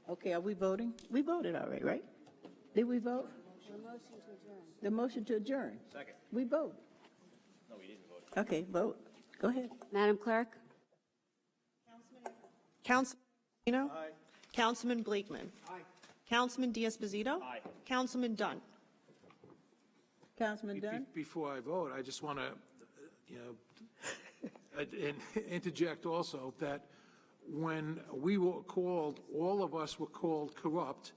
Okay, are we voting? We voted already, right? Did we vote? The motion to adjourn. Second. We vote. No, we didn't vote. Okay, vote. Go ahead. Madam Clerk? Councilman Ambrosino? Aye. Councilman Blakeman? Aye. Councilman Diaz-Bazito? Aye. Councilman Dunn? Councilman Dunn? Before I vote, I just want to, interject also that when we were called, all of us were called corrupt,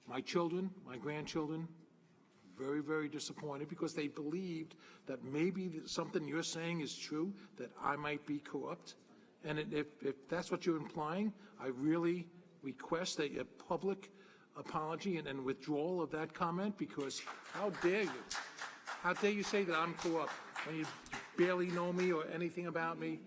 my children, my grandchildren, very, very disappointed because they believed that maybe something you're saying is true, that I might be corrupt. And if that's what you're implying, I really request a public apology and withdrawal of that comment, because how dare you? How dare you say that I'm corrupt when you barely know me or anything about me?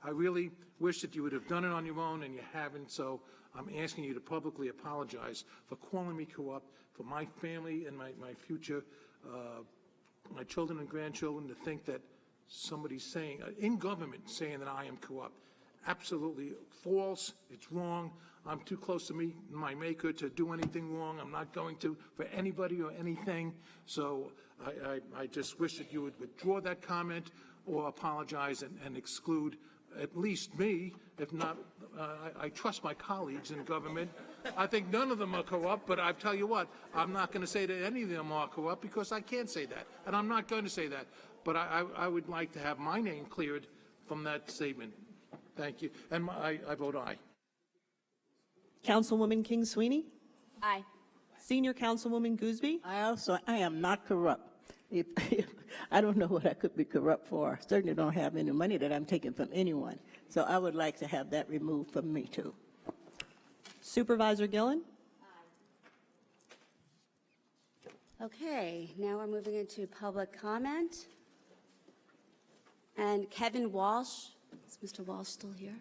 I really wish that you would have done it on your own, and you haven't, so I'm asking you to publicly apologize for calling me corrupt, for my family and my future, my children and grandchildren to think that somebody's saying, in government, saying that I am corrupt. Absolutely false. It's wrong. I'm too close to my maker to do anything wrong. I'm not going to for anybody or anything. So I just wish that you would withdraw that comment or apologize and exclude at least me. If not, I trust my colleagues in government. I think none of them are corrupt, but I tell you what, I'm not going to say that any of them are corrupt because I can't say that, and I'm not going to say that. But I would like to have my name cleared from that statement. Thank you. And I vote aye. Councilwoman King Sweeney? Aye. Senior Councilwoman Gooseby? I am not corrupt. I don't know what I could be corrupt for. I certainly don't have any money that I'm taking from anyone. So I would like to have that removed from me, too. Supervisor Gillen? Okay, now we're moving into public comment. And Kevin Walsh, is Mr. Walsh still here?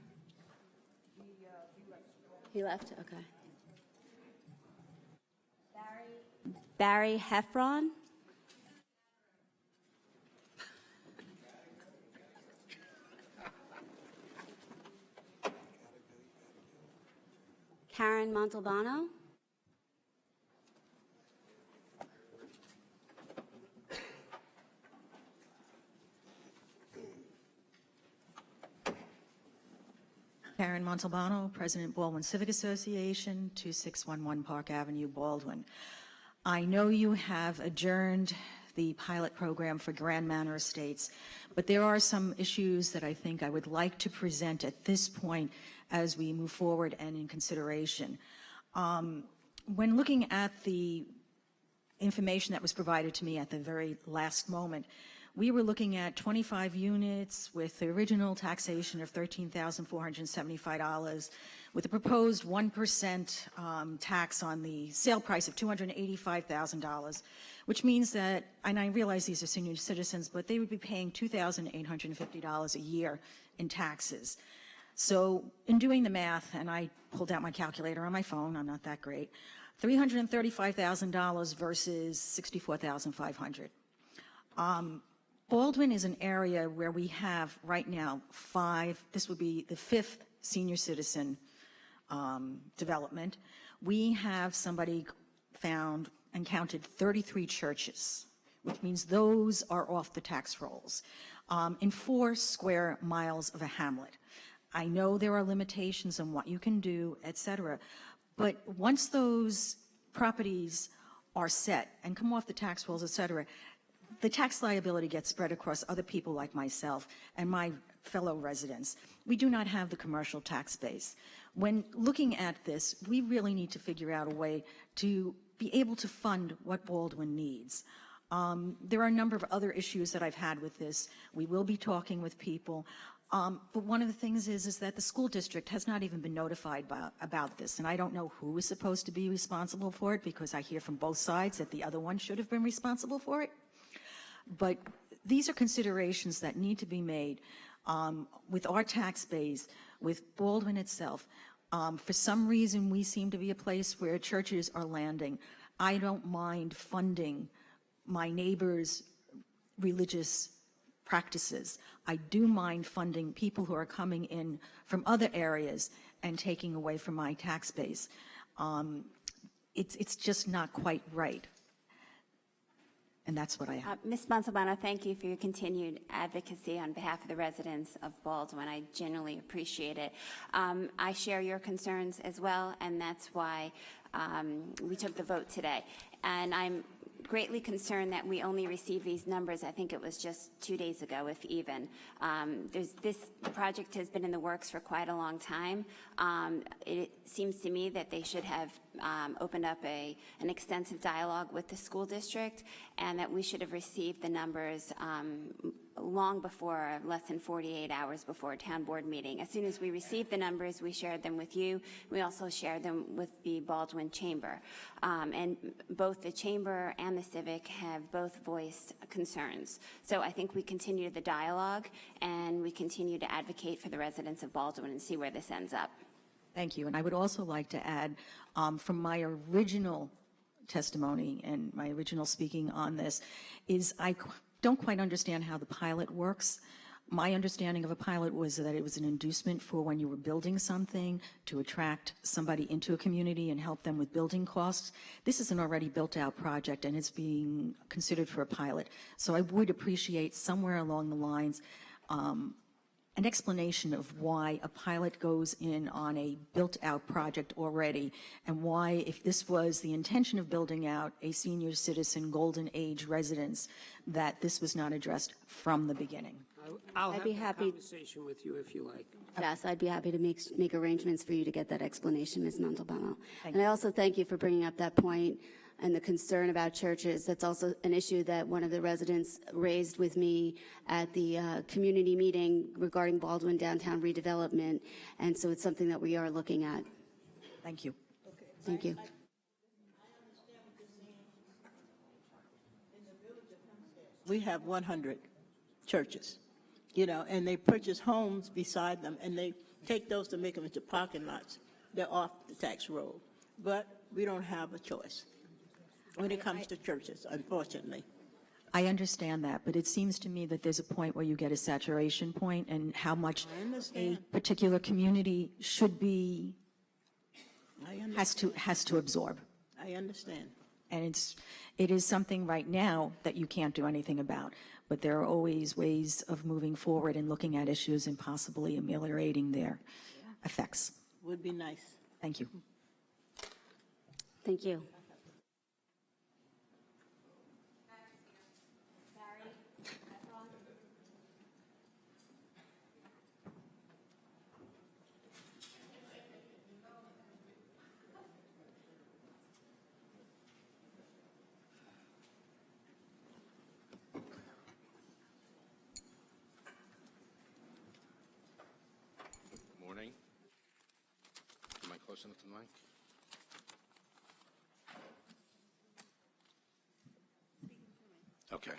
He left, okay. Barry Heffron? Karen Montalbano? Karen Montalbano, President Baldwin Civic Association, 2611 Park Avenue, Baldwin. I know you have adjourned the pilot program for Grand Manor Estates, but there are some issues that I think I would like to present at this point as we move forward and in consideration. When looking at the information that was provided to me at the very last moment, we were looking at 25 units with the original taxation of $13,475 with a proposed 1% tax on the sale price of $285,000, which means that, and I realize these are senior citizens, but they would be paying $2,850 a year in taxes. So in doing the math, and I pulled out my calculator on my phone, I'm not that great, $335,000 versus $64,500. Baldwin is an area where we have right now this would be the 5th senior citizen development. We have somebody found and counted 33 churches, which means those are off the tax rolls, in 4 square miles of a hamlet. I know there are limitations on what you can do, et cetera, but once those properties are set and come off the tax rolls, et cetera, the tax liability gets spread across other people like myself and my fellow residents. We do not have the commercial tax base. When looking at this, we really need to figure out a way to be able to fund what Baldwin needs. There are a number of other issues that I've had with this. We will be talking with people. But one of the things is that the school district has not even been notified about this, and I don't know who is supposed to be responsible for it, because I hear from both sides that the other one should have been responsible for it. But these are considerations that need to be made with our tax base, with Baldwin itself. For some reason, we seem to be a place where churches are landing. I don't mind funding my neighbors' religious practices. I do mind funding people who are coming in from other areas and taking away from my tax base. It's just not quite right. And that's what I have. Ms. Montalbano, thank you for your continued advocacy on behalf of the residents of Baldwin. I genuinely appreciate it. I share your concerns as well, and that's why we took the vote today. And I'm greatly concerned that we only received these numbers, I think it was just 2 days ago, if even. This project has been in the works for quite a long time. It seems to me that they should have opened up an extensive dialogue with the school district, and that we should have received the numbers long before, less than 48 hours before a town board meeting. As soon as we received the numbers, we shared them with you. We also shared them with the Baldwin Chamber. And both the Chamber and the Civic have both voiced concerns. So I think we continue the dialogue, and we continue to advocate for the residents of Baldwin and see where this ends up. Thank you. And I would also like to add, from my original testimony and my original speaking on this, is I don't quite understand how the pilot works. My understanding of a pilot was that it was an inducement for when you were building something to attract somebody into a community and help them with building costs. This is an already built-out project, and it's being considered for a pilot. So I would appreciate somewhere along the lines an explanation of why a pilot goes in on a built-out project already, and why, if this was the intention of building out a senior citizen golden age residence, that this was not addressed from the beginning. I'll I'd have be a happy- conversation with you if you like. Yes, I'd be happy to make arrangements for you to get that explanation, Ms. Montalbano. And I also thank you for bringing up that point and the concern about churches. That's also an issue that one of the residents raised with me at the community meeting regarding Baldwin downtown redevelopment. And so it's something that we are looking at. Thank you. Thank you. We have 100 churches, you know, and they purchase homes beside them, and they take those to make them into parking lots. They're off the tax roll. But we don't have a choice when it comes to churches, unfortunately. I understand that, but it seems to me that there's a point where you get a saturation point, and how much a particular community should be, has to absorb. I understand. And it is something right now that you can't do anything about, but there are always ways of moving forward and looking at issues and possibly ameliorating their effects. Would be nice. Thank you. Thank you. Morning. Am I close enough to the mic? Okay.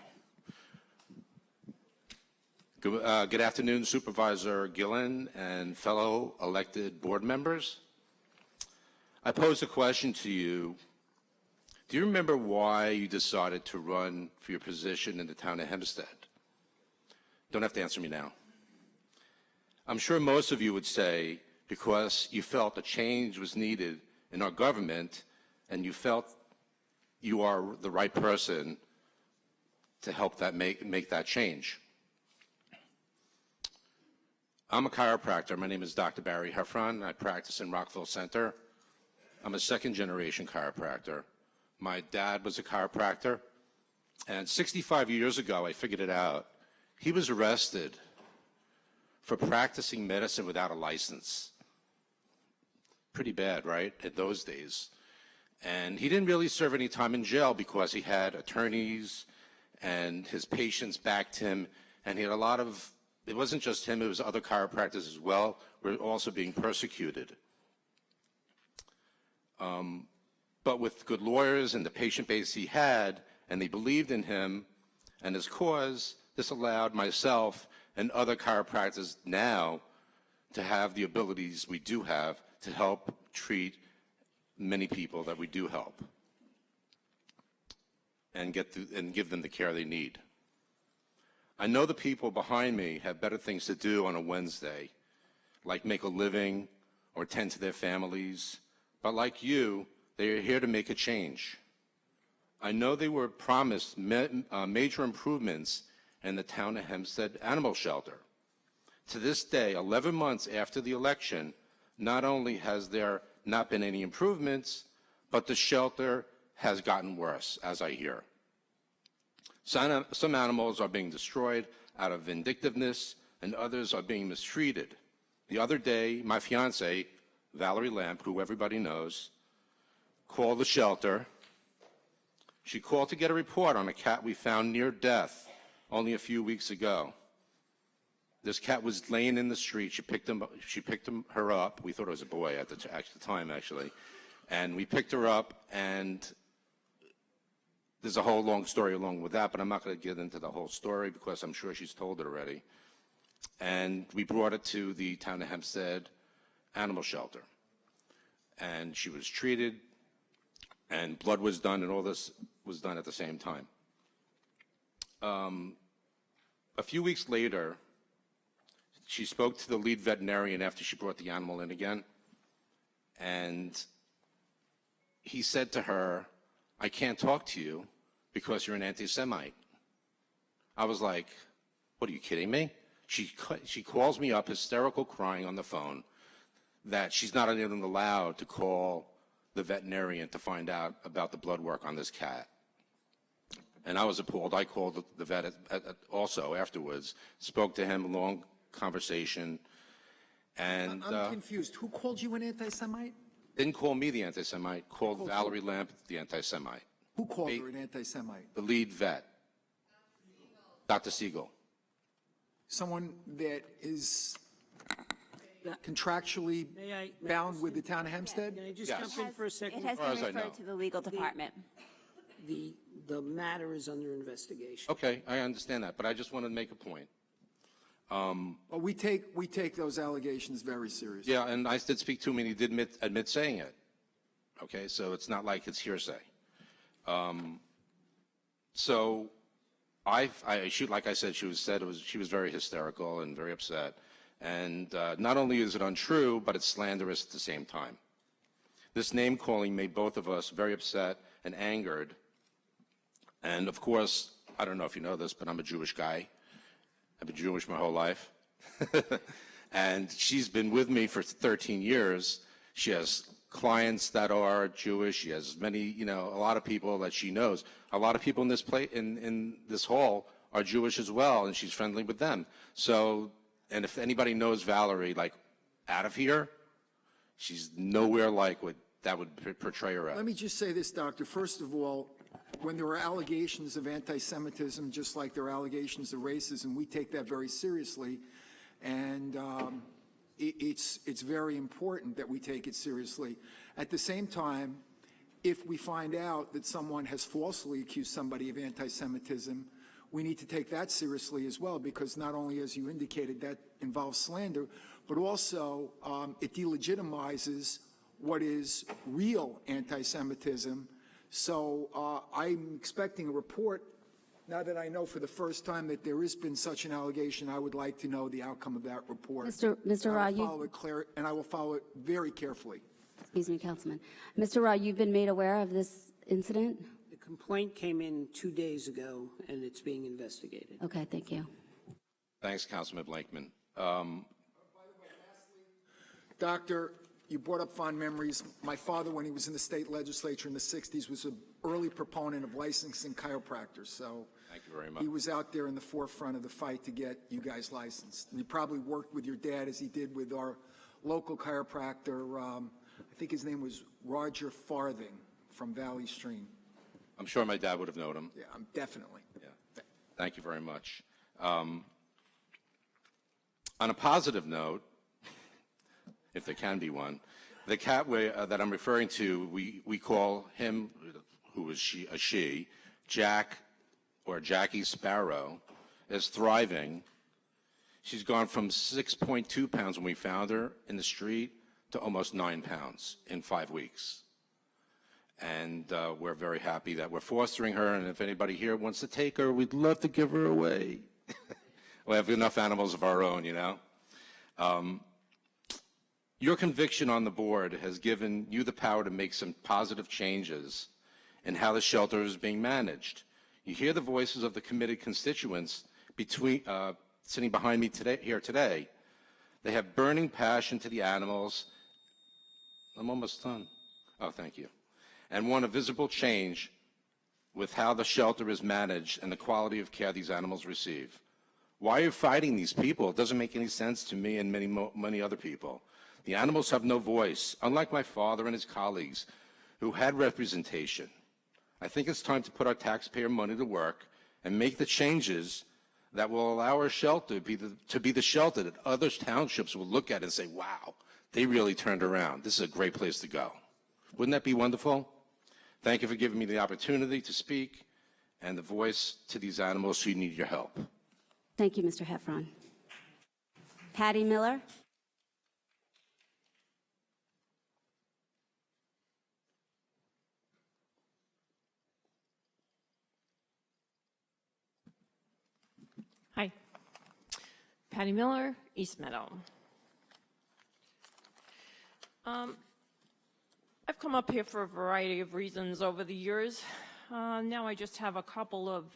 Good afternoon, Supervisor Gillen and fellow elected board members. I pose a question to you. Do you remember why you decided to run for your position in the town of Hempstead? Don't have to answer me now. I'm sure most of you would say because you felt a change was needed in our government and you felt you are the right person to help that make that change. I'm a chiropractor. My name is Dr. Barry Heffron. I practice in Rockville Center. I'm a second-generation chiropractor. My dad was a chiropractor, and 65 years ago, I figured it out. He was arrested for practicing medicine without a license. Pretty bad, right, in those days. And he didn't really serve any time in jail because he had attorneys and his patients backed him, and he had a lot of, it wasn't just him, it was other chiropractors as well, were also being persecuted. But with good lawyers and the patient base he had, and they believed in him and his cause, this allowed myself and other chiropractors now to have the abilities we do have to help treat many people that we do help and give them the care they need. I know the people behind me have better things to do on a Wednesday, like make a living or tend to their families, but like you, they are here to make a change. I know they were promised major improvements in the town of Hempstead Animal Shelter. To this day, 11 months after the election, not only has there not been any improvements, but the shelter has gotten worse, as I hear. Some animals are being destroyed out of vindictiveness, and others are being mistreated. The other day, my fiance, Valerie Lamp, who everybody knows, called the shelter. She called to get a report on a cat we found near death only a few weeks ago. This cat was laying in the street. She picked her up. We thought it was a boy at the time, actually. And we picked her up, and there's a whole long story along with that, but I'm not going to get into the whole story because I'm sure she's told it already. And we brought it to the Town of Hempstead Animal Shelter. And she was treated, and blood was done, and all this was done at the same time. A few weeks later, she spoke to the lead veterinarian after she brought the animal in again, and he said to her, "I can't talk to you because you're an anti-Semite." I was like, what, are you kidding me? She calls me up, hysterical, crying on the phone, that she's not even allowed to call the veterinarian to find out about the blood work on this cat. And I was appalled. I called the vet also afterwards, spoke to him, a long conversation, and I'm confused. Who called you an anti-Semite? didn't call me the anti-Semite, called Valerie Lamp the anti-Semite. Who called her an anti-Semite? The lead vet, Dr. Siegel. Someone that is contractually bound with the town of Hempstead? Can I just Yes. jump in for a second? It has far as I been know. referred to the legal department. The matter is under investigation. Okay, I understand that, but I just wanted to make a point. Well, we take those allegations very seriously. Yeah, and I did speak to him, and he did admit saying it. Okay, so it's not like it's hearsay. So like I said, she was very hysterical and very upset. And not only is it untrue, but it's slanderous at the same time. This name calling made both of us very upset and angered. And of course, I don't know if you know this, but I'm a Jewish guy. I've been Jewish my whole life. And she's been with me for 13 years. She has clients that are Jewish. She has many, a lot of people that she knows. A lot of people in this in this hall are Jewish as well, and she's friendly with them. So, and if anybody knows Valerie, like, out of here, she's nowhere like what that would portray her as. Let me just say this, Doctor. First of all, when there are allegations of anti-Semitism, just like there are allegations of racism, we take that very seriously. And it's very important that we take it seriously. At the same time, if we find out that someone has falsely accused somebody of anti-Semitism, we need to take that seriously as well, because not only, as you indicated, that involves slander, but also it delegitimizes what is real anti-Semitism. So I'm expecting a report. Now that I know for the first time that there has been such an allegation, I would like to know the outcome of that report. Mr. Rah, And I will follow it very carefully. Excuse me, Councilman. Mr. Rah, you've been made aware of this incident? The complaint came in 2 days ago, and it's being investigated. Okay, thank you. Thanks, Councilman Blankman. Doctor, you brought up fond memories. My father, when he was in the state legislature in the 60s, was an early proponent of licensing chiropractors. So Thank you very much. he was out there in the forefront of the fight to get you guys licensed. And he probably worked with your dad as he did with our local chiropractor. I think his name was Roger Farthing from Valley Stream. I'm sure my dad would have known him. Yeah, definitely. Yeah. Thank you very much. On a positive note, if there can be one, the cat that I'm referring to, we call him, who is she, Jack, or Jackie Sparrow, is thriving. She's gone from 6.2 pounds when we found her in the street to almost 9 pounds in 5 weeks. And we're very happy that we're fostering her, and if anybody here wants to take her, we'd love to give her away. We have enough animals of our own, Your conviction on the board has given you the power to make some positive changes in how the shelter is being managed. You hear the voices of the committed constituents sitting behind me today. They have burning passion to the animals. I'm almost done. Oh, thank you. and want a visible change with how the shelter is managed and the quality of care these animals receive. Why are you fighting these people? It doesn't make any sense to me and many other people. The animals have no voice, unlike my father and his colleagues who had representation. I think it's time to put our taxpayer money to work and make the changes that will allow our shelter to be the shelter that other townships will look at and say, wow, they really turned around. This is a great place to go. Wouldn't that be wonderful? Thank you for giving me the opportunity to speak and the voice to these animals who need your help. Thank you, Mr. Heffron. Patty Miller? Hi. Patty Miller, East Meadow. I've come up here for a variety of reasons over the years. Now I just have a couple of,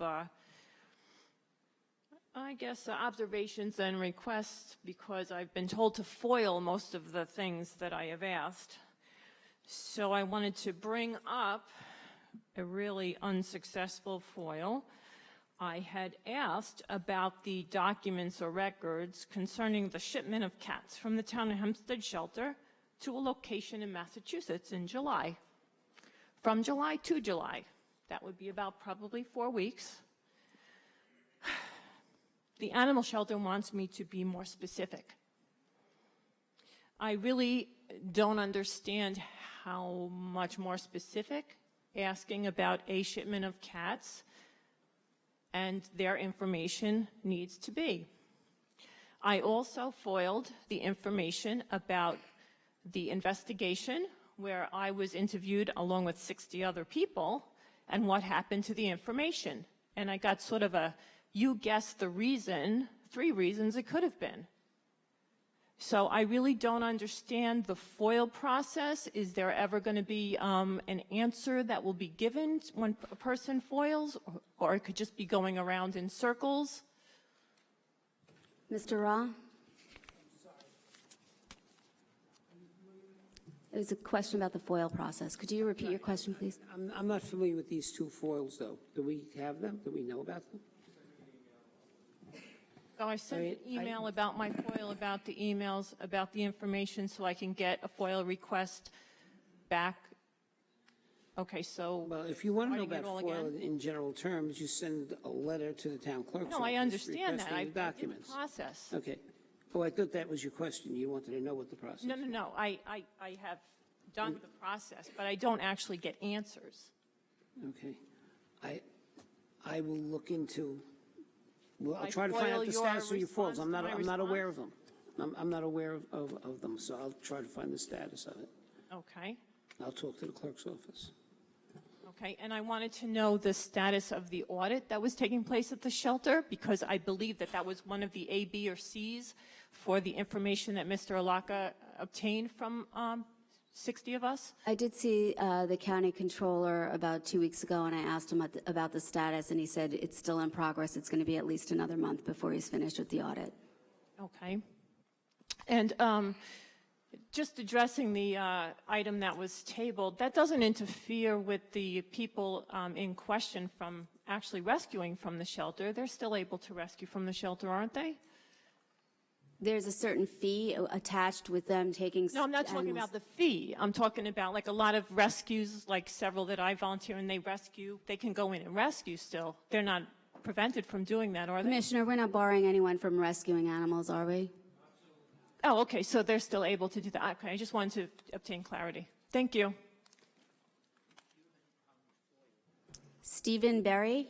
observations and requests because I've been told to foil most of the things that I have asked. So I wanted to bring up a really unsuccessful foil. I had asked about the documents or records concerning the shipment of cats from the town of Hempstead shelter to a location in Massachusetts in July. From July to July. That would be about probably 4 weeks. The animal shelter wants me to be more specific. I really don't understand how much more specific asking about a shipment of cats and their information needs to be. I also foiled the information about the investigation where I was interviewed along with 60 other people and what happened to the information. And I got sort of a, you guess the reason, 3 reasons it could have been. So I really don't understand the FOIL process. Is there ever going to be an answer that will be given when a person FOILs, or it could just be going around in circles? Mr. Ra? There's a question about the FOIL process. Could you repeat your question, please? I'm not familiar with these 2 foils, though. Do we have them? Do we know about them? So I sent an email about my FOIL, about the emails, about the information, so I can get a FOIL request back. Okay, so. Well, if you want to know about FOIL in general terms, you send a letter to the town clerk's office. No, I understand that. I requesting the documents. did the process. Okay. Oh, I thought that was your question. You wanted to know what the process was. No. I have done the process, but I don't actually get answers. Okay. I will look into. Well, I'll I try to find out the FOIL status of your your FOILs. I'm not response? aware of them. I'm not aware of them, so I'll try to find the status of it. Okay. I'll talk to the clerk's office. Okay, and I wanted to know the status of the audit that was taking place at the shelter, because I believe that that was one of the A, B, or C's for the information that Mr. Alaka obtained from 60 of us. I did see the county controller about 2 weeks ago, and I asked him about the status, and he said it's still in progress. It's going to be at least another month before he's finished with the audit. Okay. And just addressing the item that was tabled, that doesn't interfere with the people in question from actually rescuing from the shelter. They're still able to rescue from the shelter, aren't they? There's a certain fee attached with them taking. No, I'm not talking about the fee. I'm talking about like a lot of rescues, like several that I volunteer and they rescue. They can go in and rescue still. They're not prevented from doing that, are they? Commissioner, we're not barring anyone from rescuing animals, are we? Oh, okay, so they're still able to do that. Okay, I just wanted to obtain clarity. Thank you. Stephen Berry?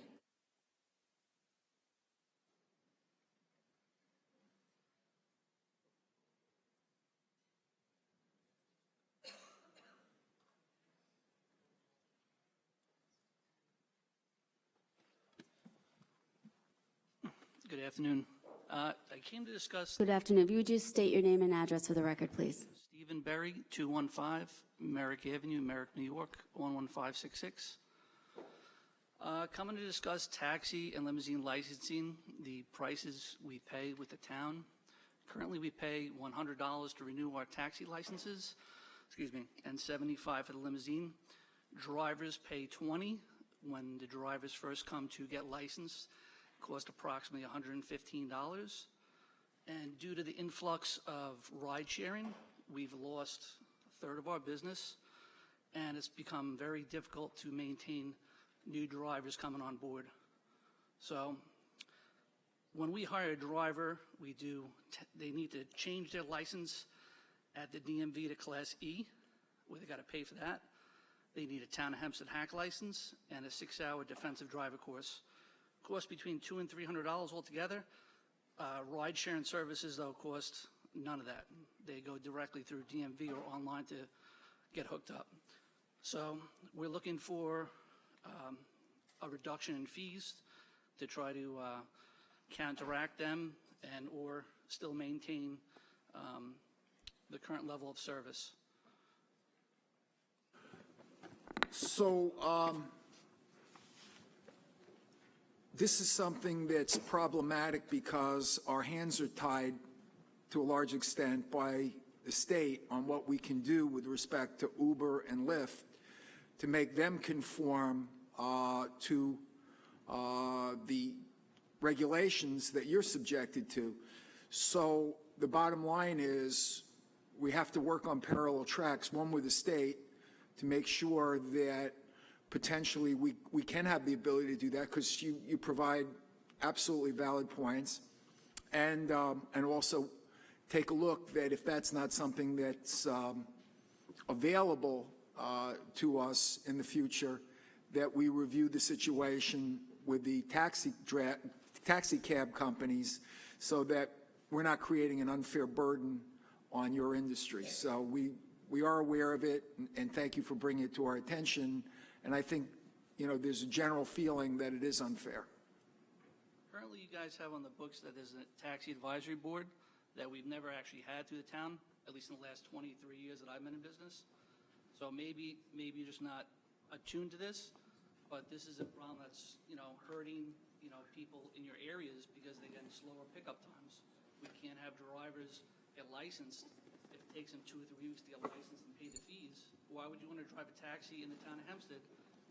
Good afternoon. I came to discuss. Good afternoon. If you would just state your name and address for the record, please. Stephen Berry, 215 Merrick Avenue, Merrick, New York, 11566. Coming to discuss taxi and limousine licensing, the prices we pay with the town. Currently, we pay $100 to renew our taxi licenses, and $75 for the limousine. Drivers pay $20 when the drivers first come to get licensed. Cost approximately $115. And due to the influx of ride sharing, we've lost a third of our business, and it's become very difficult to maintain new drivers coming on board. So when we hire a driver, they need to change their license at the DMV to Class E, where they got to pay for that. They need a Town of Hempstead hack license and a 6-hour defensive driver course. Cost between $200 and $300 altogether. Ride sharing services, though, cost none of that. They go directly through DMV or online to get hooked up. So we're looking for a reduction in fees to try to counteract them and or still maintain the current level of service. So this is something that's problematic because our hands are tied to a large extent by the state on what we can do with respect to Uber and Lyft to make them conform to the regulations that you're subjected to. So the bottom line is we have to work on parallel tracks, one with the state, to make sure that potentially we can have the ability to do that, because you provide absolutely valid points, and also take a look that if that's not something that's available to us in the future, that we review the situation with the taxi cab companies so that we're not creating an unfair burden on your industry. So we are aware of it, and thank you for bringing it to our attention. And I think, there's a general feeling that it is unfair. Currently, you guys have on the books that there's a taxi advisory board that we've never actually had through the town, at least in the last 23 years that I've been in business. So maybe you're just not attuned to this, but this is a problem that's, hurting, people in your areas because they're getting slower pickup times. We can't have drivers get licensed if it takes them 2 or 3 weeks to get licensed and pay the fees. Why would you want to drive a taxi in the town of Hempstead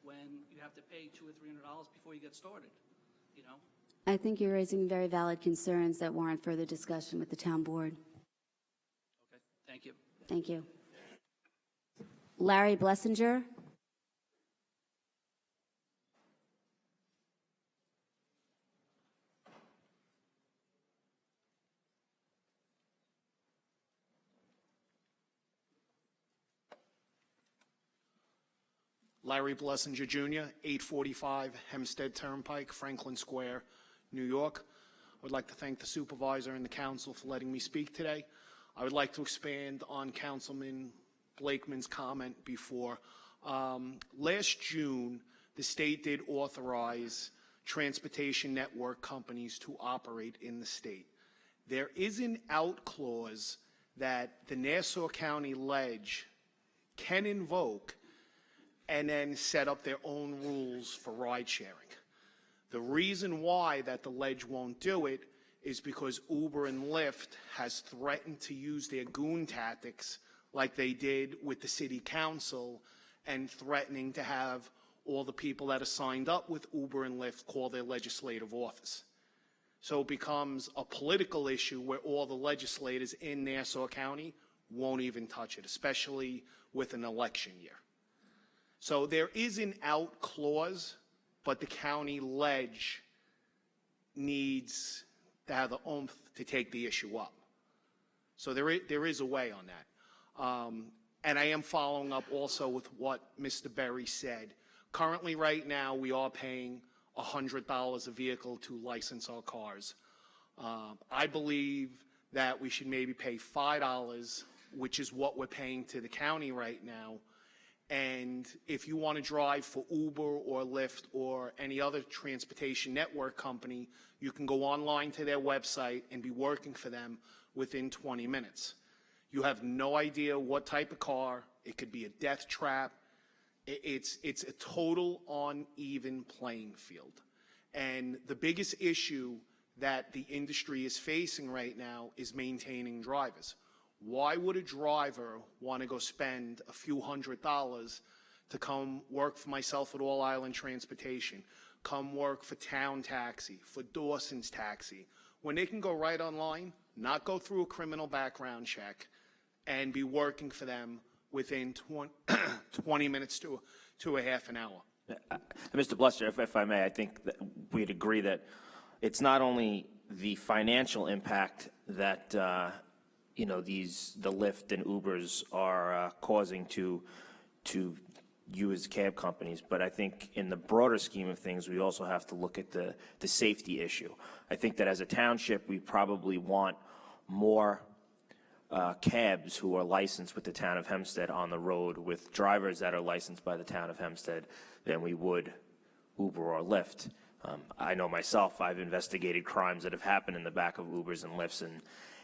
when you have to pay $200 or $300 before you get started? I think you're raising very valid concerns that warrant further discussion with the town board. Okay, thank you. Thank you. Larry Blessinger. Larry Blessinger Jr., 845 Hempstead Turnpike, Franklin Square, New York. I would like to thank the supervisor and the council for letting me speak today. I would like to expand on Councilman Blakeman's comment before. Last June, the state did authorize transportation network companies to operate in the state. There is an out clause that the Nassau County Ledge can invoke and then set up their own rules for ride sharing. The reason why that the Ledge won't do it is because Uber and Lyft has threatened to use their goon tactics like they did with the city council, and threatening to have all the people that are signed up with Uber and Lyft call their legislative office. So it becomes a political issue where all the legislators in Nassau County won't even touch it, especially with an election year. So there is an out clause, but the county Ledge needs to have the oomph to take the issue up. So there is a way on that. And I am following up also with what Mr. Berry said. Currently, right now, we are paying $100 a vehicle to license our cars. I believe that we should maybe pay $5, which is what we're paying to the county right now. And if you want to drive for Uber or Lyft or any other transportation network company, you can go online to their website and be working for them within 20 minutes. You have no idea what type of car. It could be a death trap. It's a total uneven playing field. And the biggest issue that the industry is facing right now is maintaining drivers. Why would a driver want to go spend a few $100s to come work for myself at All Island Transportation, come work for Town Taxi, for Dawson's Taxi, when they can go right online, not go through a criminal background check, and be working for them within 20 minutes to a half an hour. Mr. Bluster, if I may, I think that we'd agree that it's not only the financial impact that the Lyft and Ubers are causing to you as cab companies, but I think in the broader scheme of things, we also have to look at the safety issue. I think that as a township, we probably want more cabs who are licensed with the town of Hempstead on the road with drivers that are licensed by the town of Hempstead than we would Uber or Lyft. I know myself, I've investigated crimes that have happened in the back of Ubers and Lyfts, and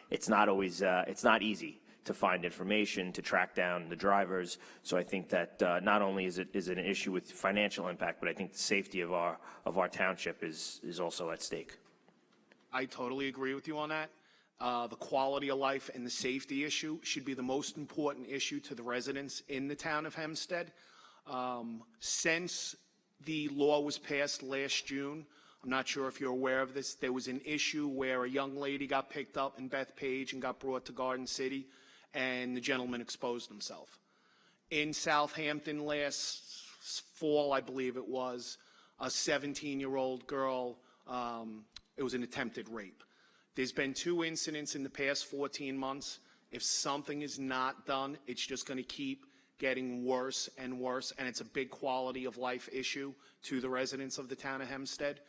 it's not always, it's not easy to find information, to track down the drivers. So I think that not only is it an issue with financial impact, but I think the safety of our township is also at stake. I totally agree with you on that. The quality of life and the safety issue should be the most important issue to the residents in the town of Hempstead. Since the law was passed last June, I'm not sure if you're aware of this, there was an issue where a young lady got picked up in Bethpage and got brought to Garden City, and the gentleman exposed himself. In Southampton last fall, I believe it was, a 17-year-old girl, it was an attempted rape. There's been 2 incidents in the past 14 months. If something is not done, it's just going to keep getting worse and worse, and it's a big quality of life issue to the residents of the town of Hempstead.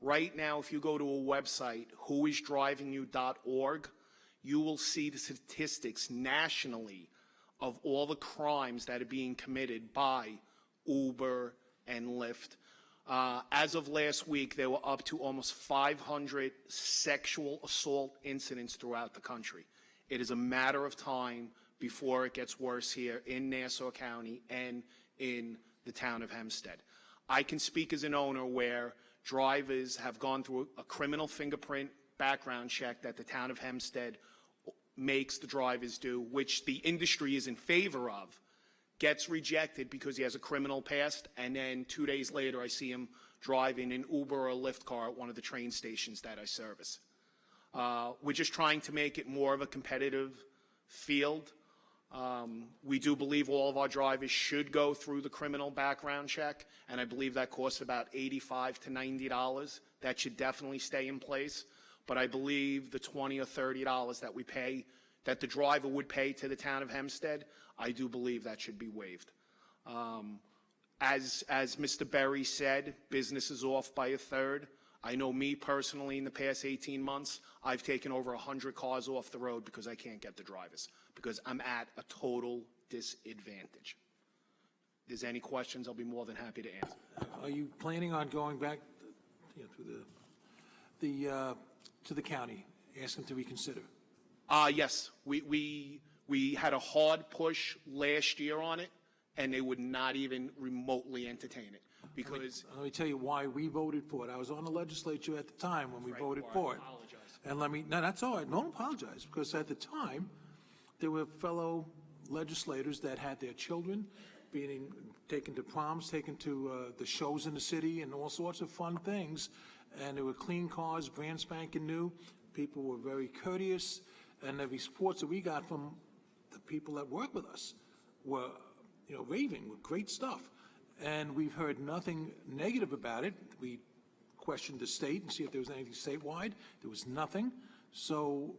Right now, if you go to a website, whoisdrivingyou.org, you will see the statistics nationally of all the crimes that are being committed by Uber and Lyft. As of last week, they were up to almost 500 sexual assault incidents throughout the country. It is a matter of time before it gets worse here in Nassau County and in the town of Hempstead. I can speak as an owner where drivers have gone through a criminal fingerprint background check that the town of Hempstead makes the drivers do, which the industry is in favor of, gets rejected because he has a criminal past, and then 2 days later I see him driving an Uber or a Lyft car at one of the train stations that I service. We're just trying to make it more of a competitive field. We do believe all of our drivers should go through the criminal background check, and I believe that costs about $85 to $90. That should definitely stay in place. But I believe the $20 or $30 that we pay, that the driver would pay to the town of Hempstead, I do believe that should be waived. As Mr. Berry said, business is off by a third. I know me personally in the past 18 months, I've taken over 100 cars off the road because I can't get the drivers, because I'm at a total disadvantage. If there's any questions, I'll be more than happy to answer. Are you planning on going back to the county, ask them to reconsider? Yes, we had a hard push last year on it, and they would not even remotely entertain it. Because let me tell you why we voted for it. I was on the legislature at the time when we voted for it. And no, that's all right. Don't apologize, because at the time, there were fellow legislators that had their children being taken to proms, taken to the shows in the city, and all sorts of fun things. And there were clean cars, brand spanking new. People were very courteous, and the reports that we got from the people that work with us were, raving with great stuff. And we've heard nothing negative about it. We questioned the state and see if there was anything statewide. There was nothing. So,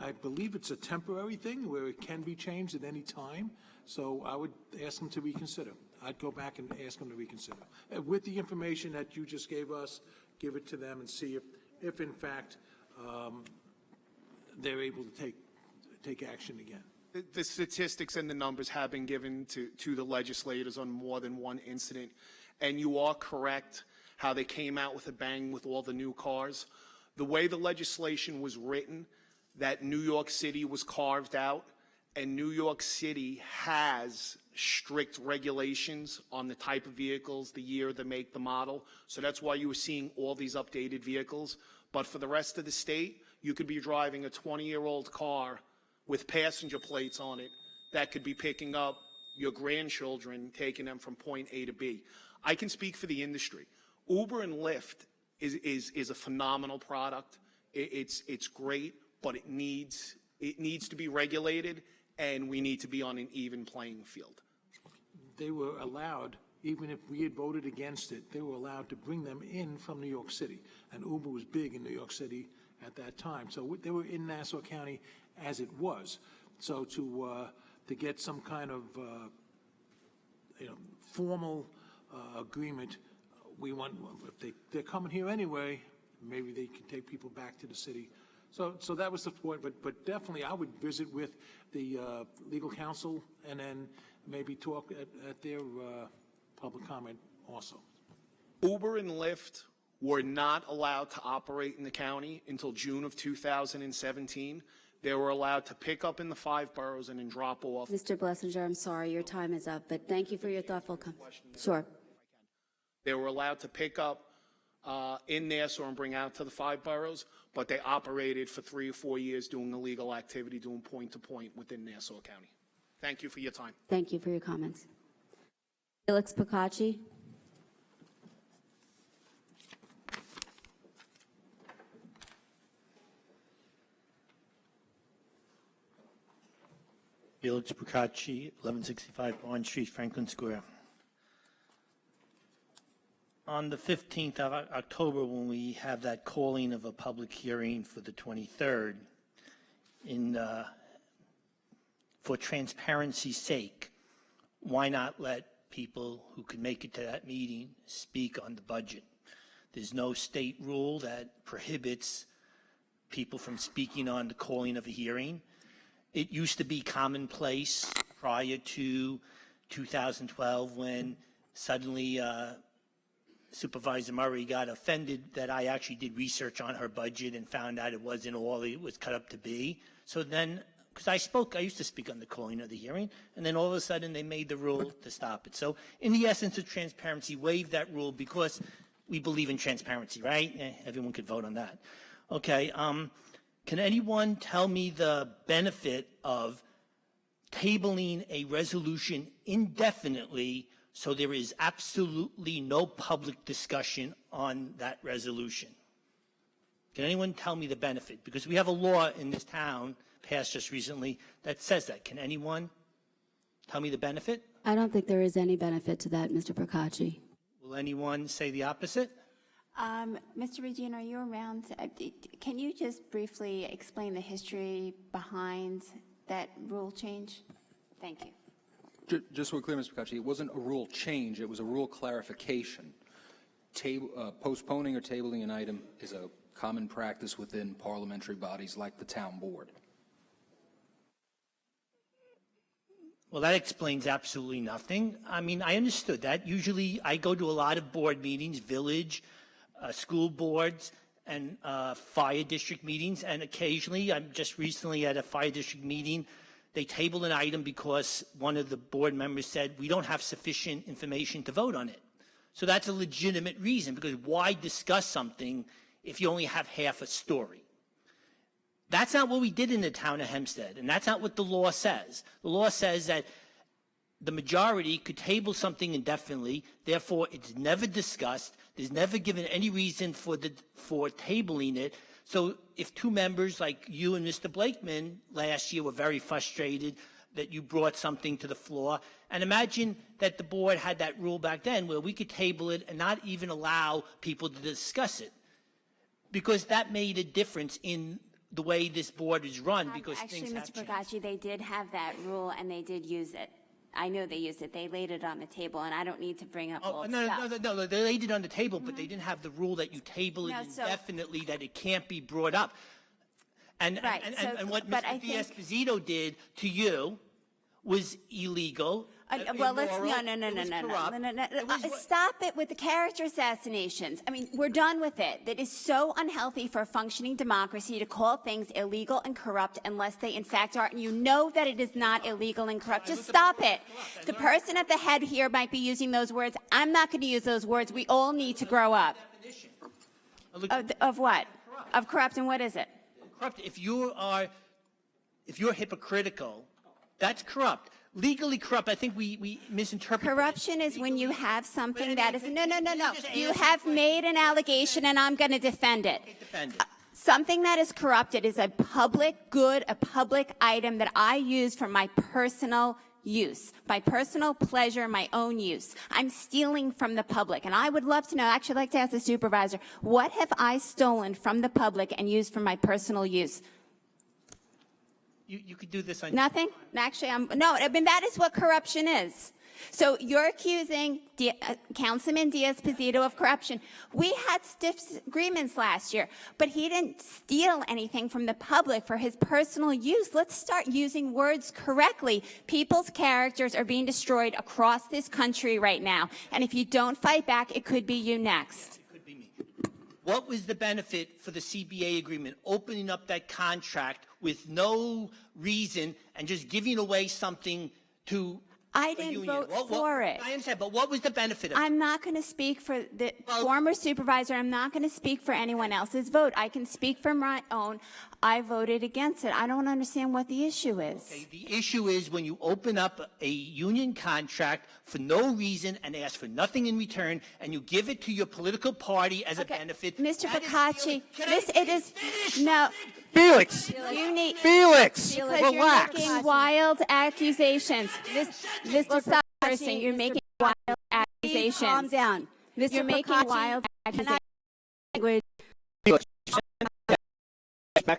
I believe it's a temporary thing where it can be changed at any time. So I would ask them to reconsider. I'd go back and ask them to reconsider. With the information that you just gave us, give it to them and see if in fact, they're able to take action again. the statistics and the numbers have been given to the legislators on more than one incident. And you are correct how they came out with a bang with all the new cars. The way the legislation was written, that New York City was carved out, and New York City has strict regulations on the type of vehicles, the year, the make, the model. So that's why you were seeing all these updated vehicles. But for the rest of the state, you could be driving a 20-year-old car with passenger plates on it that could be picking up your grandchildren, taking them from point A to B. I can speak for the industry. Uber and Lyft is a phenomenal product. It's great, but it needs to be regulated, and we need to be on an even playing field. They were allowed, even if we had voted against it, they were allowed to bring them in from New York City. And Uber was big in New York City at that time. So they were in Nassau County as it was. So to get some kind of formal agreement, we want, if they're coming here anyway, maybe they can take people back to the city. So that was the point, but definitely I would visit with the legal counsel and then maybe talk at their public comment also. Uber and Lyft were not allowed to operate in the county until June of 2017. They were allowed to pick up in the 5 boroughs and then drop off. Mr. Blessinger, I'm sorry, your time is up, but thank you for your thoughtful comment. Sure. They were allowed to pick up in Nassau and bring out to the 5 boroughs, but they operated for 3 or 4 years doing illegal activity, doing point-to-point within Nassau County. Thank you for your time. Thank you for your comments. Felix Picacci. Felix Procacci, 1165 Barn Street, Franklin Square. On the 15th of October, when we have that calling of a public hearing for the 23rd, for transparency's sake, why not let people who can make it to that meeting speak on the budget? There's no state rule that prohibits people from speaking on the calling of a hearing. It used to be commonplace prior to 2012 when suddenly Supervisor Murray got offended that I actually did research on her budget and found out it wasn't all it was cut up to be. So then, because I used to speak on the calling of the hearing, and then all of a sudden they made the rule to stop it. So in the essence of transparency, waive that rule because we believe in transparency, right? Everyone could vote on that. Okay. Can anyone tell me the benefit of tabling a resolution indefinitely so there is absolutely no public discussion on that resolution? Can anyone tell me the benefit? Because we have a law in this town, passed just recently, that says that. Can anyone tell me the benefit? I don't think there is any benefit to that, Mr. Procacci. Will anyone say the opposite? Mr. Regine, are you around? Can you just briefly explain the history behind that rule change? Thank you. Just so we're clear, Mr. Picacci, it wasn't a rule change, it was a rule clarification. Postponing or tabling an item is a common practice within parliamentary bodies like the town board. Well, that explains absolutely nothing. I mean, I understood that. Usually I go to a lot of board meetings, village, school boards, and fire district meetings, and occasionally, I'm just recently at a fire district meeting, they tabled an item because one of the board members said, we don't have sufficient information to vote on it. So that's a legitimate reason, because why discuss something if you only have half a story? That's not what we did in the town of Hempstead, and that's not what the law says. The law says that the majority could table something indefinitely, therefore it's never discussed, there's never given any reason for tabling it. So if 2 members like you and Mr. Blakeman last year were very frustrated that you brought something to the floor, and imagine that the board had that rule back then where we could table it and not even allow people to discuss it, because that made a difference in the way this board is run, because things have Actually, Mr. changed. Picacci, they did have that rule and they did use it. I know they used it. They laid it on the table, and I don't need to bring up old stuff. No, they laid it on the table, but they didn't have the rule that you table it indefinitely, that it can't be brought up. And what Mr. D'Esposito did to you was illegal. Well, let's stop it with the character assassinations. I mean, we're done with it. That is so unhealthy for a functioning democracy to call things illegal and corrupt unless they in fact are, and you know that it is not illegal and corrupt. Just stop it. The person at the head here might be using those words. I'm not going to use those words. We all need to grow up. Of what? Of corrupt, and what is it? Corrupt. If you're hypocritical, that's corrupt. legally corrupt, I think we misinterpret. Corruption is when you have something that is, no. You have made an allegation and I'm going to defend it. Defend it. Something that is corrupted is a public good, a public item that I use for my personal use, my personal pleasure, my own use. I'm stealing from the public. And I would love to know, actually I'd like to ask the supervisor, what have I stolen from the public and used for my personal use? You could do this on Nothing? Actually, that is what corruption is. So you're accusing Councilman Diaz-Pizito of corruption. We had disagreements last year, but he didn't steal anything from the public for his personal use. Let's start using words correctly. People's characters are being destroyed across this country right now. And if you don't fight back, it could be you next. It could be me. What was the benefit for the CBA agreement, opening up that contract with no reason and just giving away something to I didn't vote for it. I understand, but what was the benefit of it? I'm not going to speak for the former supervisor. I'm not going to speak for anyone else's vote. I can speak for my own. I voted against it. I don't understand what the issue is. Okay, the issue is when you open up a union contract for no reason and ask for nothing in return, and you give it to your political party as a benefit. Mr. Picacci, no. Felix, You need Felix, because relax. you're making wild accusations. Mr. Person, you're making wild accusations. Calm down. Mr. You're making Picacci, wild accusations.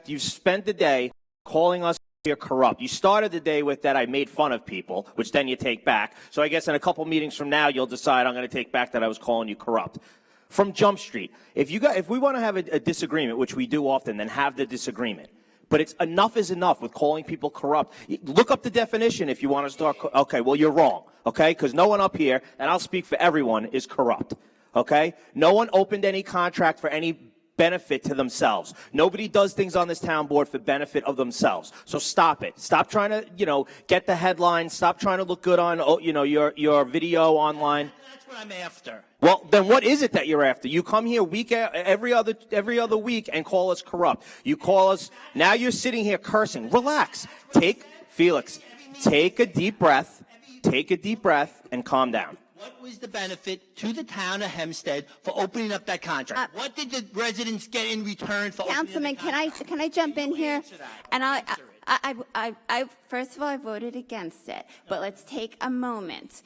You spent the day calling us here corrupt. You started the day with that I made fun of people, which then you take back. So I guess in a couple meetings from now, you'll decide I'm going to take back that I was calling you corrupt. From Jump Street, if we want to have a disagreement, which we do often, then have the disagreement. But it's enough is enough with calling people corrupt. Look up the definition if you want to start. Okay, well, you're wrong, okay? Because no one up here, and I'll speak for everyone, is corrupt, okay? No one opened any contract for any benefit to themselves. Nobody does things on this town board for benefit of themselves. So stop it. Stop trying to, get the headlines. Stop trying to look good on, your video online. That's what I'm after. Well, then what is it that you're after? You come here every other week and call us corrupt. You call us, now you're sitting here cursing. Relax. Felix, take a deep breath and calm down. What was the benefit to the town of Hempstead for opening up that contract? What did the residents get in return for Councilman, opening up the contract? can I jump in here? And I first of all, I voted against it, but let's take a moment.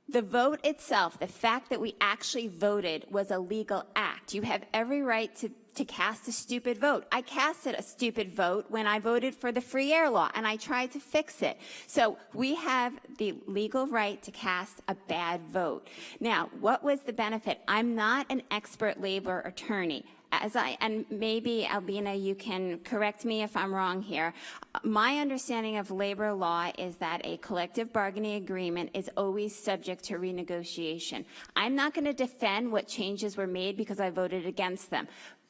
The vote itself, the fact that we actually voted, was a legal act. You have every right to cast a stupid vote. I casted a stupid vote when I voted for the free air law, and I tried to fix it. So we have the legal right to cast a bad vote. Now, what was the benefit? I'm not an expert labor attorney. And maybe, Albina, you can correct me if I'm wrong here. My understanding of labor law is that a collective bargaining agreement is always subject to renegotiation. I'm not going to defend what changes were made because I voted against them.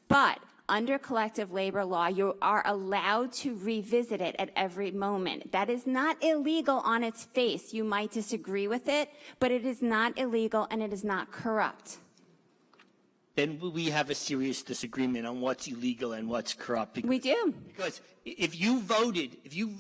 But under collective labor law, you are allowed to revisit it at every moment. That is not illegal on its face. You might disagree with it, but it is not illegal and it is not corrupt. Then we have a serious disagreement on what's illegal and what's corrupt. We do. Because if you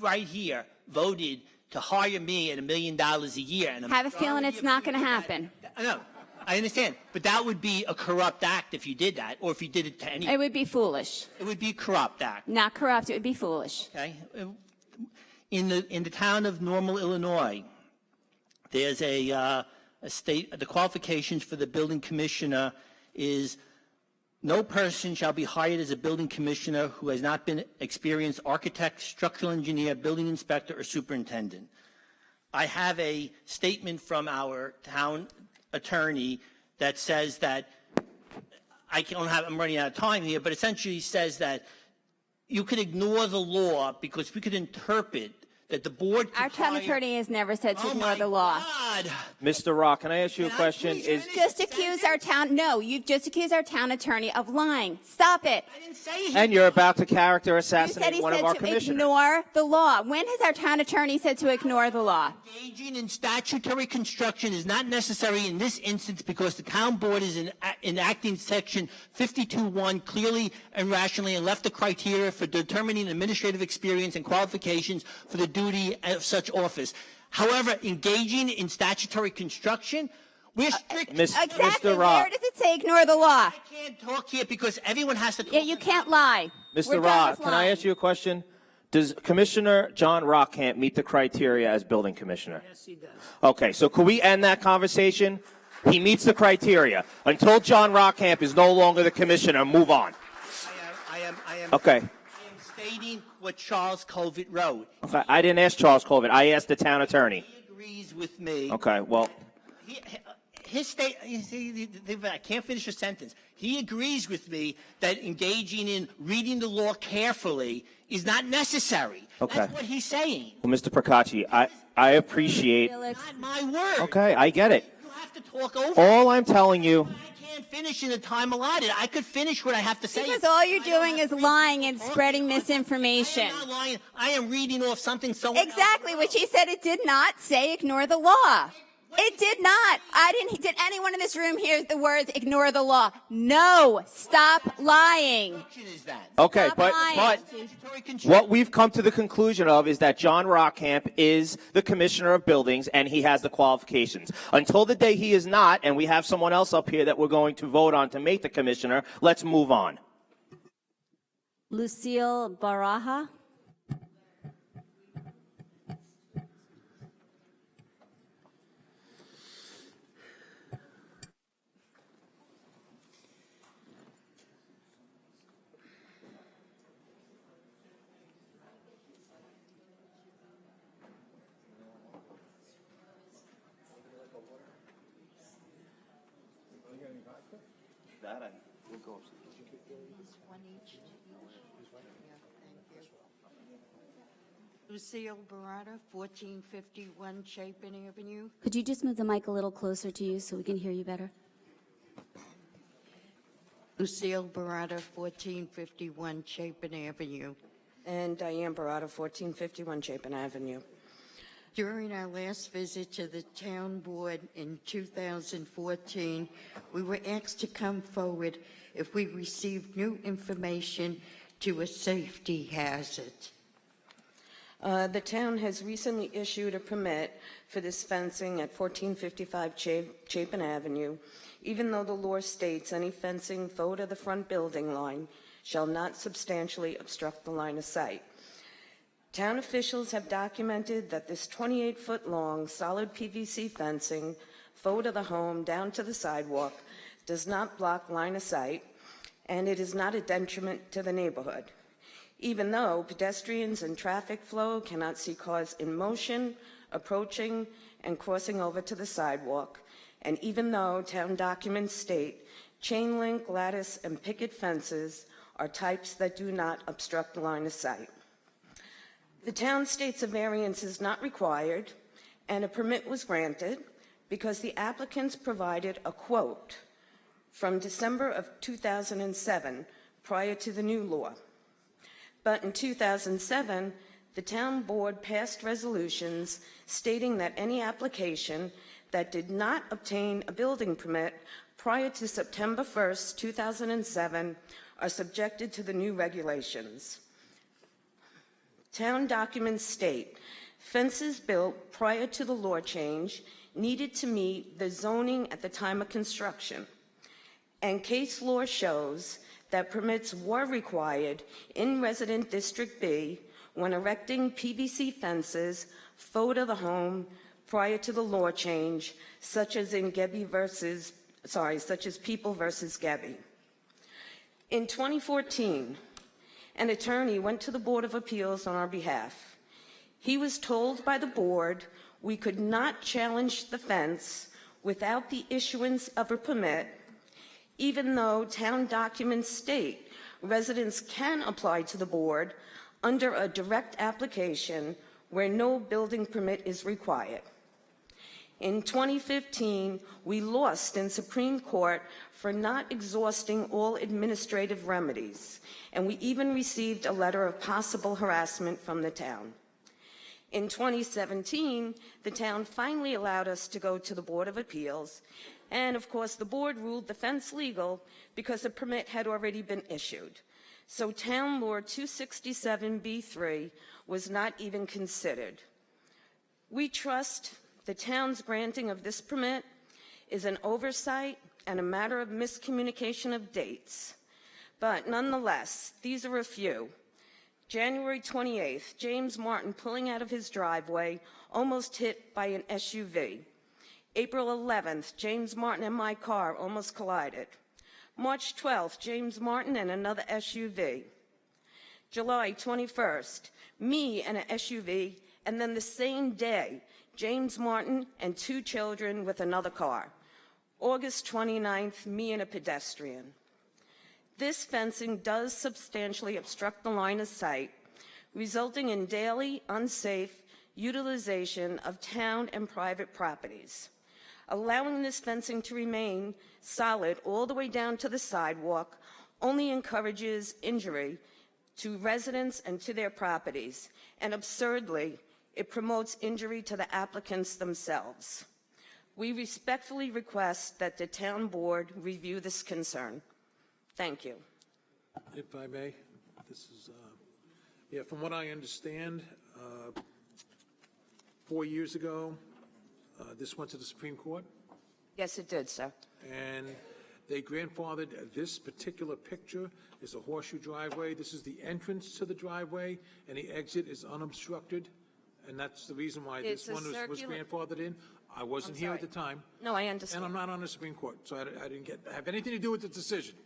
right here voted to hire me at $1 million a year, and have a feeling it's not going to happen. No, I understand, but that would be a corrupt act if you did that, or if you did it to anyone. It would be foolish. It would be a corrupt act. Not corrupt. It would be foolish. Okay. In the town of Normal, Illinois, there's the qualifications for the building commissioner is no person shall be hired as a building commissioner who has not been experienced architect, structural engineer, building inspector, or superintendent. I have a statement from our town attorney that says that I'm running out of time here, but essentially says that you could ignore the law because we could interpret that the board. Our town attorney has never said to ignore the law. God. Mr. Rock, can I ask you a question? You've just accused our town attorney of lying. Stop it. I didn't say he. And you're about to character You said assassinate one of our commissioners. Ignore the law. When has our town attorney said to ignore the law? Engaging in statutory construction is not necessary in this instance because the town board is enacting section 52.1 clearly and rationally and left the criteria for determining administrative experience and qualifications for the duty of such office. However, engaging in statutory construction, we're strict. Exactly. Mr. Where Rock. does it say ignore the law? I can't talk here because everyone has to talk. Yeah, you can't lie. We're Mr. done Rock, with can I lying. ask you a question? Does Commissioner John Rockamp meet the criteria as building commissioner? Yes, he does. Okay, so could we end that conversation? He meets the criteria. Until John Rockamp is no longer the commissioner, move on. I am Okay. stating what Charles Colvett wrote. Okay, I didn't ask Charles Colvett. I asked the town attorney. He agrees with me. Okay, well, His state, I can't finish a sentence. He agrees with me that engaging in reading the law carefully is not necessary. Okay. That's what he's saying. well, Mr. Procacci, I appreciate. Not my word. Okay, I get it. You have to talk over. All I'm telling you. I can't finish in the time allotted. I could finish what I have to say. Because all you're doing is lying and spreading misinformation. I am not lying. I am reading off something someone Exactly, which he said it did not say ignore the law. It did not. Did anyone in this room hear the words ignore the law? No. Stop lying. Okay, Stop but lying. what we've come to the conclusion of is that John Rockamp is the commissioner of buildings and he has the qualifications. Until the day he is not, and we have someone else up here that we're going to vote on to make the commissioner, let's move on. Lucille Baraja. Lucille Barada, 1451 Chapin Avenue. Could you just move the mic a little closer to you so we can hear you better? Lucille Barada, 1451 Chapin Avenue. And Diane Barada, 1451 Chapin Avenue. During our last visit to the town board in 2014, we were asked to come forward if we received new information to a safety hazard. The town has recently issued a permit for this fencing at 1455 Chapin Avenue, even though the law states any fencing forward of the front building line shall not substantially obstruct the line of sight. Town officials have documented that this 28-foot-long solid PVC fencing forward of the home down to the sidewalk does not block line of sight, and it is not a detriment to the neighborhood. Even though pedestrians and traffic flow cannot see cars in motion, approaching, and crossing over to the sidewalk, and even though town documents state chain link, lattice, and picket fences are types that do not obstruct the line of sight. The town states a variance is not required, and a permit was granted because the applicants provided a quote from December of 2007 prior to the new law. But in 2007, the town board passed resolutions stating that any application that did not obtain a building permit prior to September 1st, 2007 are subjected to the new regulations. Town documents state fences built prior to the law change needed to meet the zoning at the time of construction, and case law shows that permits were required in Resident District B when erecting PVC fences forward of the home prior to the law change, such as in such as People versus Gebby. In 2014, an attorney went to the Board of Appeals on our behalf. He was told by the board we could not challenge the fence without the issuance of a permit, even though town documents state residents can apply to the board under a direct application where no building permit is required. In 2015, we lost in Supreme Court for not exhausting all administrative remedies, and we even received a letter of possible harassment from the town. In 2017, the town finally allowed us to go to the Board of Appeals, and of course the board ruled the fence legal because a permit had already been issued. So Town Law 267B3 was not even considered. We trust the town's granting of this permit is an oversight and a matter of miscommunication of dates. But nonetheless, these are a few. January 28th, James Martin pulling out of his driveway, almost hit by an SUV. April 11th, James Martin and my car almost collided. March 12th, James Martin and another SUV. July 21st, me and an SUV, and then the same day, James Martin and 2 children with another car. August 29th, me and a pedestrian. This fencing does substantially obstruct the line of sight, resulting in daily unsafe utilization of town and private properties. Allowing this fencing to remain solid all the way down to the sidewalk only encourages injury to residents and to their properties, and absurdly, it promotes injury to the applicants themselves. We respectfully request that the town board review this concern. Thank you. If I may, this is, from what I understand, 4 years ago, this went to the Supreme Court, Yes, it did, sir. and they grandfathered this particular picture is a horseshoe driveway. This is the entrance to the driveway, and the exit is unobstructed, and that's the reason why It's this a one was circular- grandfathered in. I wasn't I'm here at sorry. the time. No, I understand. And I'm not on the Supreme Court, so I didn't have anything to do with the decision.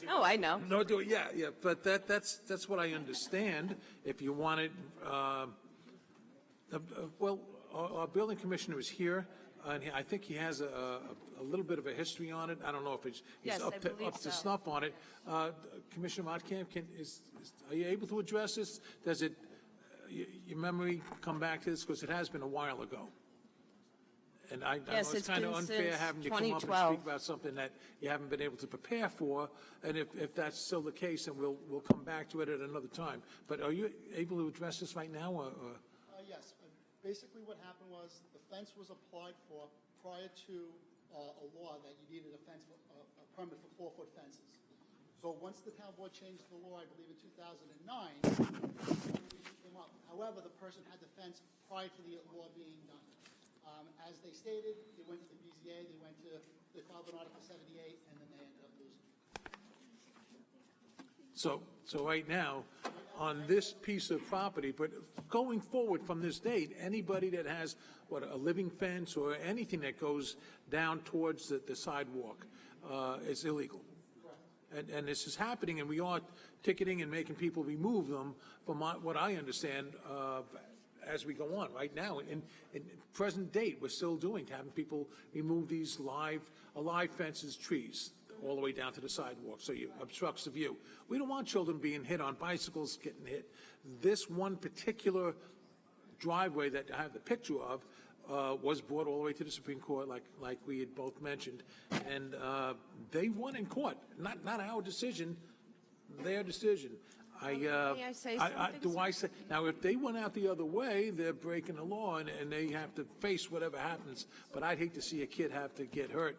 Oh, I know. No, do it, yeah, but that's what I understand. If you wanted, well, our building commissioner is here, and I think he has a little bit of a history on it. I don't know if he's Yes, I up believe to so. snuff on it. Commissioner Motkamp, are you able to address this? Does it, your memory come back to this, because it has been a while ago? And I know Yes, it's it's kind of been unfair since having you come up and 2012. speak about something that you haven't been able to prepare for. And if that's still the case, then we'll come back to it at another time. But are you able to address this right now, or? Yes. Basically, what happened was the fence was applied for prior to a law that you needed a permit for 4-foot fences. So once the town board changed the law, I believe in 2009, it came up. However, the person had the fence prior to the law being done. As they stated, they went to the BZA, they filed an Article 78, and then they ended up losing. So right now, on this piece of property, but going forward from this date, anybody that has, a living fence or anything that goes down towards the sidewalk is illegal. And this is happening, and we are ticketing and making people remove them, from what I understand, as we go on. Right now, in present date, we're still having people remove these live fences, trees, all the way down to the sidewalk, so it obstructs the view. We don't want children being hit on bicycles, getting hit. This one particular driveway that I have the picture of was brought all the way to the Supreme Court, like we had both mentioned, and they won in court. Not our decision, their decision. May I say something? Do I say, now, if they went out the other way, they're breaking the law, and they have to face whatever happens. But I'd hate to see a kid have to get hurt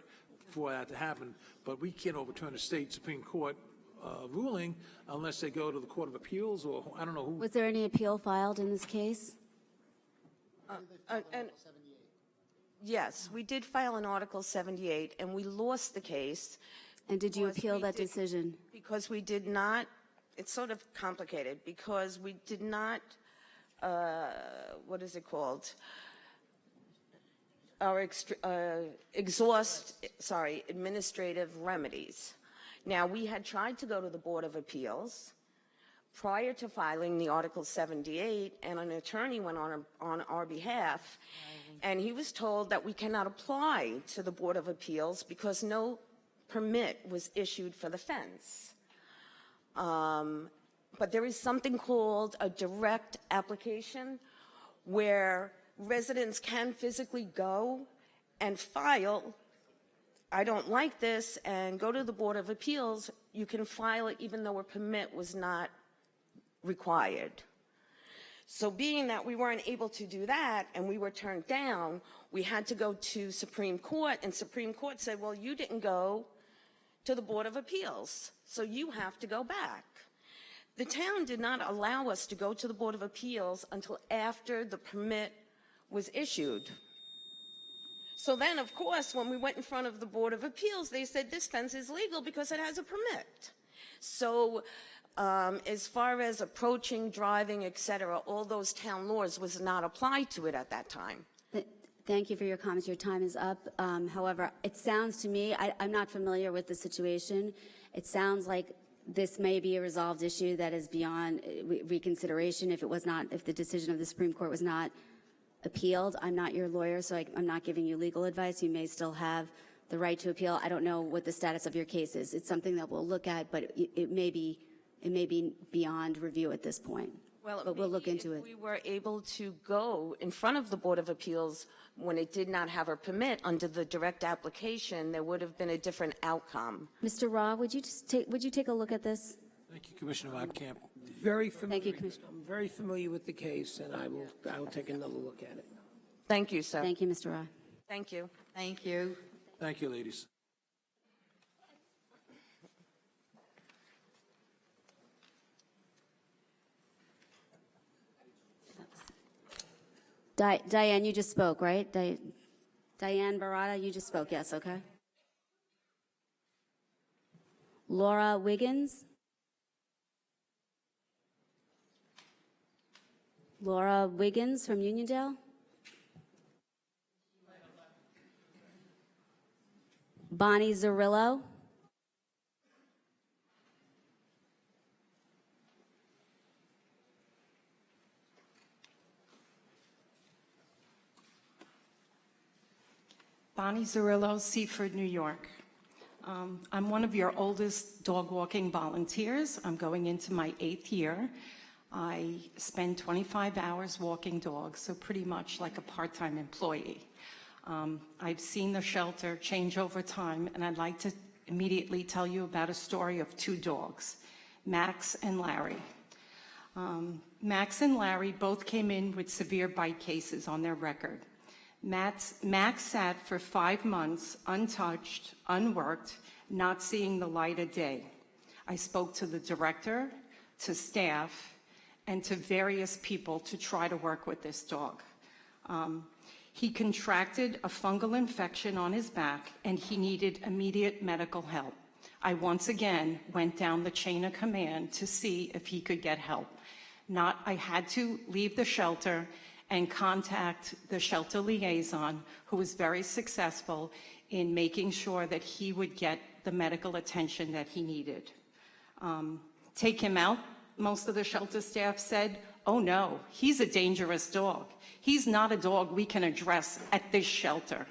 for that to happen. But we can't overturn a state Supreme Court ruling unless they go to the Court of Appeals, or I don't know who. Was there any appeal filed in this case? And yes, we did file an Article 78, and we lost the case. And did you because appeal we that did- decision? Because we did not, it's sort of complicated, because we did not, what is it called? Exhaust administrative remedies. Now, we had tried to go to the Board of Appeals prior to filing the Article 78, and an attorney went on our behalf, and he was told that we cannot apply to the Board of Appeals because no permit was issued for the fence. But there is something called a direct application where residents can physically go and file, I don't like this, and go to the Board of Appeals. You can file it even though a permit was not required. So being that we weren't able to do that and we were turned down, we had to go to Supreme Court, and Supreme Court said, well, you didn't go to the Board of Appeals, so you have to go back. The town did not allow us to go to the Board of Appeals until after the permit was issued. So then, of course, when we went in front of the Board of Appeals, they said this fence is legal because it has a permit. So as far as approaching, driving, et cetera, all those town laws was not applied to it at that time. Thank you for your comments. Your time is up. However, it sounds to me, I'm not familiar with the situation. It sounds like this may be a resolved issue that is beyond reconsideration if the decision of the Supreme Court was not appealed. I'm not your lawyer, so I'm not giving you legal advice. You may still have the right to appeal. I don't know what the status of your case is. It's something that we'll look at, but it may be beyond review at this point. Well, but we'll look into it. If we were able to go in front of the Board of Appeals when it did not have a permit under the direct application, there would have been a different outcome. Mr. Raw, would you take a look at this? Thank you, Commissioner Votkamp. Very familiar. Thank you, Commissioner. I'm very familiar with the case, and I will take another look at it. Thank you, sir. Thank you, Mr. Raw. Thank you. Thank you. Thank you, ladies. Diane, you just spoke, right? Diane Barada, you just spoke, yes, okay. Laura Wiggins? Laura Wiggins from Uniondale? Bonnie Zarillo? Bonnie Zarillo, Seaford, New York. I'm one of your oldest dog walking volunteers. I'm going into my 8th year. I spend 25 hours walking dogs, so pretty much like a part-time employee. I've seen the shelter change over time, and I'd like to immediately tell you about a story of 2 dogs, Max and Larry. Max and Larry both came in with severe bite cases on their record. Max sat for 5 months untouched, unworked, not seeing the light of day. I spoke to the director, to staff, and to various people to try to work with this dog. He contracted a fungal infection on his back, and he needed immediate medical help. I once again went down the chain of command to see if he could get help. I had to leave the shelter and contact the shelter liaison, who was very successful in making sure that he would get the medical attention that he needed. Take him out, most of the shelter staff said, oh no, he's a dangerous dog. He's not a dog we can address at this shelter.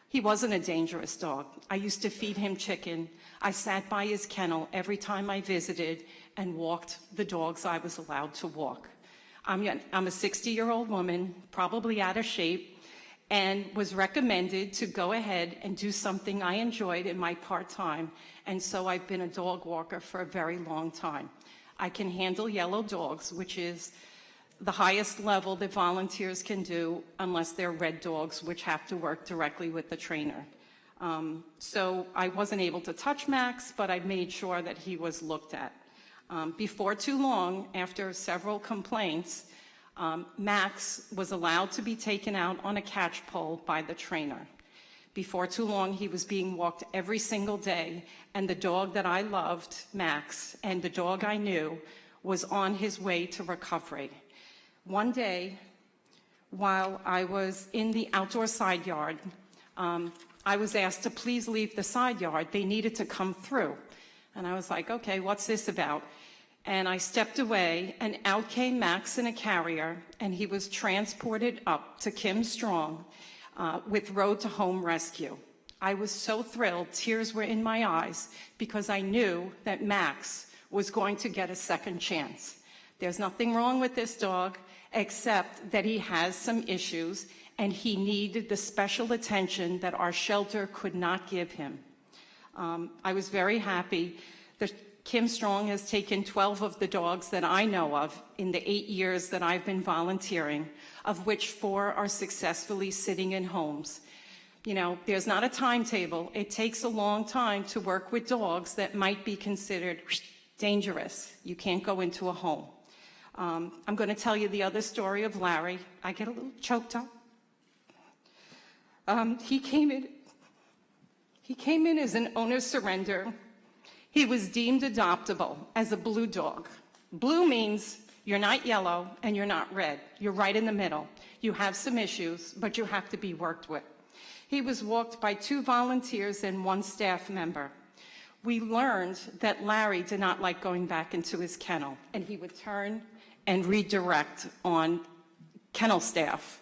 He wasn't a dangerous dog. I used to feed him chicken. I sat by his kennel every time I visited and walked the dogs I was allowed to walk. I'm a 60-year-old woman, probably out of shape, and was recommended to go ahead and do something I enjoyed in my part-time, and so I've been a dog walker for a very long time. I can handle yellow dogs, which is the highest level that volunteers can do, unless they're red dogs, which have to work directly with the trainer. So I wasn't able to touch Max, but I made sure that he was looked at. Before too long, after several complaints, Max was allowed to be taken out on a catch pole by the trainer. Before too long, he was being walked every single day, and the dog that I loved, Max, and the dog I knew, was on his way to recovery. One day, while I was in the outdoor side yard, I was asked to please leave the side yard. They needed to come through. And I was like, okay, what's this about? And I stepped away, and out came Max in a carrier, and he was transported up to Kim Strong with Road to Home Rescue. I was so thrilled, tears were in my eyes, because I knew that Max was going to get a second chance. There's nothing wrong with this dog, except that he has some issues, and he needed the special attention that our shelter could not give him. I was very happy that Kim Strong has taken 12 of the dogs that I know of in the 8 years that I've been volunteering, of which 4 are successfully sitting in homes. You know, there's not a timetable. It takes a long time to work with dogs that might be considered dangerous. You can't go into a home. I'm going to tell you the other story of Larry. I get a little choked up. He came in as an owner surrender. He was deemed adoptable as a blue dog. Blue means you're not yellow and you're not red. You're right in the middle. You have some issues, but you have to be worked with. He was walked by 2 volunteers and 1 staff member. We learned that Larry did not like going back into his kennel, and he would turn and redirect on kennel staff.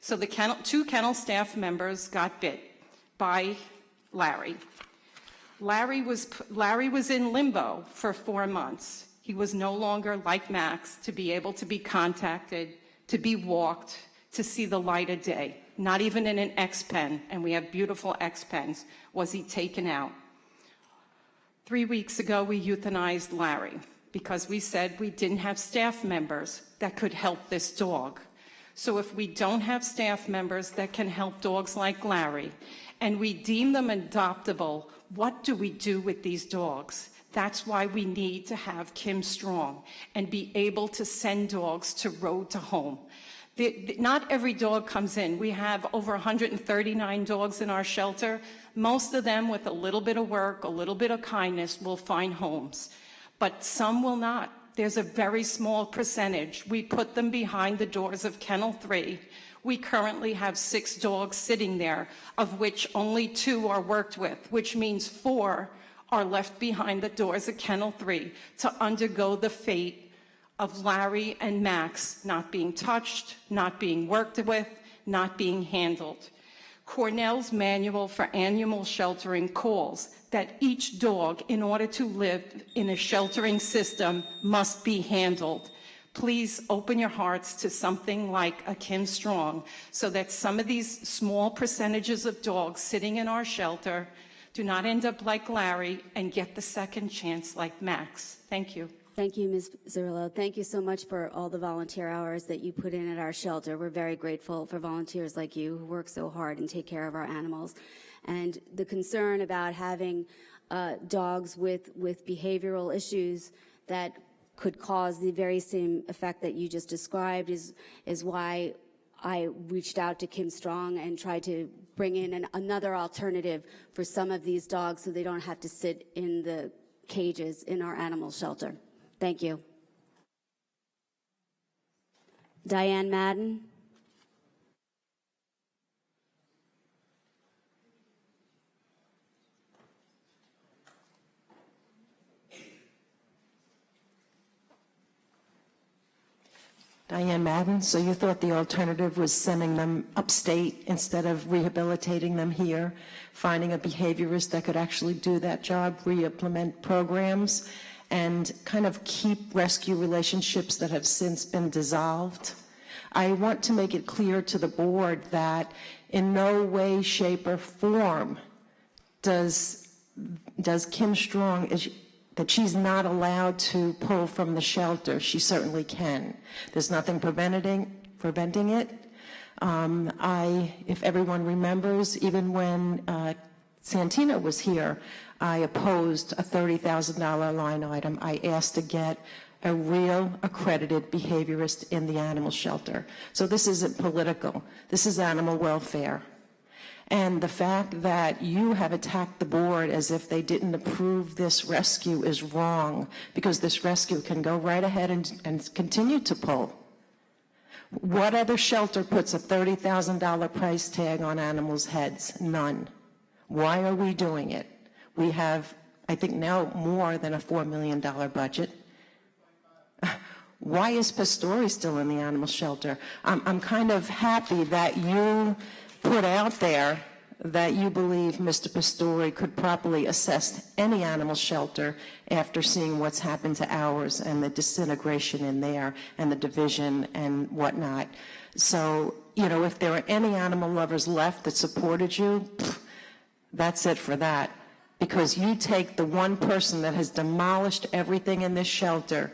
So the 2 kennel staff members got bit by Larry. Larry was in limbo for 4 months. He was no longer like Max to be able to be contacted, to be walked, to see the light of day. Not even in an X-pen, and we have beautiful X-pens, was he taken out. 3 weeks ago, we euthanized Larry because we said we didn't have staff members that could help this dog. So if we don't have staff members that can help dogs like Larry, and we deem them adoptable, what do we do with these dogs? That's why we need to have Kim Strong and be able to send dogs to road to home. Not every dog comes in. We have over 139 dogs in our shelter. Most of them, with a little bit of work, a little bit of kindness, will find homes. But some will not. There's a very small percentage. We put them behind the doors of Kennel 3. We currently have 6 dogs sitting there, of which only 2 are worked with, which means 4 are left behind the doors of Kennel 3 to undergo the fate of Larry and Max not being touched, not being worked with, not being handled. Cornell's Manual for Animal Sheltering calls that each dog, in order to live in a sheltering system, must be handled. Please open your hearts to something like a Kim Strong so that some of these small percentages of dogs sitting in our shelter do not end up like Larry and get the second chance like Max. Thank you. Thank you, Ms. Zerillo. Thank you so much for all the volunteer hours that you put in at our shelter. We're very grateful for volunteers like you who work so hard and take care of our animals. And the concern about having dogs with behavioral issues that could cause the very same effect that you just described is why I reached out to Kim Strong and tried to bring in another alternative for some of these dogs so they don't have to sit in the cages in our animal shelter. Thank you. Diane Madden. Diane Madden, so you thought the alternative was sending them upstate instead of rehabilitating them here, finding a behaviorist that could actually do that job, re-implement programs, and kind of keep rescue relationships that have since been dissolved. I want to make it clear to the board that in no way, shape, or form does Kim Strong, that she's not allowed to pull from the shelter. She certainly can. There's nothing preventing it. If everyone remembers, even when Santina was here, I opposed a $30,000 line item. I asked to get a real accredited behaviorist in the animal shelter. So this isn't political. This is animal welfare. And the fact that you have attacked the board as if they didn't approve this rescue is wrong, because this rescue can go right ahead and continue to pull. What other shelter puts a $30,000 price tag on animals' heads? None. Why are we doing it? We have, I think now, more than a $4 million budget. Why is Pastore still in the animal shelter? I'm kind of happy that you put out there that you believe Mr. Pastore could properly assess any animal shelter after seeing what's happened to ours and the disintegration in there and the division and whatnot. So, you know, if there are any animal lovers left that supported you, that's it for that. Because you take the one person that has demolished everything in this shelter,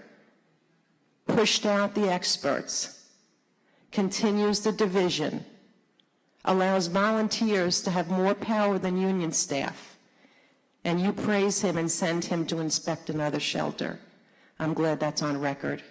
pushed out the experts, continues the division, allows volunteers to have more power than union staff, and you praise him and send him to inspect another shelter. I'm glad that's on record.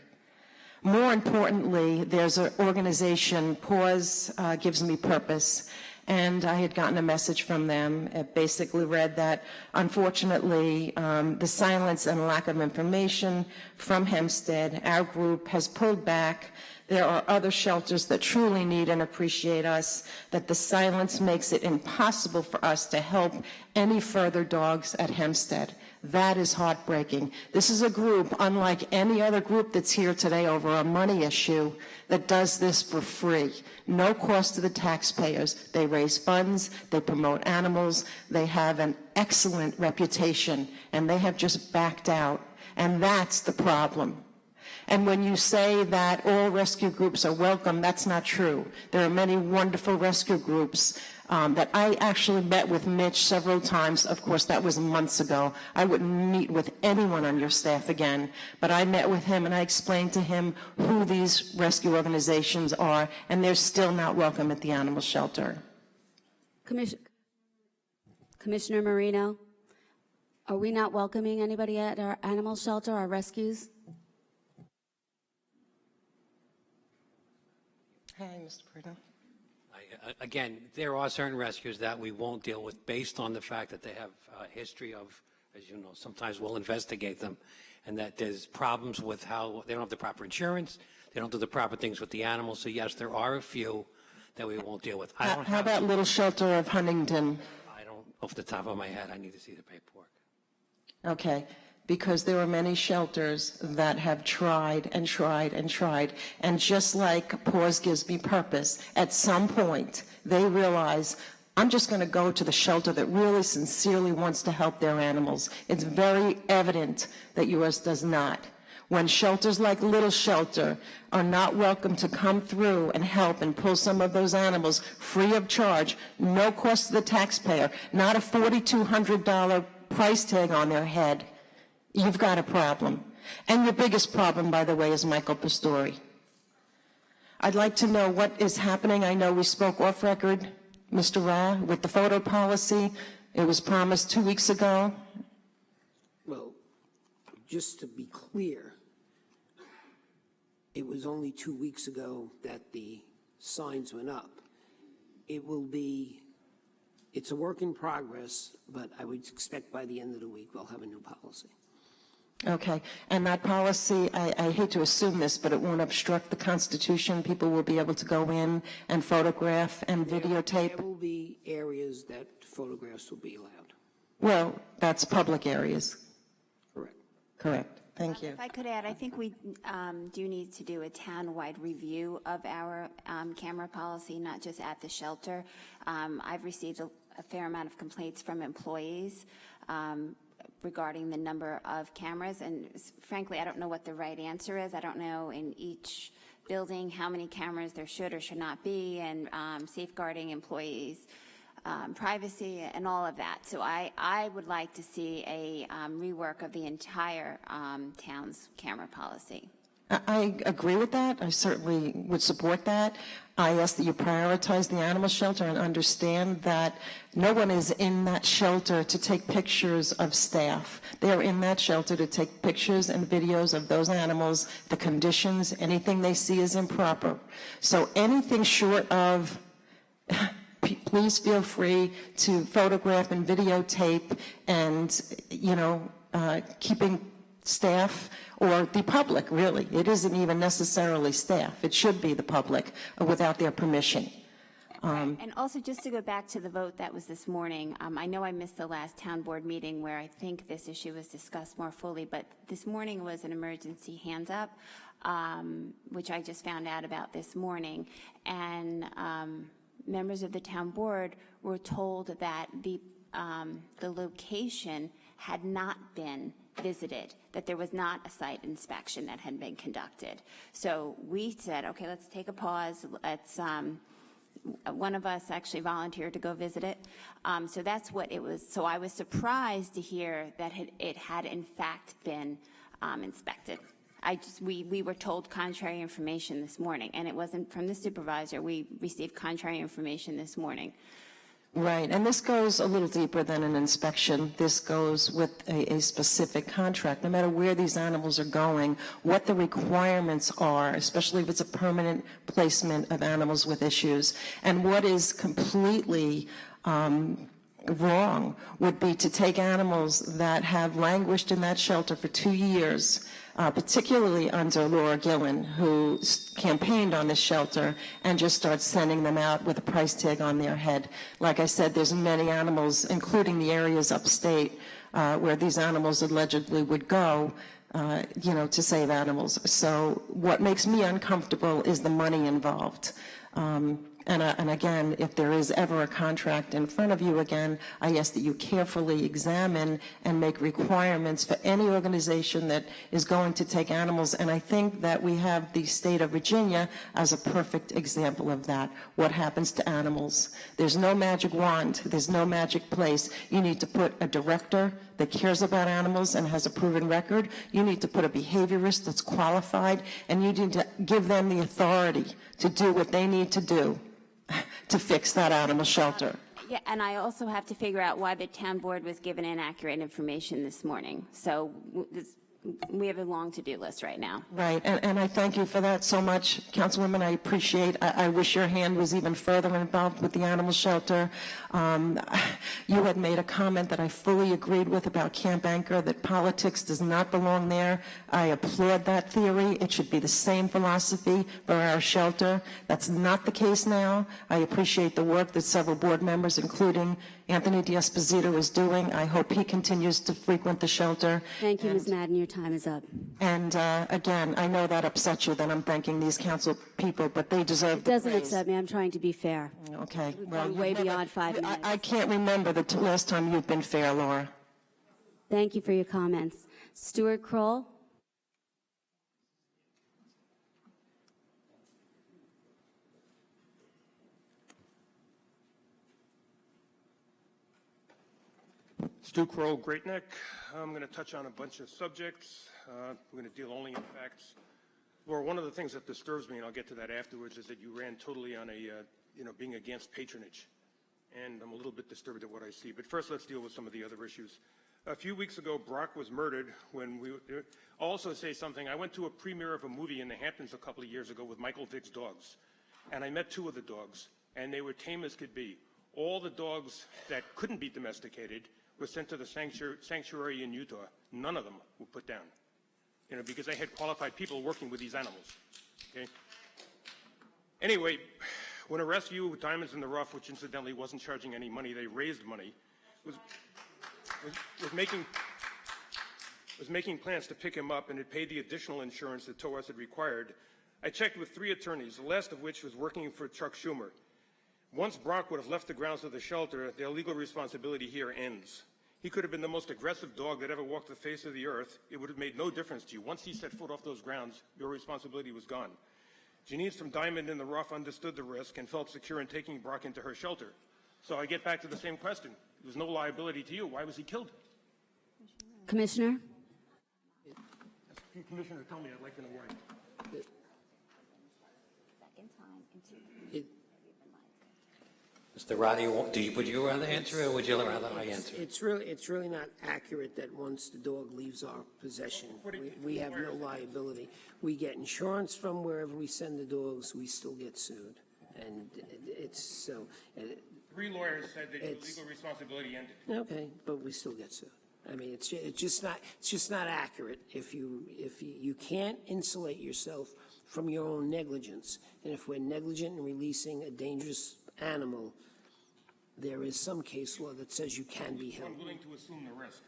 More importantly, there's an organization, Pause Gives Me Purpose, And I had gotten a message from them. It basically read that, unfortunately, the silence and lack of information from Hempstead, our group has pulled back. There are other shelters that truly need and appreciate us, that the silence makes it impossible for us to help any further dogs at Hempstead. That is heartbreaking. This is a group, unlike any other group that's here today over a money issue, that does this for free. No cost to the taxpayers. They raise funds, they promote animals, they have an excellent reputation, and they have just backed out. And that's the problem. And when you say that all rescue groups are welcome, that's not true. There are many wonderful rescue groups that I actually met with Mitch several times. Of course, that was months ago. I wouldn't meet with anyone on your staff again, but I met with him and I explained to him who these rescue organizations are, and they're still not welcome at the animal shelter. Commissioner Marino, are we not welcoming anybody at our animal shelter, our rescues? Hi, Mr. Bruno. Again, there are certain rescues that we won't deal with based on the fact that they have a history of, as you know, sometimes we'll investigate them, and that there's problems with how they don't have the proper insurance, they don't do the proper things with the animals. So yes, there are a few that we won't deal with. How about Little Shelter of Huntington? I don't, off the top of my head, I need to see the paperwork. Okay, because there are many shelters that have tried and tried and tried, and just like Pause Gives Me Purpose, at some point they realize, I'm just going to go to the shelter that really sincerely wants to help their animals. It's very evident that yours does not. When shelters like Little Shelter are not welcome to come through and help and pull some of those animals free of charge, no cost to the taxpayer, not a $4,200 price tag on their head, you've got a problem. And your biggest problem, by the way, is Michael Pastore. I'd like to know what is happening. I know we spoke off record, Mr. Ra, with the photo policy. It was promised 2 weeks ago. Well, just to be clear, it was only 2 weeks ago that the signs went up. It's a work in progress, but I would expect by the end of the week we'll have a new policy. Okay, and that policy, I hate to assume this, but it won't obstruct the Constitution. People will be able to go in and photograph and videotape. There will be areas that photographs will be allowed. Well, that's public areas. Correct. Correct. Thank you. If I could add, I think we do need to do a town-wide review of our camera policy, not just at the shelter. I've received a fair amount of complaints from employees regarding the number of cameras, and frankly, I don't know what the right answer is. I don't know in each building how many cameras there should or should not be, and safeguarding employees' privacy and all of that. So I would like to see a rework of the entire town's camera policy. I agree with that. I certainly would support that. I ask that you prioritize the animal shelter and understand that no one is in that shelter to take pictures of staff. They are in that shelter to take pictures and videos of those animals, the conditions, anything they see is improper. So anything short of, please feel free to photograph and videotape and, keeping staff or the public, really. It isn't even necessarily staff. It should be the public without their permission. And also, just to go back to the vote that was this morning, I know I missed the last town board meeting where I think this issue was discussed more fully, but this morning was an emergency hands up, which I just found out about this morning. And members of the town board were told that the location had not been visited, that there was not a site inspection that had been conducted. So we said, okay, let's take a pause. Let's, one of us actually volunteered to go visit it. So that's what it was. So I was surprised to hear that it had in fact been inspected. We were told contrary information this morning, and it wasn't from the supervisor. We received contrary information this morning. Right, and this goes a little deeper than an inspection. This goes with a specific contract. No matter where these animals are going, what the requirements are, especially if it's a permanent placement of animals with issues. And what is completely wrong would be to take animals that have languished in that shelter for 2 years, particularly under Laura Gillen, who campaigned on this shelter, and just start sending them out with a price tag on their head. Like I said, there's many animals, including the areas upstate, where these animals allegedly would go, to save animals. So what makes me uncomfortable is the money involved. And again, if there is ever a contract in front of you again, I ask that you carefully examine and make requirements for any organization that is going to take animals. And I think that we have the state of Virginia as a perfect example of that. What happens to animals? There's no magic wand. There's no magic place. You need to put a director that cares about animals and has a proven record. You need to put a behaviorist that's qualified, and you need to give them the authority to do what they need to do to fix that animal shelter. Yeah, and I also have to figure out why the town board was given inaccurate information this morning. So we have a long to-do list right now. Right, and I thank you for that so much, Councilwoman. I appreciate. I wish your hand was even further involved with the animal shelter. You had made a comment that I fully agreed with about Camp Anchor, that politics does not belong there. I applaud that theory. It should be the same philosophy for our shelter. That's not the case now. I appreciate the work that several board members, including Anthony D'Esposito, is doing. I hope he continues to frequent the shelter. Thank you, Ms. Madden. Your time is up. And again, I know that upsets you that I'm thanking these council people, but they deserve the Doesn't praise. upset me. I'm trying to be fair. Okay. We've gone way beyond 5 minutes. I can't remember the last time you've been fair, Laura. Thank you for your comments. Stuart Kroll. Stu Crow, Great Neck. I'm going to touch on a bunch of subjects. We're going to deal only in facts. Laura, one of the things that disturbs me, and I'll get to that afterwards, is that you ran totally on being against patronage. And I'm a little bit disturbed at what I see. But first, let's deal with some of the other issues. A few weeks ago, Brock was murdered when I'll also say something. I went to a premiere of a movie in the Hamptons a couple of years ago with Michael Vick's dogs. And I met 2 of the dogs, and they were tame as could be. All the dogs that couldn't be domesticated were sent to the sanctuary in Utah. None of them were put down, because they had qualified people working with these animals. Okay. Anyway, when a rescue with Diamonds in the Rough, which incidentally wasn't charging any money, they raised money, was making plans to pick him up, and it paid the additional insurance that TOH had required. I checked with 3 attorneys, the last of which was working for Chuck Schumer. Once Brock would have left the grounds of the shelter, their legal responsibility here ends. He could have been the most aggressive dog that ever walked the face of the earth. It would have made no difference to you. Once he set foot off those grounds, your responsibility was gone. Janice from Diamond in the Rough understood the risk and felt secure in taking Brock into her shelter. So I get back to the same question. There's no liability to you. Why was he killed? Commissioner? Commissioner, tell me. I'd like to know why. Mr. Roddy, would you rather answer it, or would you rather I answer? It's really not accurate that once the dog leaves our possession, we have no liability. We get insurance from wherever we send the dogs. We still get sued, and it's so. 3 lawyers said that your legal responsibility ended. Okay, but we still get sued. I mean, it's just not accurate. If you can't insulate yourself from your own negligence, and if we're negligent in releasing a dangerous animal, there is some case law that says you can be held. I'm willing to assume the risk.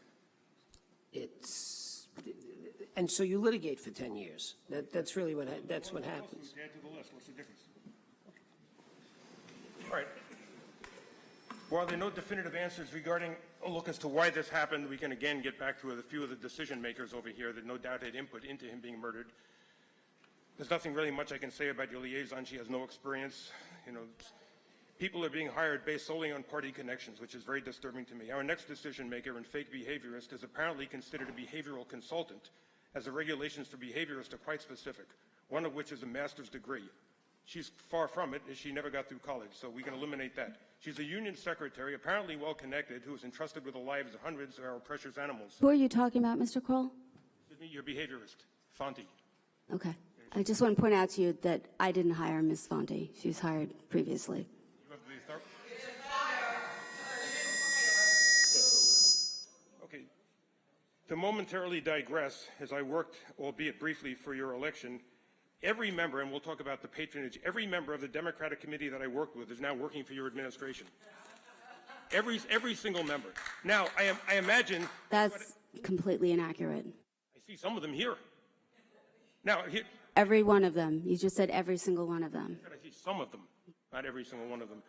And so you litigate for 10 years. That's really what happens. Add to the list. What's the difference? All right. While there are no definitive answers regarding a look as to why this happened, we can again get back to a few of the decision makers over here that no doubt had input into him being murdered. There's nothing really much I can say about your liaison. She has no experience. People are being hired based solely on party connections, which is very disturbing to me. Our next decision maker and fake behaviorist is apparently considered a behavioral consultant, as the regulations for behaviorists are quite specific, one of which is a master's degree. She's far from it, as she never got through college, so we can eliminate that. She's a union secretary, apparently well-connected, who is entrusted with the lives of hundreds of our precious animals. Who are you talking about, Mr. Kroll? Excuse me, your behaviorist, Fonte. Okay. I just want to point out to you that I didn't hire Ms. Fonte. She was hired previously. You have the authority. Okay. To momentarily digress, as I worked, albeit briefly, for your election, every member, and we'll talk about the patronage, every member of the Democratic committee that I worked with is now working for your administration. Every single member. Now, I imagine... That's completely inaccurate. I see some of them here. Now, here... Every one of them. You just said every single one of them. I see some of them, not every single one of them.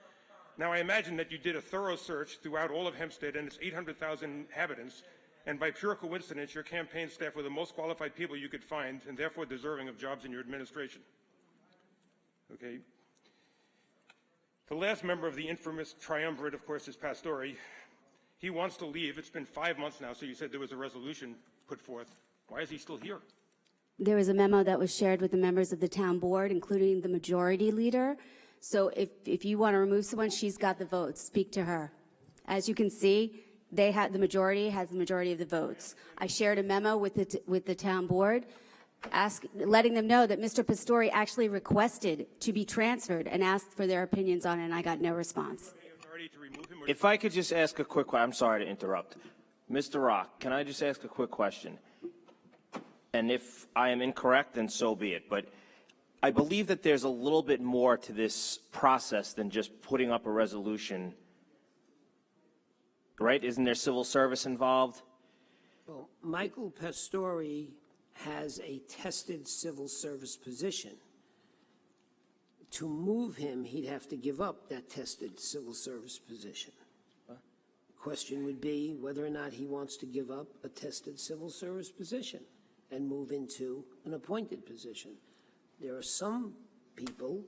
Now, I imagine that you did a thorough search throughout all of Hempstead and its 800,000 inhabitants, and by pure coincidence, your campaign staff were the most qualified people you could find, and therefore deserving of jobs in your administration. Okay? The last member of the infamous triumvirate, of course, is Pastore. He wants to leave. It's been 5 months now, so you said there was a resolution put forth. Why is he still here? There was a memo that was shared with the members of the town board, including the majority leader. So if you want to remove someone, she's got the votes. Speak to her. As you can see, the majority has the majority of the votes. I shared a memo with the town board, letting them know that Mr. Pastore actually requested to be transferred and asked for their opinions on it, and I got no response. If I could just ask a quick question, I'm sorry to interrupt. Mr. Rock, can I just ask a quick question? And if I am incorrect, then so be it. But I believe that there's a little bit more to this process than just putting up a resolution, right? Isn't there civil service involved? Well, Michael Pastore has a tested civil service position. To move him, he'd have to give up that tested civil service position. The question would be whether or not he wants to give up a tested civil service position and move into an appointed position. There are some people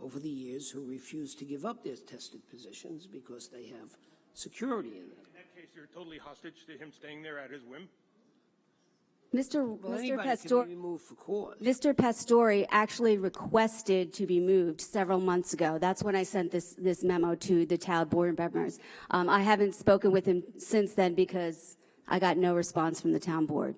over the years who refuse to give up their tested positions because they have security in them. In that case, you're totally hostage to him staying there at his whim? Well, anybody can be removed for cause. Mr. Pastore actually requested to be moved several months ago. That's when I sent this memo to the town board members. I haven't spoken with him since then because I got no response from the town board.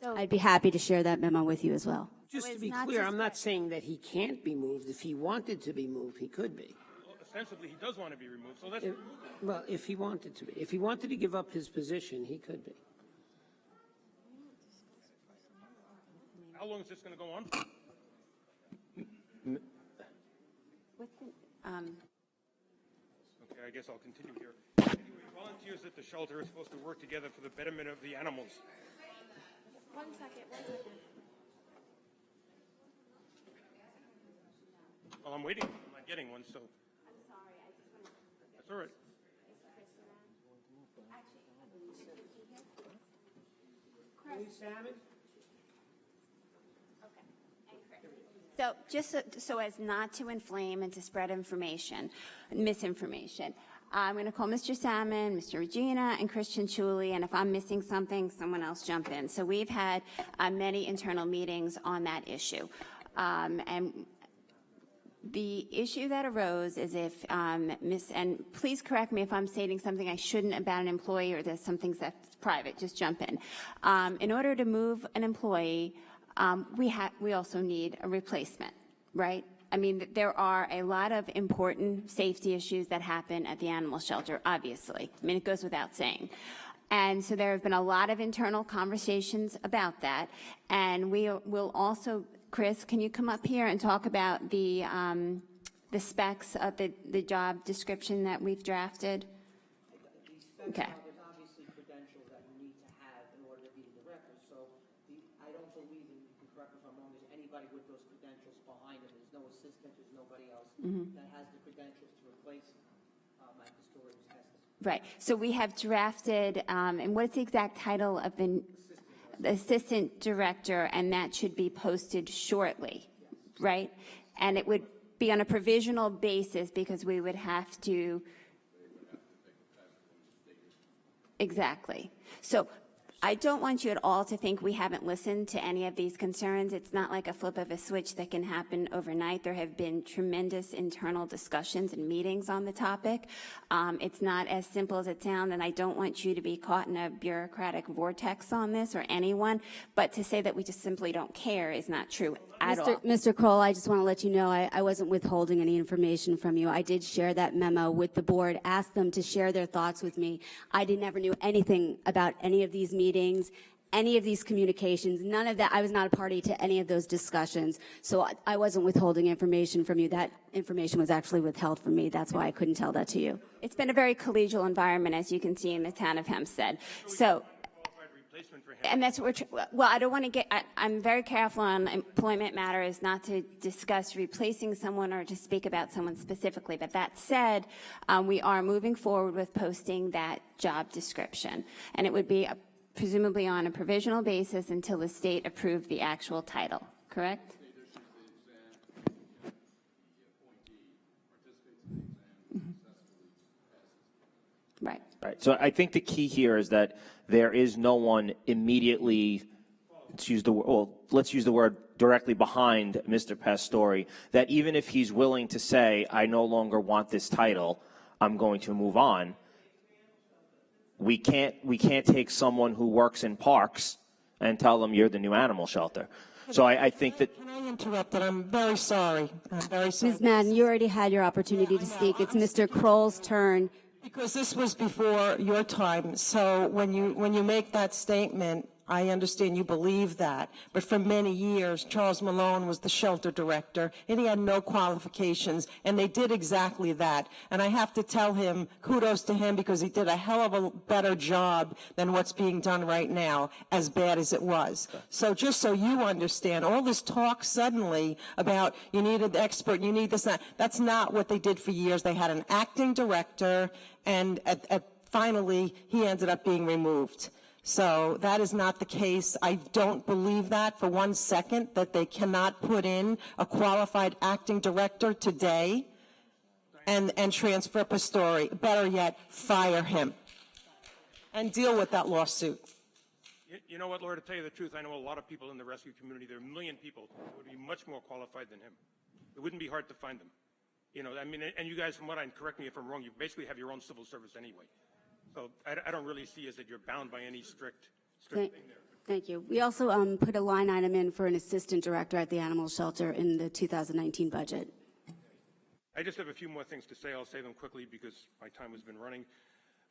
So I'd be happy to share that memo with you as well. Just to be clear, I'm not saying that he can't be moved. If he wanted to be moved, he could be. Well, ostensibly, he does want to be removed, so let's remove him. Well, if he wanted to be. If he wanted to give up his position, he could be. How long is this going to go on? Okay, I guess I'll continue here. Anyway, volunteers at the shelter are supposed to work together for the betterment of the animals. One second. Well, I'm waiting. I'm not getting one, so. I'm sorry. I just want to. That's all right. Salmon? So just so as not to inflame and to spread misinformation, I'm going to call Mr. Salmon, Mr. Regina, and Christian Chuli, and if I'm missing something, someone else jump in. So we've had many internal meetings on that issue. And the issue that arose is if and please correct me if I'm stating something I shouldn't about an employee or there's something that's private, just jump in. In order to move an employee, we also need a replacement, right? I mean, there are a lot of important safety issues that happen at the animal shelter, obviously. I mean, it goes without saying. And so there have been a lot of internal conversations about that. And we will also, Chris, can you come up here and talk about the specs of the job description that we've drafted? Okay. There's obviously credentials that you need to have in order to be the director. So I don't believe, and you can correct me if I'm wrong, there's anybody with those credentials behind him. There's no assistant, there's nobody else that has the credentials to replace Mike Pastore's testing. Right. So we have drafted, and what's the exact title of the assistant director, and that should be posted shortly, right? And it would be on a provisional basis because we would have to. Exactly. So I don't want you at all to think we haven't listened to any of these concerns. It's not like a flip of a switch that can happen overnight. There have been tremendous internal discussions and meetings on the topic. It's not as simple as it sounds, and I don't want you to be caught in a bureaucratic vortex on this, or anyone, but to say that we just simply don't care is not true at all. Mr. Kroll, I just want to let you know I wasn't withholding any information from you. I did share that memo with the board, asked them to share their thoughts with me. I never knew anything about any of these meetings, any of these communications, none of that. I was not a party to any of those discussions, so I wasn't withholding information from you. That information was actually withheld from me. That's why I couldn't tell that to you. It's been a very collegial environment, as you can see, in the town of Hempstead. So, and that's what we're, well, I don't want to get, I'm very careful on employment matters not to discuss replacing someone or to speak about someone specifically. But that said, we are moving forward with posting that job description. And it would be presumably on a provisional basis until the state approved the actual title, correct? Right. Right. So I think the key here is that there is no one immediately, let's use the word directly behind Mr. Pastore, that even if he's willing to say, I no longer want this title, I'm going to move on, we can't take someone who works in parks and tell them you're the new animal shelter. So I think that... Can I interrupt? And I'm very sorry. I'm very sorry. Ms. Madden, you already had your opportunity to speak. It's Mr. Kroll's turn. Because this was before your time, so when you make that statement, I understand you believe that. But for many years, Charles Malone was the shelter director, and he had no qualifications, and they did exactly that. And I have to tell him, kudos to him, because he did a hell of a better job than what's being done right now, as bad as it was. So just so you understand, all this talk suddenly about you need an expert, you need this, that's not what they did for years. They had an acting director, and finally, he ended up being removed. So that is not the case. I don't believe that for 1 second, that they cannot put in a qualified acting director today and transfer Pastore. Better yet, fire him and deal with that lawsuit. You know what, Laura, to tell you the truth, I know a lot of people in the rescue community. There are 1 million people who would be much more qualified than him. It wouldn't be hard to find them. You know, I mean, and you guys, from what I'm, correct me if I'm wrong, you basically have your own civil service anyway. So I don't really see as that you're bound by any strict thing there. Thank you. We also put a line item in for an assistant director at the animal shelter in the 2019 budget. I just have a few more things to say. I'll say them quickly because my time has been running.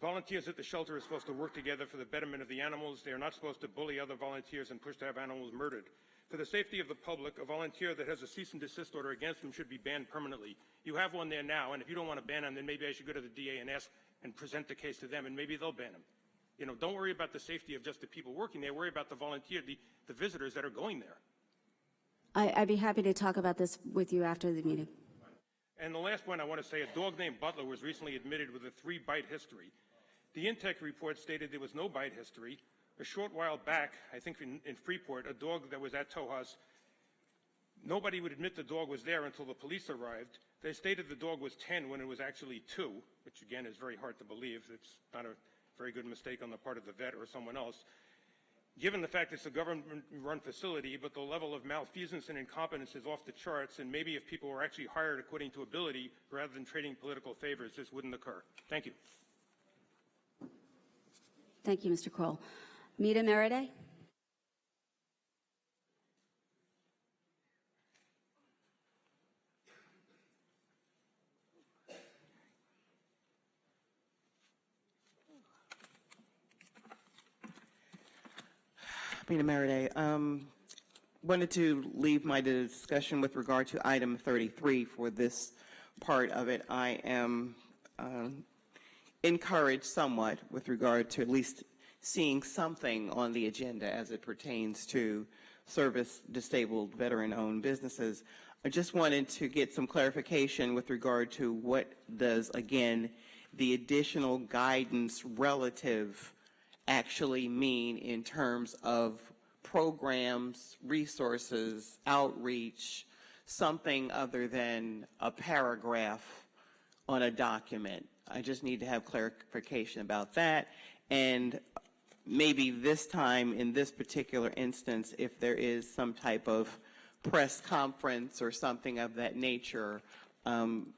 Volunteers at the shelter are supposed to work together for the betterment of the animals. They are not supposed to bully other volunteers and push to have animals murdered. For the safety of the public, a volunteer that has a cease and desist order against them should be banned permanently. You have one there now, and if you don't want to ban him, then maybe I should go to the DA and ask and present the case to them, and maybe they'll ban him. You know, don't worry about the safety of just the people working there. Worry about the volunteer, the visitors that are going there. I'd be happy to talk about this with you after the meeting. And the last one I want to say, a dog named Butler was recently admitted with a 3-bite history. The Intech report stated there was no bite history. A short while back, I think in Freeport, a dog that was at TOH's, nobody would admit the dog was there until the police arrived. They stated the dog was 10 when it was actually 2, which again is very hard to believe. It's not a very good mistake on the part of the vet or someone else. Given the fact it's a government-run facility, but the level of malfeasance and incompetence is off the charts, and maybe if people were actually hired according to ability rather than trading political favors, this wouldn't occur. Thank you. Thank you, Mr. Kroll. Mita Meride? Mita Meride. Wanted to leave my discussion with regard to item 33 for this part of it. I am encouraged somewhat with regard to at least seeing something on the agenda as it pertains to service-disabled, veteran-owned businesses. I just wanted to get some clarification with regard to what does, again, the additional guidance relative actually mean in terms of programs, resources, outreach, something other than a paragraph on a document. I just need to have clarification about that. And maybe this time, in this particular instance, if there is some type of press conference or something of that nature,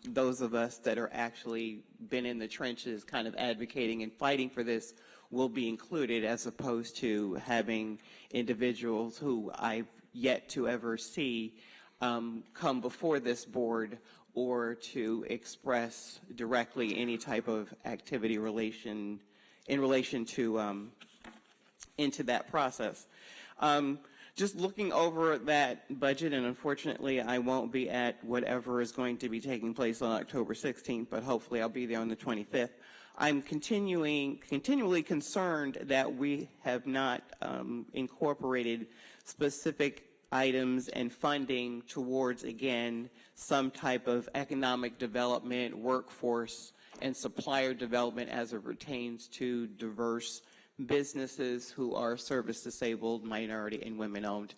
those of us that are actually been in the trenches kind of advocating and fighting for this will be included, as opposed to having individuals who I've yet to ever see come before this board or to express directly any type of activity in relation to into that process. Just looking over that budget, and unfortunately I won't be at whatever is going to be taking place on October 16th, but hopefully I'll be there on the 25th. I'm continually concerned that we have not incorporated specific items and funding towards, again, some type of economic development, workforce, and supplier development as it pertains to diverse businesses who are service disabled, minority, and women owned.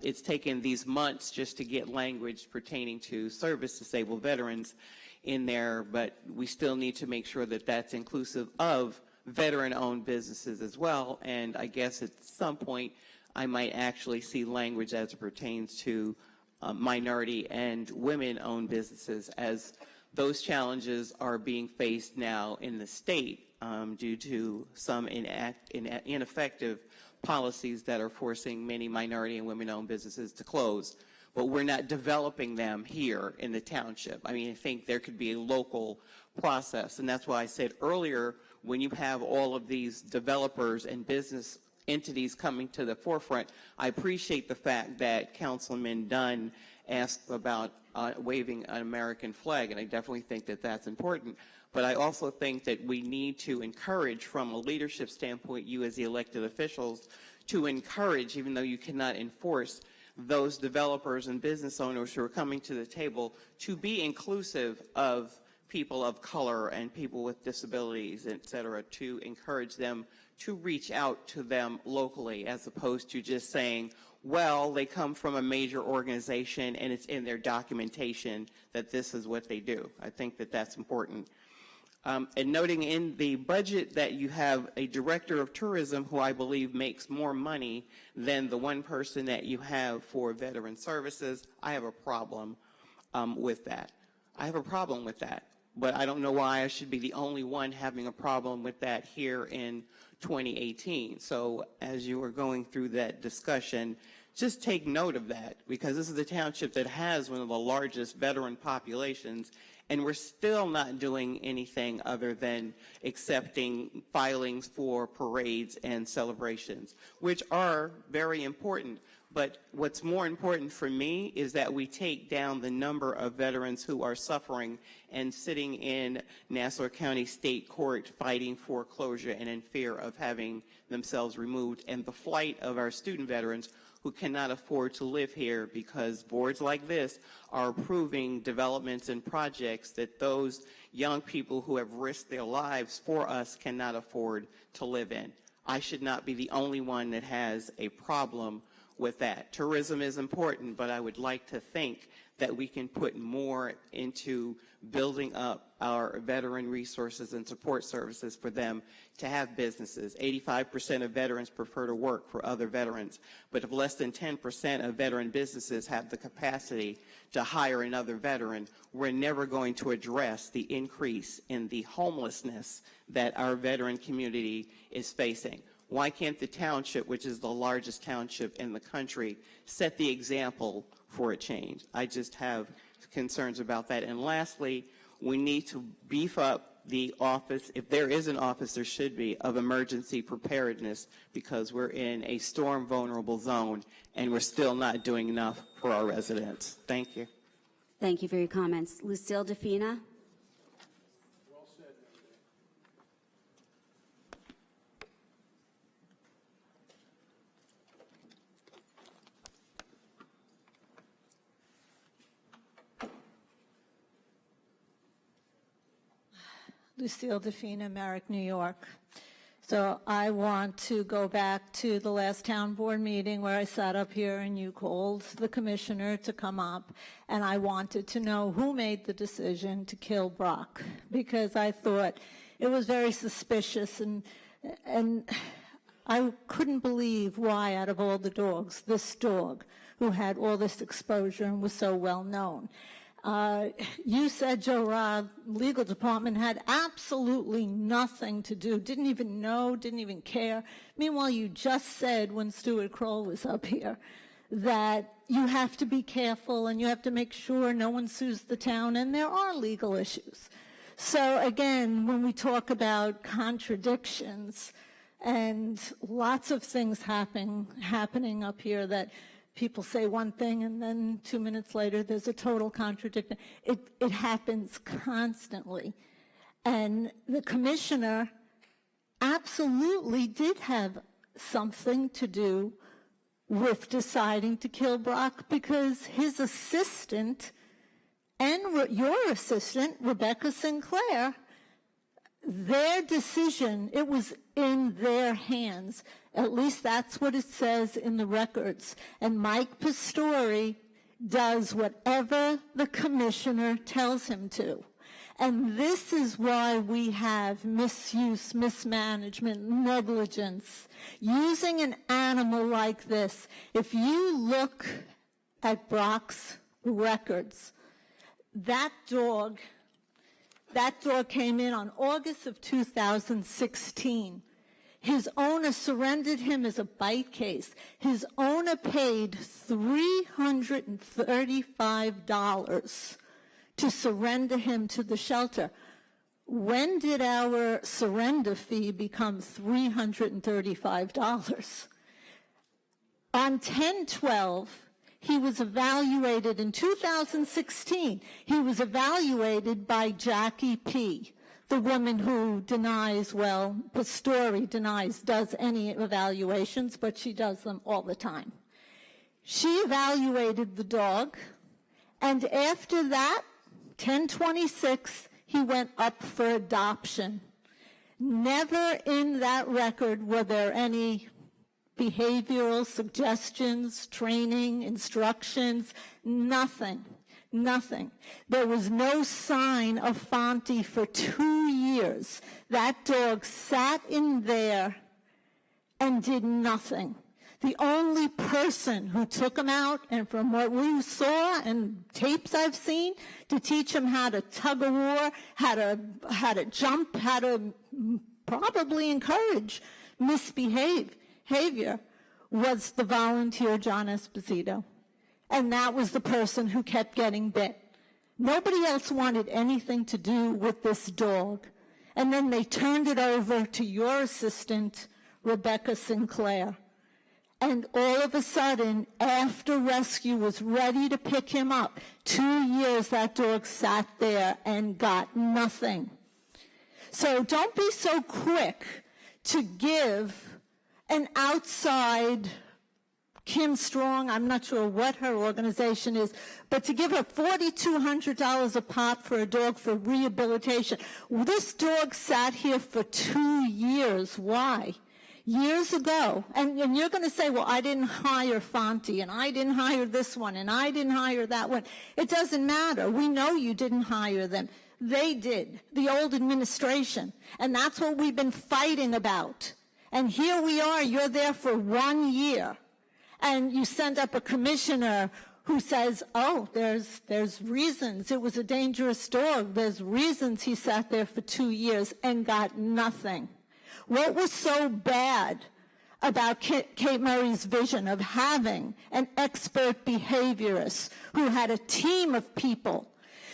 It's taken these months just to get language pertaining to service disabled veterans in there, but we still need to make sure that that's inclusive of veteran owned businesses as well. And I guess at some point I might actually see language as it pertains to minority and women owned businesses, as those challenges are being faced now in the state due to some ineffective policies that are forcing many minority and women-owned businesses to close. But we're not developing them here in the township. I mean, I think there could be a local process, and that's why I said earlier, when you have all of these developers and business entities coming to the forefront, I appreciate the fact that Councilman Dunn asked about waving an American flag, and I definitely think that that's important. But I also think that we need to encourage, from a leadership standpoint, you as the elected officials, to encourage, even though you cannot enforce, those developers and business owners who are coming to the table to be inclusive of people of color and people with disabilities, et cetera, to encourage them to reach out to them locally, as opposed to just saying, well, they come from a major organization and it's in their documentation that this is what they do. I think that that's important. And noting in the budget that you have a director of tourism who I believe makes more money than the one person that you have for veteran services, I have a problem with that. I have a problem with that. But I don't know why I should be the only one having a problem with that here in 2018. So as you are going through that discussion, just take note of that, because this is a township that has one of the largest veteran populations, and we're still not doing anything other than accepting filings for parades and celebrations, which are very important. But what's more important for me is that we take down the number of veterans who are suffering and sitting in Nassau County State Court fighting foreclosure and in fear of having themselves removed, and the flight of our student veterans who cannot afford to live here because boards like this are approving developments and projects that those young people who have risked their lives for us cannot afford to live in. I should not be the only one that has a problem with that. Tourism is important, but I would like to think that we can put more into building up our veteran resources and support services for them to have businesses. 85% of veterans prefer to work for other veterans, but if less than 10% of veteran businesses have the capacity to hire another veteran, we're never going to address the increase in the homelessness that our veteran community is facing. Why can't the township, which is the largest township in the country, set the example for a change? I just have concerns about that. And lastly, we need to beef up the office, if there is an office, there should be, of emergency preparedness, because we're in a storm vulnerable zone and we're still not doing enough for our residents. Thank you. Thank you for your comments. Lucille DeFina. Lucille DeFina, Merrick, New York. So I want to go back to the last town board meeting where I sat up here and you called the commissioner to come up, and I wanted to know who made the decision to kill Brock, because I thought it was very suspicious, and I couldn't believe why, out of all the dogs, this dog, who had all this exposure and was so well known. You said, Joe Rob, legal department had absolutely nothing to do, didn't even know, didn't even care. Meanwhile, you just said when Stuart Kroll was up here that you have to be careful and you have to make sure no one sues the town, and there are legal issues. So again, when we talk about contradictions and lots of things happening up here that people say one thing and then 2 minutes later there's a total contradiction. It happens constantly. And the commissioner absolutely did have something to do with deciding to kill Brock, because his assistant and your assistant, Rebecca Sinclair, their decision, it was in their hands. At least that's what it says in the records. And Mike Pastore does whatever the commissioner tells him to. And this is why we have misuse, mismanagement, negligence. Using an animal like this, if you look at Brock's records, that dog came in on August of 2016. His owner surrendered him as a bite case. His owner paid $335 to surrender him to the shelter. When did our surrender fee become $335? On 10/12, he was evaluated in 2016. He was evaluated by Jackie P., the woman who denies, well, Pastore denies does any evaluations, but she does them all the time. She evaluated the dog, and after that, 10/26, he went up for adoption. Never in that record were there any behavioral suggestions, training, instructions, nothing. Nothing. There was no sign of Fonte for 2 years. That dog sat in there and did nothing. The only person who took him out, and from what we saw and tapes I've seen, to teach him how to tug a war, how to jump, how to probably encourage misbehavior, was the volunteer John Esposito. And that was the person who kept getting bit. Nobody else wanted anything to do with this dog. And then they turned it over to your assistant, Rebecca Sinclair. And all of a sudden, after rescue was ready to pick him up, 2 years that dog sat there and got nothing. So don't be so quick to give an outside Kim Strong, I'm not sure what her organization is, but to give her $4,200 a pop for a dog for rehabilitation. This dog sat here for 2 years. Why? Years ago. And you're going to say, well, I didn't hire Fonte, and I didn't hire this one, and I didn't hire that one. It doesn't matter. We know you didn't hire them. They did, the old administration. And that's what we've been fighting about. And here we are, you're there for 1 year. And you send up a commissioner who says, oh, there's reasons. It was a dangerous dog. There's reasons he sat there for 2 years and got nothing. What was so bad about Kate Murray's vision of having an expert behaviorist who had a team of people?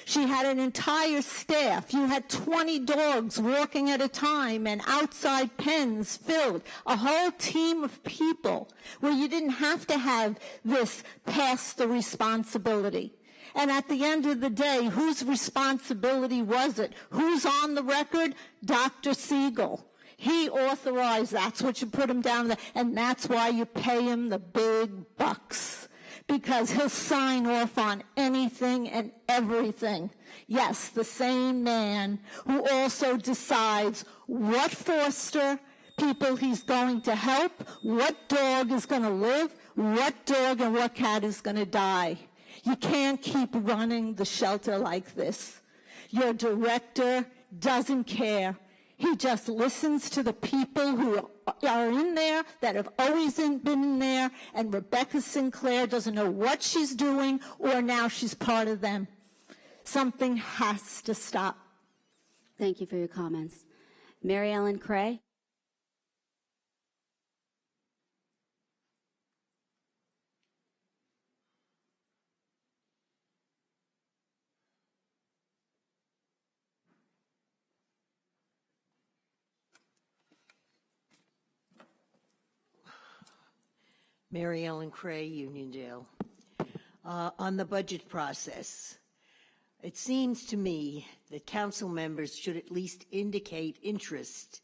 She had an entire staff. You had 20 dogs walking at a time and outside pens filled. A whole team of people where you didn't have to have this pass the responsibility. And at the end of the day, whose responsibility was it? Who's on the record? Dr. Siegel. He authorized, that's what you put him down there, and that's why you pay him the big bucks. Because he'll sign off on anything and everything. Yes, the same man who also decides what foster people he's going to help, what dog is going to live, what dog and what cat is going to die. You can't keep running the shelter like this. Your director doesn't care. He just listens to the people who are in there, that have always been in there, and Rebecca Sinclair doesn't know what she's doing, or now she's part of them. Something has to stop. Thank you for your comments. Mary Ellen Cray? Mary Ellen Cray, Uniondale. On the budget process, it seems to me that council members should at least indicate interest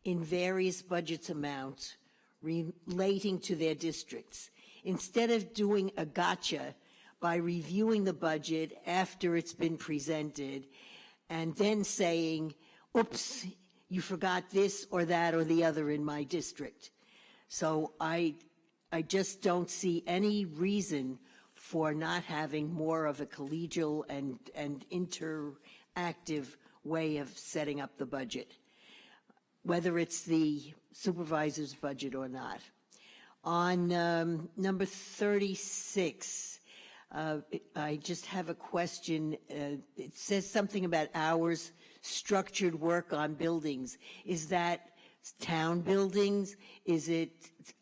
in various budget amounts relating to their districts, instead of doing a gotcha by reviewing the budget after it's been presented and then saying, oops, you forgot this or that or the other in my district. So I just don't see any reason for not having more of a collegial and interactive way of setting up the budget, whether it's the supervisor's budget or not. On number 36, I just have a question. It says something about hours, structured work on buildings. Is that town buildings? Is it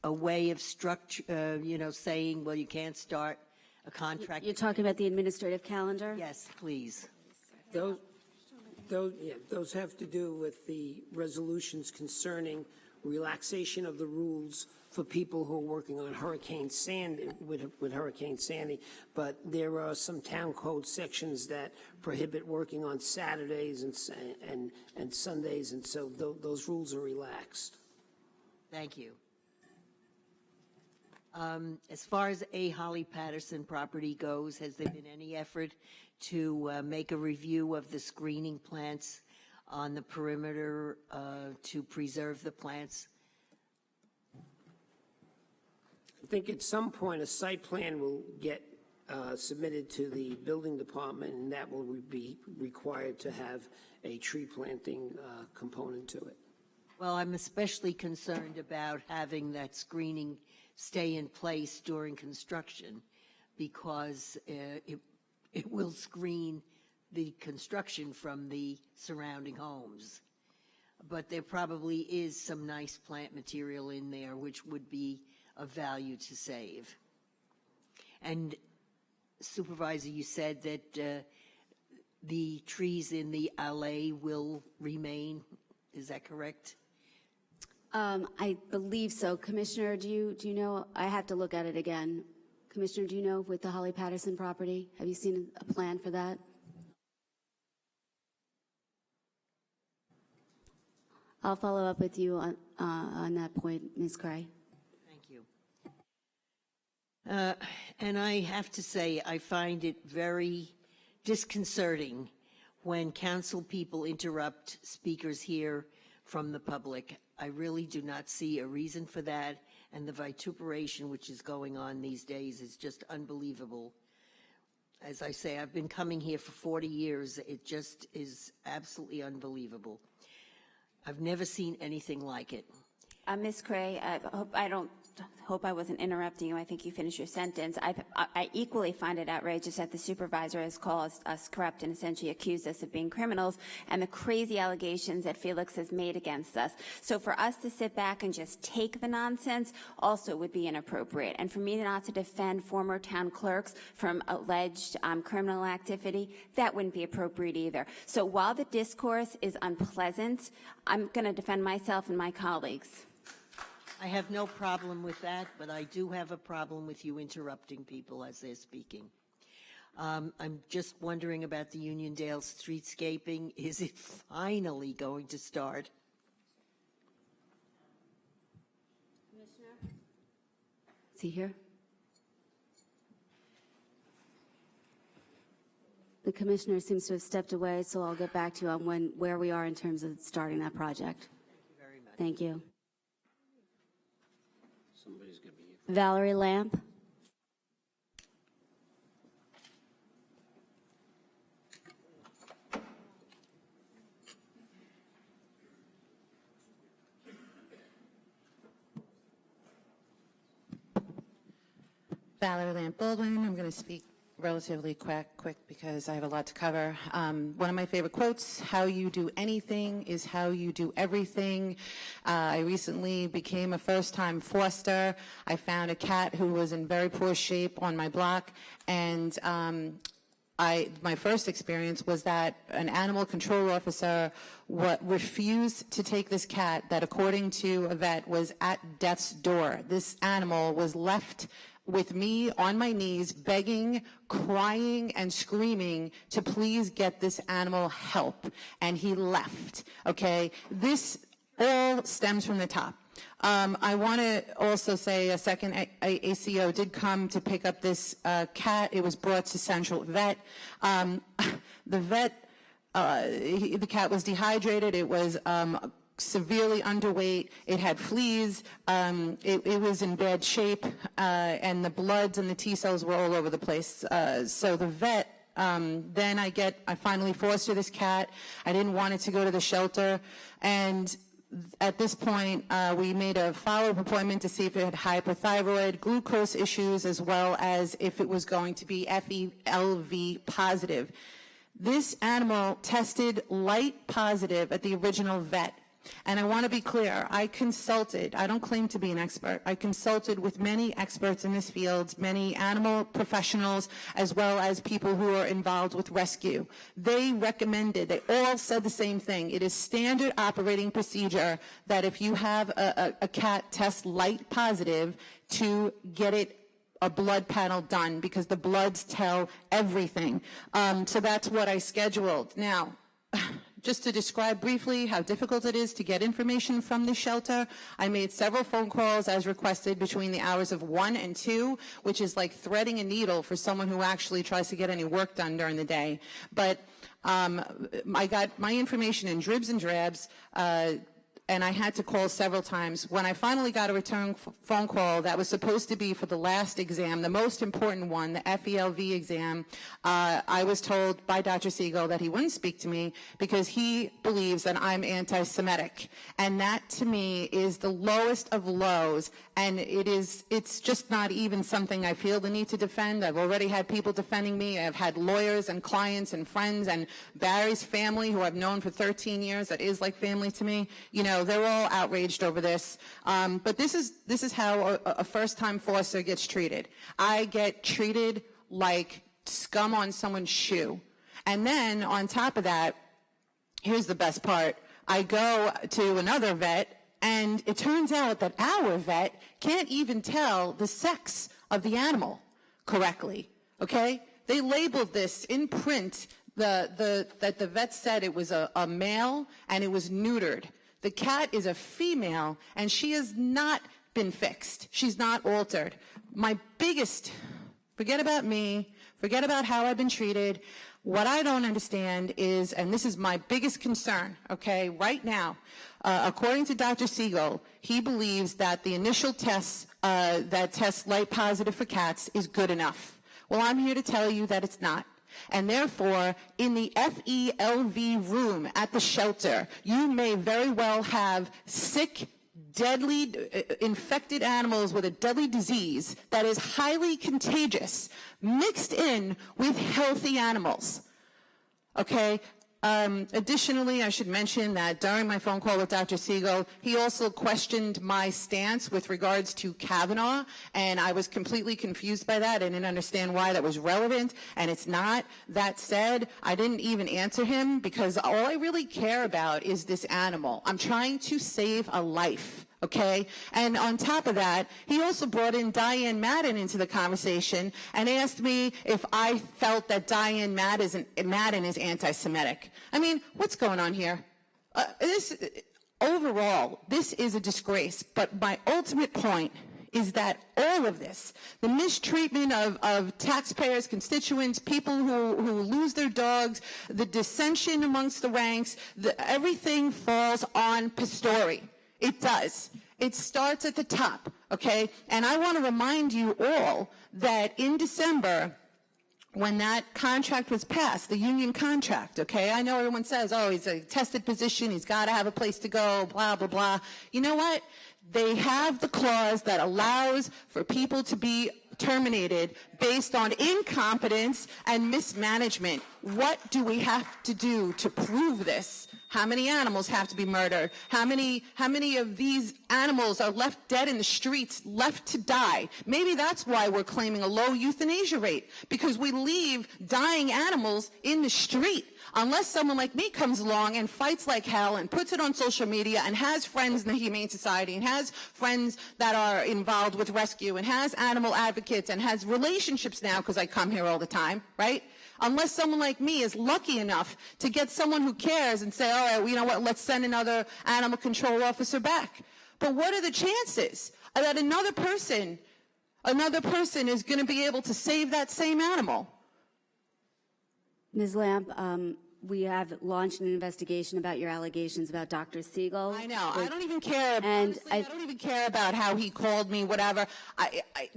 a way of structure, saying, well, you can't start a contract? You're talking about the administrative calendar? Yes, please. Those have to do with the resolutions concerning relaxation of the rules for people who are working on Hurricane Sandy, with Hurricane Sandy. But there are some town code sections that prohibit working on Saturdays and Sundays, and so those rules are relaxed. Thank you. As far as A. Holly Patterson property goes, has there been any effort to make a review of the screening plants on the perimeter to preserve the plants? I think at some point a site plan will get submitted to the building department, and that will be required to have a tree planting component to it. Well, I'm especially concerned about having that screening stay in place during construction, because it will screen the construction from the surrounding homes. But there probably is some nice plant material in there which would be of value to save. And Supervisor, you said that the trees in the alley will remain. Is that correct? I believe so. Commissioner, do you know? I have to look at it again. Commissioner, do you know with the Holly Patterson property? Have you seen a plan for that? I'll follow up with you on that point, Ms. Cray. Thank you. And I have to say, I find it very disconcerting when council people interrupt speakers here from the public. I really do not see a reason for that, and the vituperation which is going on these days is just unbelievable. As I say, I've been coming here for 40 years. It just is absolutely unbelievable. I've never seen anything like it. Ms. Cray, I hope I wasn't interrupting you. I think you finished your sentence. I equally find it outrageous that the supervisor has called us corrupt and essentially accused us of being criminals, and the crazy allegations that Felix has made against us. So for us to sit back and just take the nonsense also would be inappropriate. And for me not to defend former town clerks from alleged criminal activity, that wouldn't be appropriate either. So while the discourse is unpleasant, I'm going to defend myself and my colleagues. I have no problem with that, but I do have a problem with you interrupting people as they're speaking. I'm just wondering about the Uniondale streetscaping. Is it finally going to start? Commissioner? Is he here? The commissioner seems to have stepped away, so I'll get back to you on where we are in terms of starting that project. Thank you very much. Thank you. Somebody's going to be... Valerie Lamp? Valerie Lamp Baldwin. I'm going to speak relatively quick because I have a lot to cover. One of my favorite quotes, how you do anything is how you do everything. I recently became a first-time foster. I found a cat who was in very poor shape on my block, and my first experience was that an animal control officer refused to take this cat that, according to a vet, was at death's door. This animal was left with me on my knees, begging, crying, and screaming to please get this animal help. And he left, okay? This all stems from the top. I want to also say a second ACO did come to pick up this cat. It was brought to Central Vet. The vet, the cat was dehydrated. It was severely underweight. It had fleas. It was in bad shape, and the bloods and the T cells were all over the place. So the vet, then I finally foster this cat. I didn't want it to go to the shelter, and at this point, we made a follow-up appointment to see if it had hypothyroid, glucose issues, as well as if it was going to be FeLV positive. This animal tested light positive at the original vet. And I want to be clear, I don't claim to be an expert, I consulted with many experts in this field, many animal professionals, as well as people who are involved with rescue. They all said the same thing. It is standard operating procedure that if you have a cat test light positive, to get a blood panel done, because the bloods tell everything. So that's what I scheduled. Now, just to describe briefly how difficult it is to get information from the shelter, I made several phone calls as requested between the hours of 1 and 2, which is like threading a needle for someone who actually tries to get any work done during the day. But I got my information in dribs and drabs, and I had to call several times. When I finally got a return phone call that was supposed to be for the last exam, the most important one, the FeLV exam, I was told by Dr. Siegel that he wouldn't speak to me because he believes that I'm anti-Semitic. And that, to me, is the lowest of lows, and it's just not even something I feel the need to defend. I've already had people defending me. I've had lawyers and clients and friends and Barry's family, who I've known for 13 years, that is like family to me. You know, they're all outraged over this. But this is how a first-time foster gets treated. I get treated like scum on someone's shoe. And then, on top of that, here's the best part. I go to another vet, and it turns out that our vet can't even tell the sex of the animal correctly, okay? They labeled this in print, that the vet said it was a male and it was neutered. The cat is a female, and she has not been fixed. She's not altered. Forget about me, forget about how I've been treated. What I don't understand is, and this is my biggest concern, okay, right now, according to Dr. Siegel, he believes that the initial tests that test light positive for cats is good enough. Well, I'm here to tell you that it's not. And therefore, in the FeLV room at the shelter, you may very well have sick, deadly, infected animals with a deadly disease that is highly contagious mixed in with healthy animals. Okay? Additionally, I should mention that during my phone call with Dr. Siegel, he also questioned my stance with regards to Kavanaugh, and I was completely confused by that. I didn't understand why that was relevant, and it's not. That said, I didn't even answer him because all I really care about is this animal. I'm trying to save a life. Okay? And on top of that, he also brought in Diane Madden into the conversation and asked me if I felt that Diane Madden is anti-Semitic. I mean, what's going on here? Overall, this is a disgrace. But my ultimate point is that all of this, the mistreatment of taxpayers, constituents, people who lose their dogs, the dissension amongst the ranks, everything falls on Pastore. It does. It starts at the top, okay? And I want to remind you all that in December, when that contract was passed, the union contract, okay? I know everyone says, oh, he's a tested position, he's got to have a place to go, blah, blah, blah. You know what? They have the clause that allows for people to be terminated based on incompetence and mismanagement. What do we have to do to prove this? How many animals have to be murdered? How many of these animals are left dead in the streets, left to die? Maybe that's why we're claiming a low euthanasia rate, because we leave dying animals in the street. Unless someone like me comes along and fights like hell and puts it on social media and has friends in the Humane Society and has friends that are involved with rescue and has animal advocates and has relationships now because I come here all the time, right? Unless someone like me is lucky enough to get someone who cares and say, all right, well, you know what, let's send another animal control officer back. But what are the chances that another person is going to be able to save that same animal? Ms. Lamb, we have launched an investigation about your allegations about Dr. Siegel. I know. I don't even care. And I don't even care about how he called me, whatever.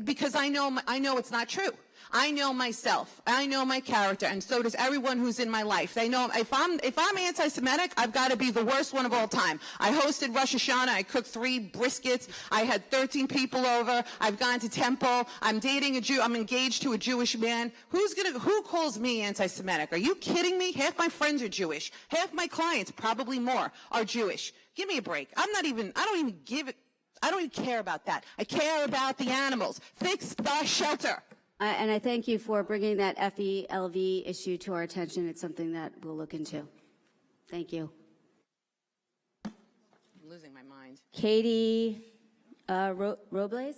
Because I know it's not true. I know myself. I know my character, and so does everyone who's in my life. They know if I'm anti-Semitic, I've got to be the worst one of all time. I hosted Rosh Hashanah. I cooked 3 briskets. I had 13 people over. I've gone to temple. I'm dating a Jew. I'm engaged to a Jewish man. Who calls me anti-Semitic? Are you kidding me? Half my friends are Jewish. Half my clients, probably more, are Jewish. Give me a break. I don't even care about that. I care about the animals. Fix the shelter. And I thank you for bringing that FELV issue to our attention. It's something that we'll look into. Thank you. I'm losing my mind. Katie Robles?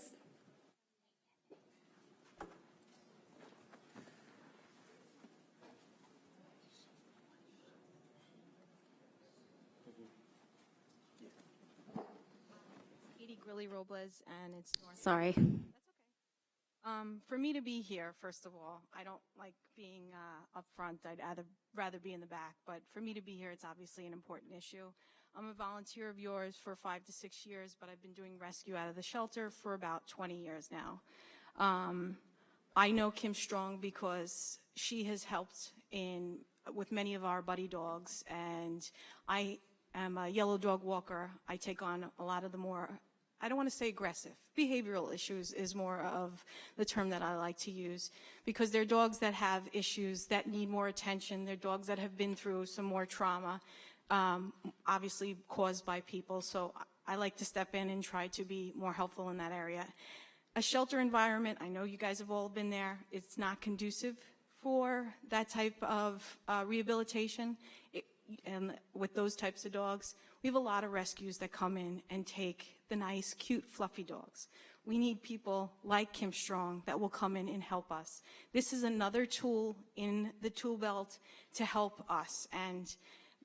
Katie Grilly Robles, and it's North. Sorry. For me to be here, first of all, I don't like being up front. I'd rather be in the back. But for me to be here, it's obviously an important issue. I'm a volunteer of yours for 5 to 6 years, but I've been doing rescue out of the shelter for about 20 years now. I know Kim Strong because she has helped with many of our buddy dogs, and I am a yellow dog walker. I take on a lot of the more, I don't want to say aggressive, behavioral issues is more of the term that I like to use, because they're dogs that have issues that need more attention. They're dogs that have been through some more trauma, obviously caused by people. So I like to step in and try to be more helpful in that area. A shelter environment, I know you guys have all been there. It's not conducive for that type of rehabilitation. And with those types of dogs, we have a lot of rescues that come in and take the nice, cute, fluffy dogs. We need people like Kim Strong that will come in and help us. This is another tool in the tool belt to help us. And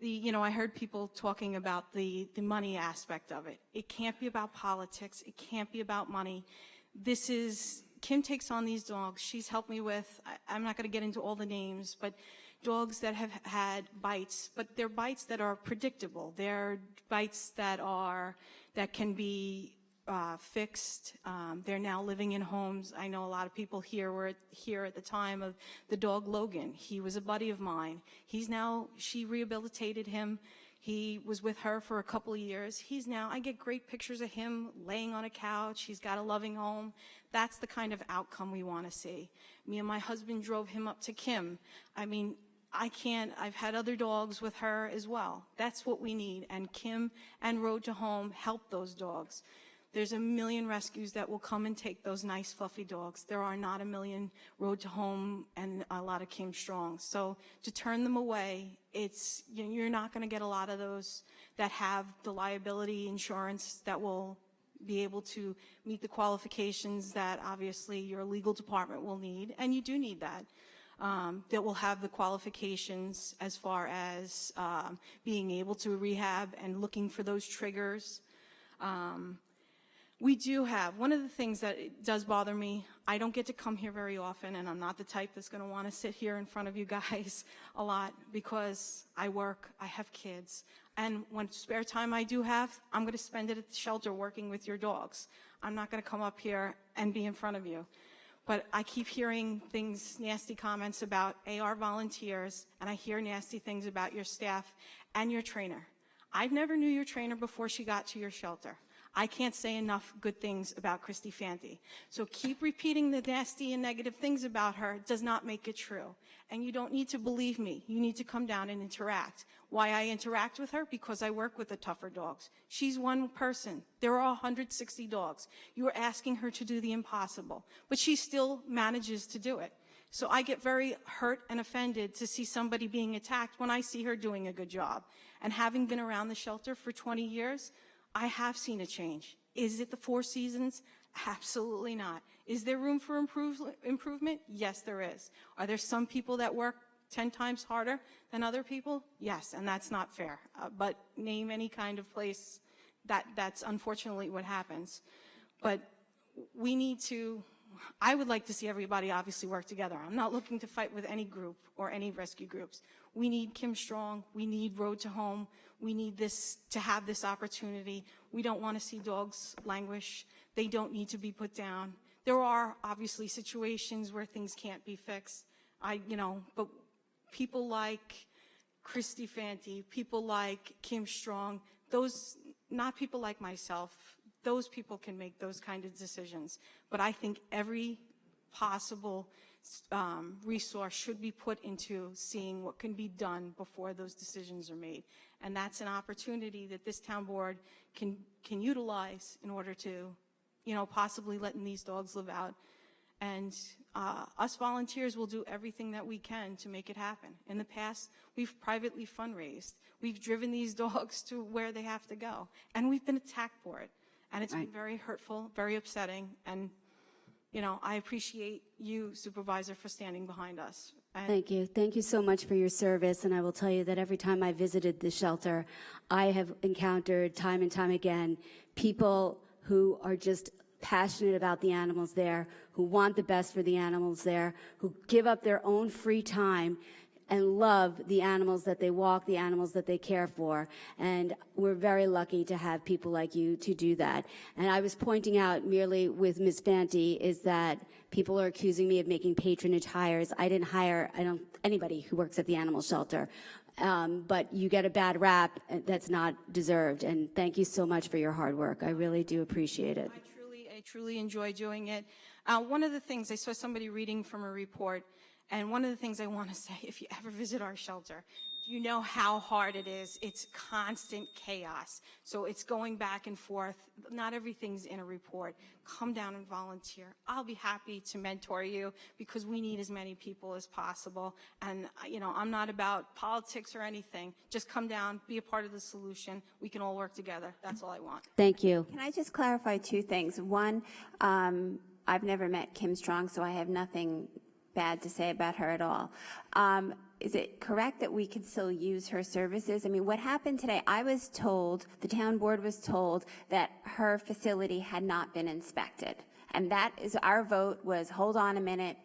I heard people talking about the money aspect of it. It can't be about politics. It can't be about money. Kim takes on these dogs. She's helped me with, I'm not going to get into all the names, but dogs that have had bites, but they're bites that are predictable. They're bites that can be fixed. They're now living in homes. I know a lot of people here were here at the time of the dog Logan. He was a buddy of mine. She rehabilitated him. He was with her for a couple of years. I get great pictures of him laying on a couch. He's got a loving home. That's the kind of outcome we want to see. Me and my husband drove him up to Kim. I've had other dogs with her as well. That's what we need. And Kim and Road to Home help those dogs. There's a million rescues that will come and take those nice fluffy dogs. There are not a million Road to Home and a lot of Kim Strong. So to turn them away, you're not going to get a lot of those that have the liability insurance that will be able to meet the qualifications that obviously your legal department will need, and you do need that. That will have the qualifications as far as being able to rehab and looking for those triggers. We do have, one of the things that does bother me, I don't get to come here very often, and I'm not the type that's going to want to sit here in front of you guys a lot because I work, I have kids, and when spare time I do have, I'm going to spend it at the shelter working with your dogs. I'm not going to come up here and be in front of you. But I keep hearing nasty comments about AR volunteers, and I hear nasty things about your staff and your trainer. I never knew your trainer before she got to your shelter. I can't say enough good things about Christy Fanti. So keep repeating the nasty and negative things about her does not make it true. And you don't need to believe me. You need to come down and interact. Why I interact with her? Because I work with the tougher dogs. She's one person. There are 160 dogs. You are asking her to do the impossible, but she still manages to do it. So I get very hurt and offended to see somebody being attacked when I see her doing a good job. And having been around the shelter for 20 years, I have seen a change. Is it the Four Seasons? Absolutely not. Is there room for improvement? Yes, there is. Are there some people that work 10 times harder than other people? Yes, and that's not fair. But name any kind of place that's unfortunately what happens. But we need to, I would like to see everybody obviously work together. I'm not looking to fight with any group or any rescue groups. We need Kim Strong. We need Road to Home. We need this to have this opportunity. We don't want to see dogs languish. They don't need to be put down. There are obviously situations where things can't be fixed. But people like Christy Fanti, people like Kim Strong, those, not people like myself, those people can make those kind of decisions. But I think every possible resource should be put into seeing what can be done before those decisions are made. And that's an opportunity that this town board can utilize in order to, possibly letting these dogs live out. And us volunteers will do everything that we can to make it happen. In the past, we've privately fundraised. We've driven these dogs to where they have to go. And we've been attacked for it. And it's been very hurtful, very upsetting. And, I appreciate you, Supervisor, for standing behind us. And Thank you. Thank you so much for your service. And I will tell you that every time I visited the shelter, I have encountered time and time again people who are just passionate about the animals there, who want the best for the animals there, who give up their own free time and love the animals that they walk, the animals that they care for. And we're very lucky to have people like you to do that. And I was pointing out merely with Ms. Fanti is that people are accusing me of making patronage hires. I didn't hire anybody who works at the animal shelter. But you get a bad rap that's not deserved. And thank you so much for your hard work. I really do appreciate it. I truly enjoy doing it. One of the things, I saw somebody reading from a report, and one of the things I want to say, if you ever visit our shelter, you know how hard it is. It's constant chaos. So it's going back and forth. Not everything's in a report. Come down and volunteer. I'll be happy to mentor you because we need as many people as possible. And, I'm not about politics or anything. Just come down, be a part of the solution. We can all work together. That's all I want. Thank you. Can I just clarify two things? One, I've never met Kim Strong, so I have nothing bad to say about her at all. Is it correct that we could still use her services? I mean, what happened today, I was told, the town board was told that her facility had not been inspected. And that is, our vote was, hold on a minute,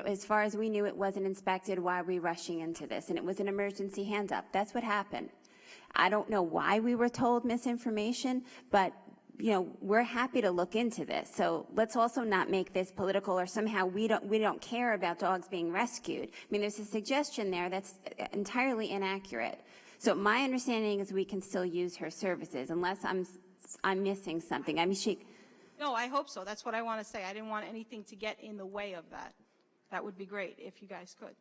as far as we knew it wasn't inspected, why are we rushing into this? And it was an emergency hands up. That's what happened. I don't know why we were told misinformation, but we're happy to look into this. So let's also not make this political or somehow we don't care about dogs being rescued. I mean, there's a suggestion there that's entirely inaccurate. So my understanding is we can still use her services unless I'm missing something. I mean, No, I hope so. That's what I want to say. I didn't want anything to get in the way of that. That would be great if you guys could.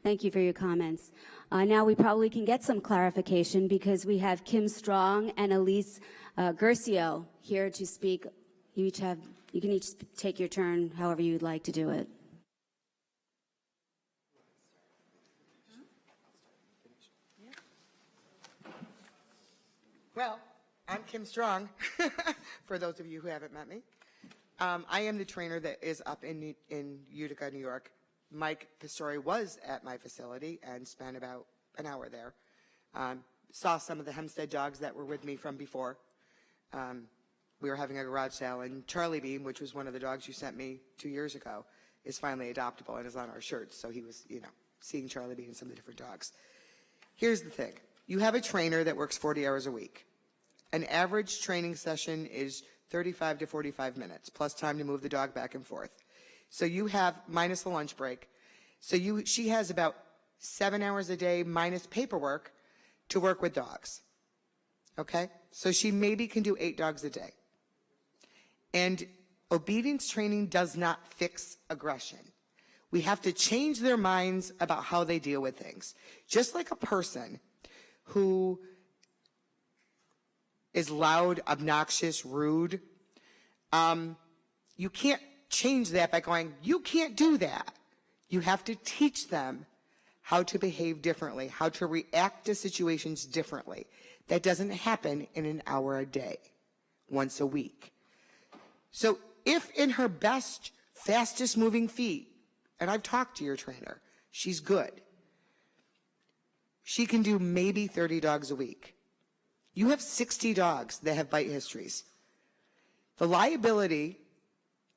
Thank you for your comments. Now we probably can get some clarification because we have Kim Strong and Elise Gercio here to speak. You can each take your turn however you'd like to do it. Well, I'm Kim Strong, for those of you who haven't met me. I am the trainer that is up in Utica, New York. Mike Pastore was at my facility and spent about an hour there. Saw some of the Hempstead dogs that were with me from before. We were having a garage sale, and Charlie Bean, which was one of the dogs you sent me 2 years ago, is finally adoptable and is on our shirts. So he was, seeing Charlie Bean and some of the different dogs. Here's the thing. You have a trainer that works 40 hours a week. An average training session is 35 to 45 minutes, plus time to move the dog back and forth. So you have, minus the lunch break, so she has about 7 hours a day minus paperwork to work with dogs. Okay? So she maybe can do 8 dogs a day. And obedience training does not fix aggression. We have to change their minds about how they deal with things. Just like a person who is loud, obnoxious, rude, you can't change that by going, you can't do that. You have to teach them how to behave differently, how to react to situations differently. That doesn't happen in an hour a day, once a week. So if in her best, fastest moving feet, and I've talked to your trainer, she's good, she can do maybe 30 dogs a week. You have 60 dogs that have bite histories. The liability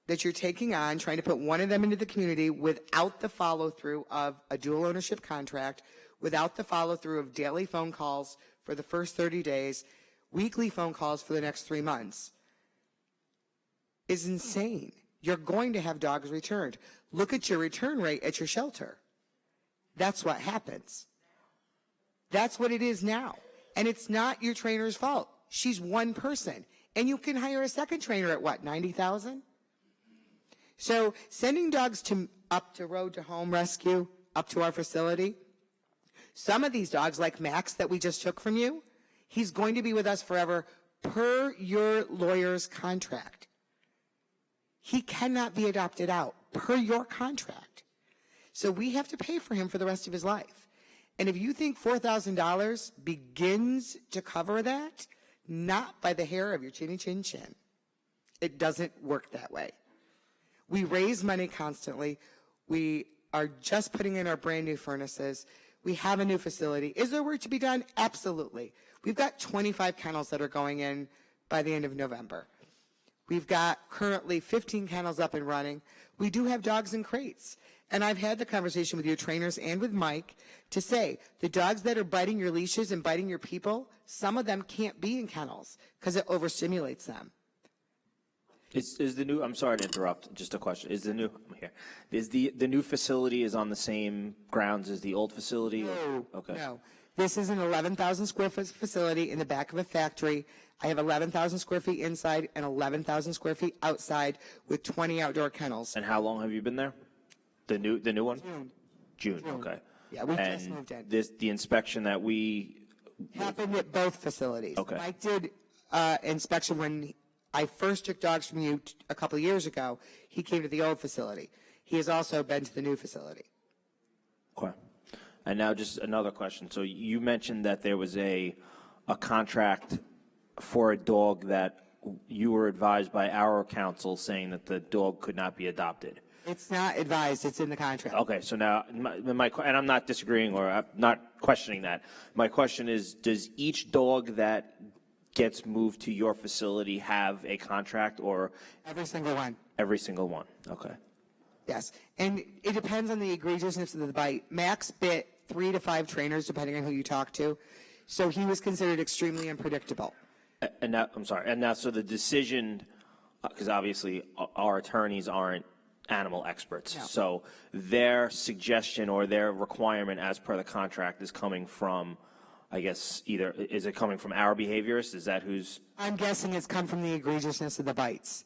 that you're taking on, trying to put one of them into the community without the follow-through of a dual ownership contract, without the follow-through of daily phone calls for the first 30 days, weekly phone calls for the next 3 months, is insane. You're going to have dogs returned. Look at your return rate at your shelter. That's what happens. That's what it is now. And it's not your trainer's fault. She's one person. And you can hire a second trainer at what, $90,000? So sending dogs up to Road to Home Rescue, up to our facility, some of these dogs, like Max that we just took from you, he's going to be with us forever per your lawyer's contract. He cannot be adopted out per your contract. So we have to pay for him for the rest of his life. And if you think $4,000 begins to cover that, not by the hair of your chinny chin chin. It doesn't work that way. We raise money constantly. We are just putting in our brand new furnaces. We have a new facility. Is there work to be done? Absolutely. We've got 25 kennels that are going in by the end of November. We've got currently 15 kennels up and running. We do have dogs in crates. And I've had the conversation with your trainers and with Mike to say the dogs that are biting your leashes and biting your people, some of them can't be in kennels because it overstimulates them. Is the new, I'm sorry to interrupt, just a question. Is the new, I'm here. Is the new facility is on the same grounds as the old facility? No, okay. No. This is an 11,000 square foot facility in the back of a factory. I have 11,000 square feet inside and 11,000 square feet outside with 20 outdoor kennels. And how long have you been there? The new one? June. Okay. Yeah, we just moved in. The inspection that we happened at both facilities. Okay. Mike did inspection when I first took dogs from you a couple of years ago. He came to the old facility. He has also been to the new facility. Okay. And now just another question. So you mentioned that there was a contract for a dog that you were advised by our counsel saying that the dog could not be adopted. It's not advised. It's in the contract. Okay, so now, and I'm not disagreeing or I'm not questioning that. My question is, does each dog that gets moved to your facility have a contract or? Every single one. Every single one, okay. Yes, and it depends on the egregiousness of the bite. Max bit 3 to 5 trainers, depending on who you talk to, so he was considered extremely unpredictable. And now, I'm sorry, and now, so the decision, because obviously our attorneys aren't animal experts. No. So their suggestion or their requirement as per the contract is coming from, I guess, either, is it coming from our behaviorists? Is that who's? I'm guessing it's come from the egregiousness of the bites.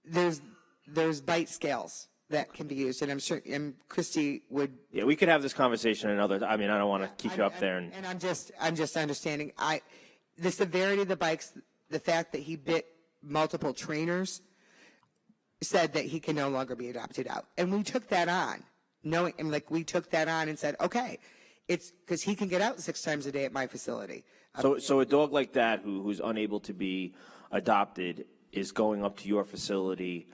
There's bite scales that can be used, and I'm sure, and Christy would. Yeah, we could have this conversation another, I mean, I don't want to keep you up there. And I'm just understanding, the severity of the bites, the fact that he bit multiple trainers, said that he can no longer be adopted out. And we took that on, we took that on and said, okay, it's because he can get out 6 times a day at my facility. So a dog like that who's unable to be adopted is going up to your facility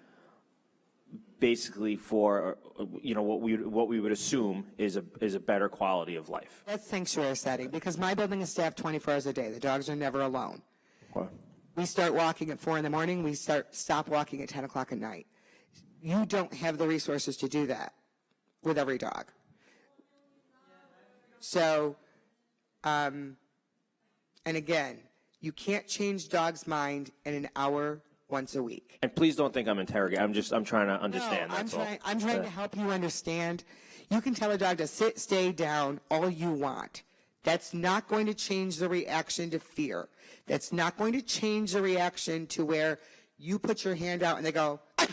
basically for, what we would assume is a better quality of life. That's sanctuary setting, because my building is staffed 24 hours a day. The dogs are never alone. Okay. We start walking at 4 in the morning. We stop walking at 10 o'clock at night. You don't have the resources to do that with every dog. So, and again, you can't change dog's mind in an hour once a week. And please don't think I'm interrogating. I'm trying to understand. No, that's all. I'm trying to help you understand. You can tell a dog to sit, stay down all you want. That's not going to change the reaction to fear. That's not going to change the reaction to where you put your hand out and they go, ah!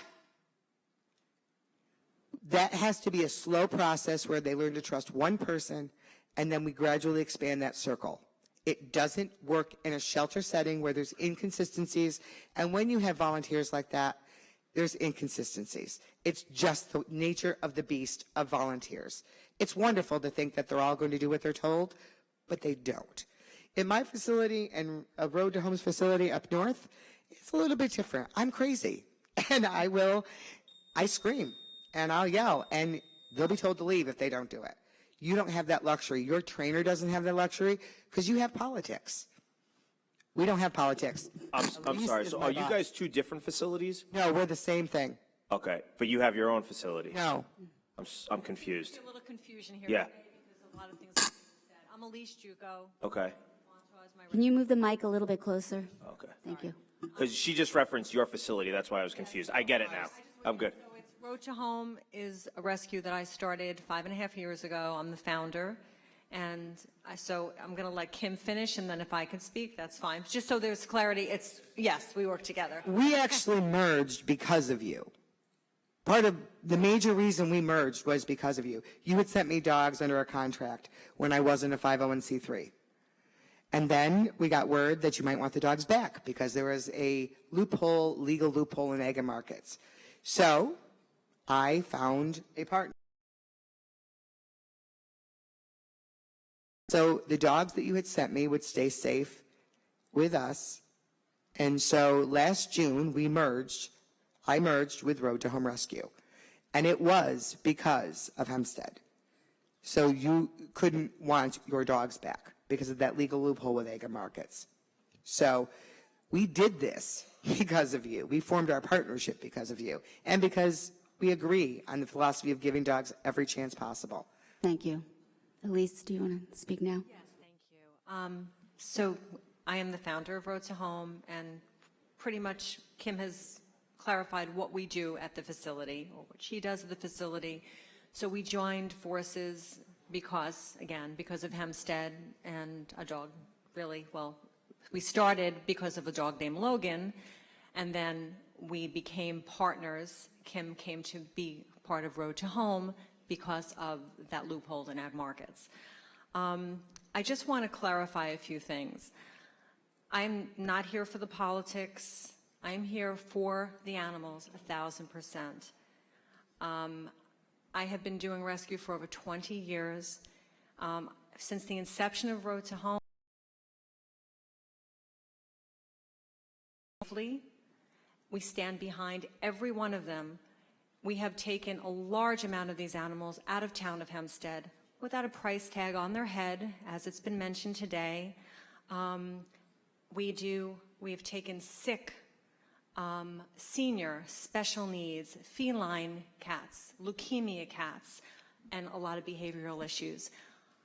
That has to be a slow process where they learn to trust one person, and then we gradually expand that circle. It doesn't work in a shelter setting where there's inconsistencies, and when you have volunteers like that, there's inconsistencies. It's just the nature of the beast of volunteers. It's wonderful to think that they're all going to do what they're told, but they don't. In my facility and a Road to Homes facility up north, it's a little bit different. I'm crazy, and I scream, and I'll yell, and they'll be told to leave if they don't do it. You don't have that luxury. Your trainer doesn't have that luxury because you have politics. We don't have politics. I'm sorry. So are you guys two different facilities? No, we're the same thing. Okay, but you have your own facility. No. I'm confused. A little confusion here. Yeah. Because a lot of things are being said. I'm Elise Juco. Okay. Can you move the mic a little bit closer? Okay. Thank you. Because she just referenced your facility. That's why I was confused. I get it now. I'm good. Road to Home is a rescue that I started 5.5 years ago. I'm the founder. And so I'm going to let Kim finish, and then if I can speak, that's fine. Just so there's clarity, yes, we work together. We actually merged because of you. Part of the major reason we merged was because of you. You had sent me dogs under a contract when I wasn't a 501c3. And then we got word that you might want the dogs back because there was a loophole, legal loophole in egg markets. So I found a partner. So the dogs that you had sent me would stay safe with us. And so last June, I merged with Road to Home Rescue. And it was because of Hempstead. So you couldn't want your dogs back because of that legal loophole with egg markets. So we did this because of you. We formed our partnership because of you. And because we agree on the philosophy of giving dogs every chance possible. Thank you. Elise, do you want to speak now? Yes, thank you. So I am the founder of Road to Home, and pretty much Kim has clarified what we do at the facility, or what she does at the facility. So we joined forces because of Hempstead and a dog, really. Well, we started because of a dog named Logan, and then we became partners. Kim came to be part of Road to Home because of that loophole in ad markets. I just want to clarify a few things. I'm not here for the politics. I'm here for the animals, 1,000%. I have been doing rescue for over 20 years. Since the inception of Road to Home, we stand behind every one of them. We have taken a large amount of these animals out of town of Hempstead without a price tag on their head, as it's been mentioned today. We have taken sick, senior, special needs, feline cats, leukemia cats, and a lot of behavioral issues.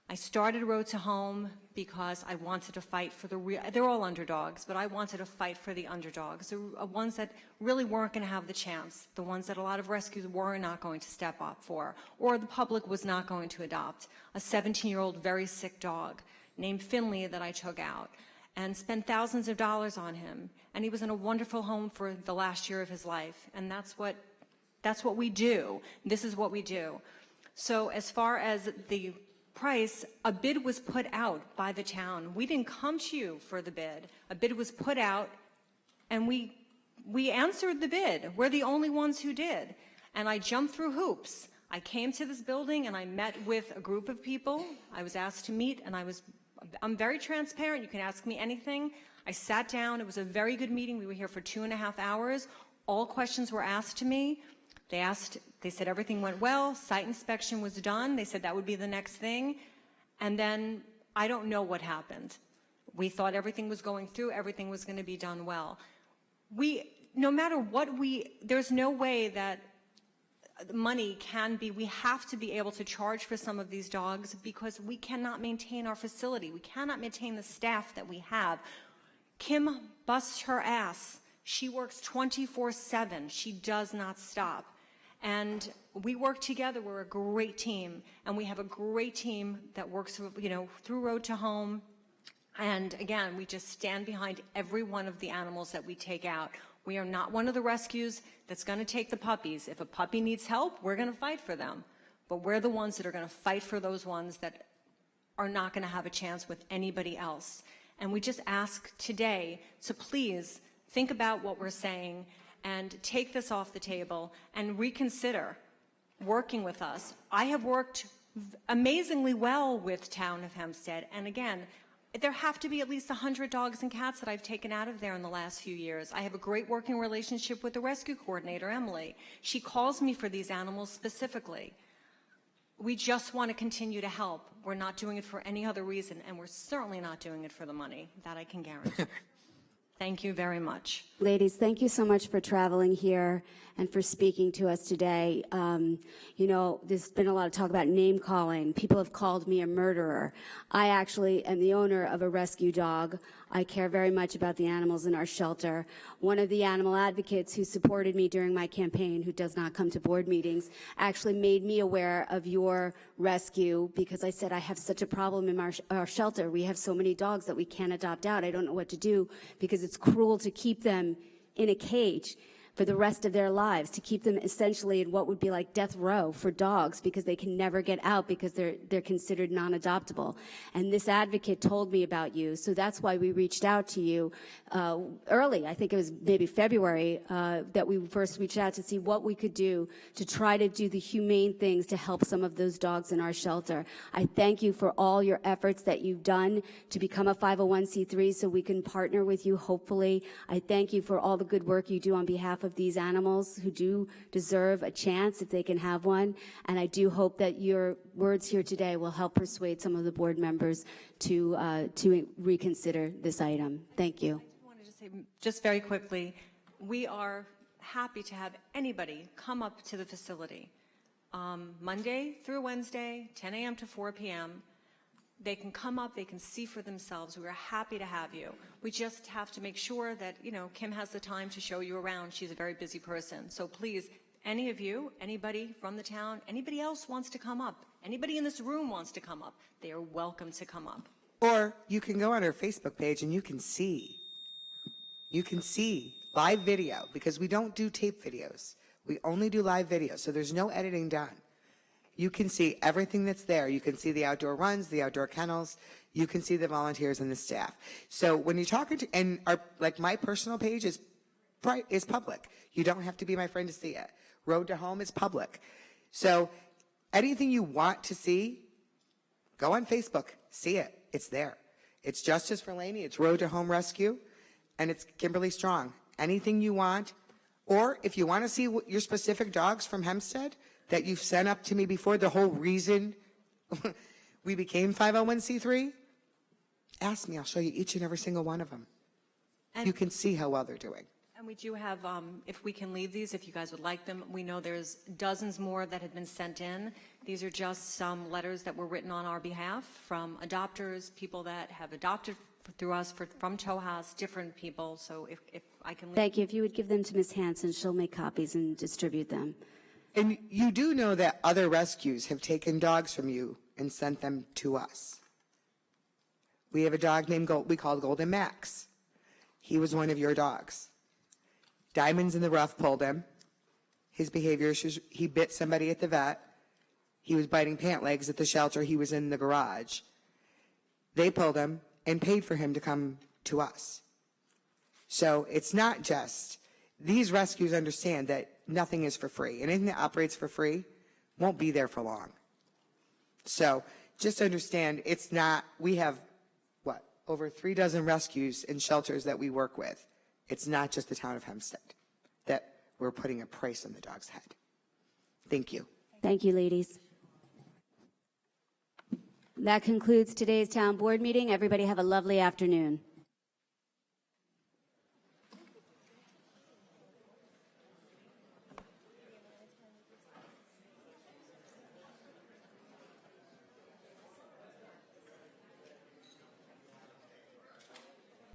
I started Road to Home because I wanted to fight for they're all underdogs, but I wanted to fight for the underdogs, the ones that really weren't going to have the chance, the ones that a lot of rescues were not going to step up for, or the public was not going to adopt. A 17-year-old very sick dog named Finley that I took out and spent thousands of dollars on him, and he was in a wonderful home for the last year of his life, and that's what we do. This is what we do. So as far as the price, a bid was put out by the town. We didn't come to you for the bid. A bid was put out, and we answered the bid. We're the only ones who did. And I jumped through hoops. I came to this building, and I met with a group of people. I was asked to meet, and I'm very transparent. You can ask me anything. I sat down. It was a very good meeting. We were here for 2.5 hours. All questions were asked to me. They said everything went well, site inspection was done, they said that would be the next thing, and then I don't know what happened. We thought everything was going through, everything was going to be done well. No matter what there's no way that money we have to be able to charge for some of these dogs because we cannot maintain our facility, we cannot maintain the staff that we have. Kim busts her ass. She works 24/7. She does not stop. And we work together. We're a great team. And we have a great team that works, through Road to Home. And again, we just stand behind every one of the animals that we take out. We are not one of the rescues that's going to take the puppies. If a puppy needs help, we're going to fight for them. But we're the ones that are going to fight for those ones that are not going to have a chance with anybody else. And we just ask today to please think about what we're saying and take this off the table and reconsider working with us. I have worked amazingly well with Town of Hempstead. And again, there have to be at least 100 dogs and cats that I've taken out of there in the last few years. I have a great working relationship with the rescue coordinator, Emily. She calls me for these animals specifically. We just want to continue to help. We're not doing it for any other reason, and we're certainly not doing it for the money. That I can guarantee. Thank you very much. Ladies, thank you so much for traveling here and for speaking to us today. There's been a lot of talk about name calling. People have called me a murderer. I actually am the owner of a rescue dog. I care very much about the animals in our shelter. One of the animal advocates who supported me during my campaign, who does not come to board meetings, actually made me aware of your rescue because I said, I have such a problem in our shelter. We have so many dogs that we can't adopt out. I don't know what to do because it's cruel to keep them in a cage for the rest of their lives, to keep them essentially in what would be like death row for dogs because they can never get out because they're considered non-adoptable. And this advocate told me about you, so that's why we reached out to you early. I think it was maybe February that we first reached out to see what we could do to try to do the humane things to help some of those dogs in our shelter. I thank you for all your efforts that you've done to become a 501c3 so we can partner with you, hopefully. I thank you for all the good work you do on behalf of these animals who do deserve a chance if they can have one. And I do hope that your words here today will help persuade some of the board members to reconsider this item. Thank you. I wanted to say just very quickly, we are happy to have anybody come up to the facility Monday through Wednesday, 10 a.m. to 4 p.m. They can come up, they can see for themselves. We are happy to have you. We just have to make sure that, Kim has the time to show you around. She's a very busy person. So please, any of you, anybody from the town, anybody else wants to come up, anybody in this room wants to come up, they are welcome to come up. Or you can go on our Facebook page and you can see live video, because we don't do tape videos. We only do live video, so there's no editing done. You can see everything that's there. You can see the outdoor runs, the outdoor kennels. You can see the volunteers and the staff. So when you're talking to, and my personal page is public. You don't have to be my friend to see it. Road to Home is public. So anything you want to see, go on Facebook, see it. It's there. It's Justice for Laney, it's Road to Home Rescue, and it's Kimberly Strong. Anything you want, or if you want to see your specific dogs from Hempstead that you've sent up to me before, the whole reason we became 501c3, ask me. I'll show you each and every single one of them. And you can see how well they're doing. And we do have, if we can leave these, if you guys would like them, we know there's dozens more that have been sent in. These are just some letters that were written on our behalf from adopters, people that have adopted through us from TOH's, different people. So if I can leave. Thank you. If you would give them to Ms. Hanson, she'll make copies and distribute them. And you do know that other rescues have taken dogs from you and sent them to us. We have a dog named we called Golden Max. He was one of your dogs. Diamonds in the Rough pulled him. His behavior issues, he bit somebody at the vet. He was biting pant legs at the shelter. He was in the garage. They pulled him and paid for him to come to us. So it's not just, these rescues understand that nothing is for free. Anything that operates for free won't be there for long. So just understand, it's not, we have, over 3 dozen rescues and shelters that we work with. It's not just the town of Hempstead that we're putting a price on the dog's head. Thank you. Thank you, ladies. That concludes today's town board meeting. Everybody have a lovely afternoon.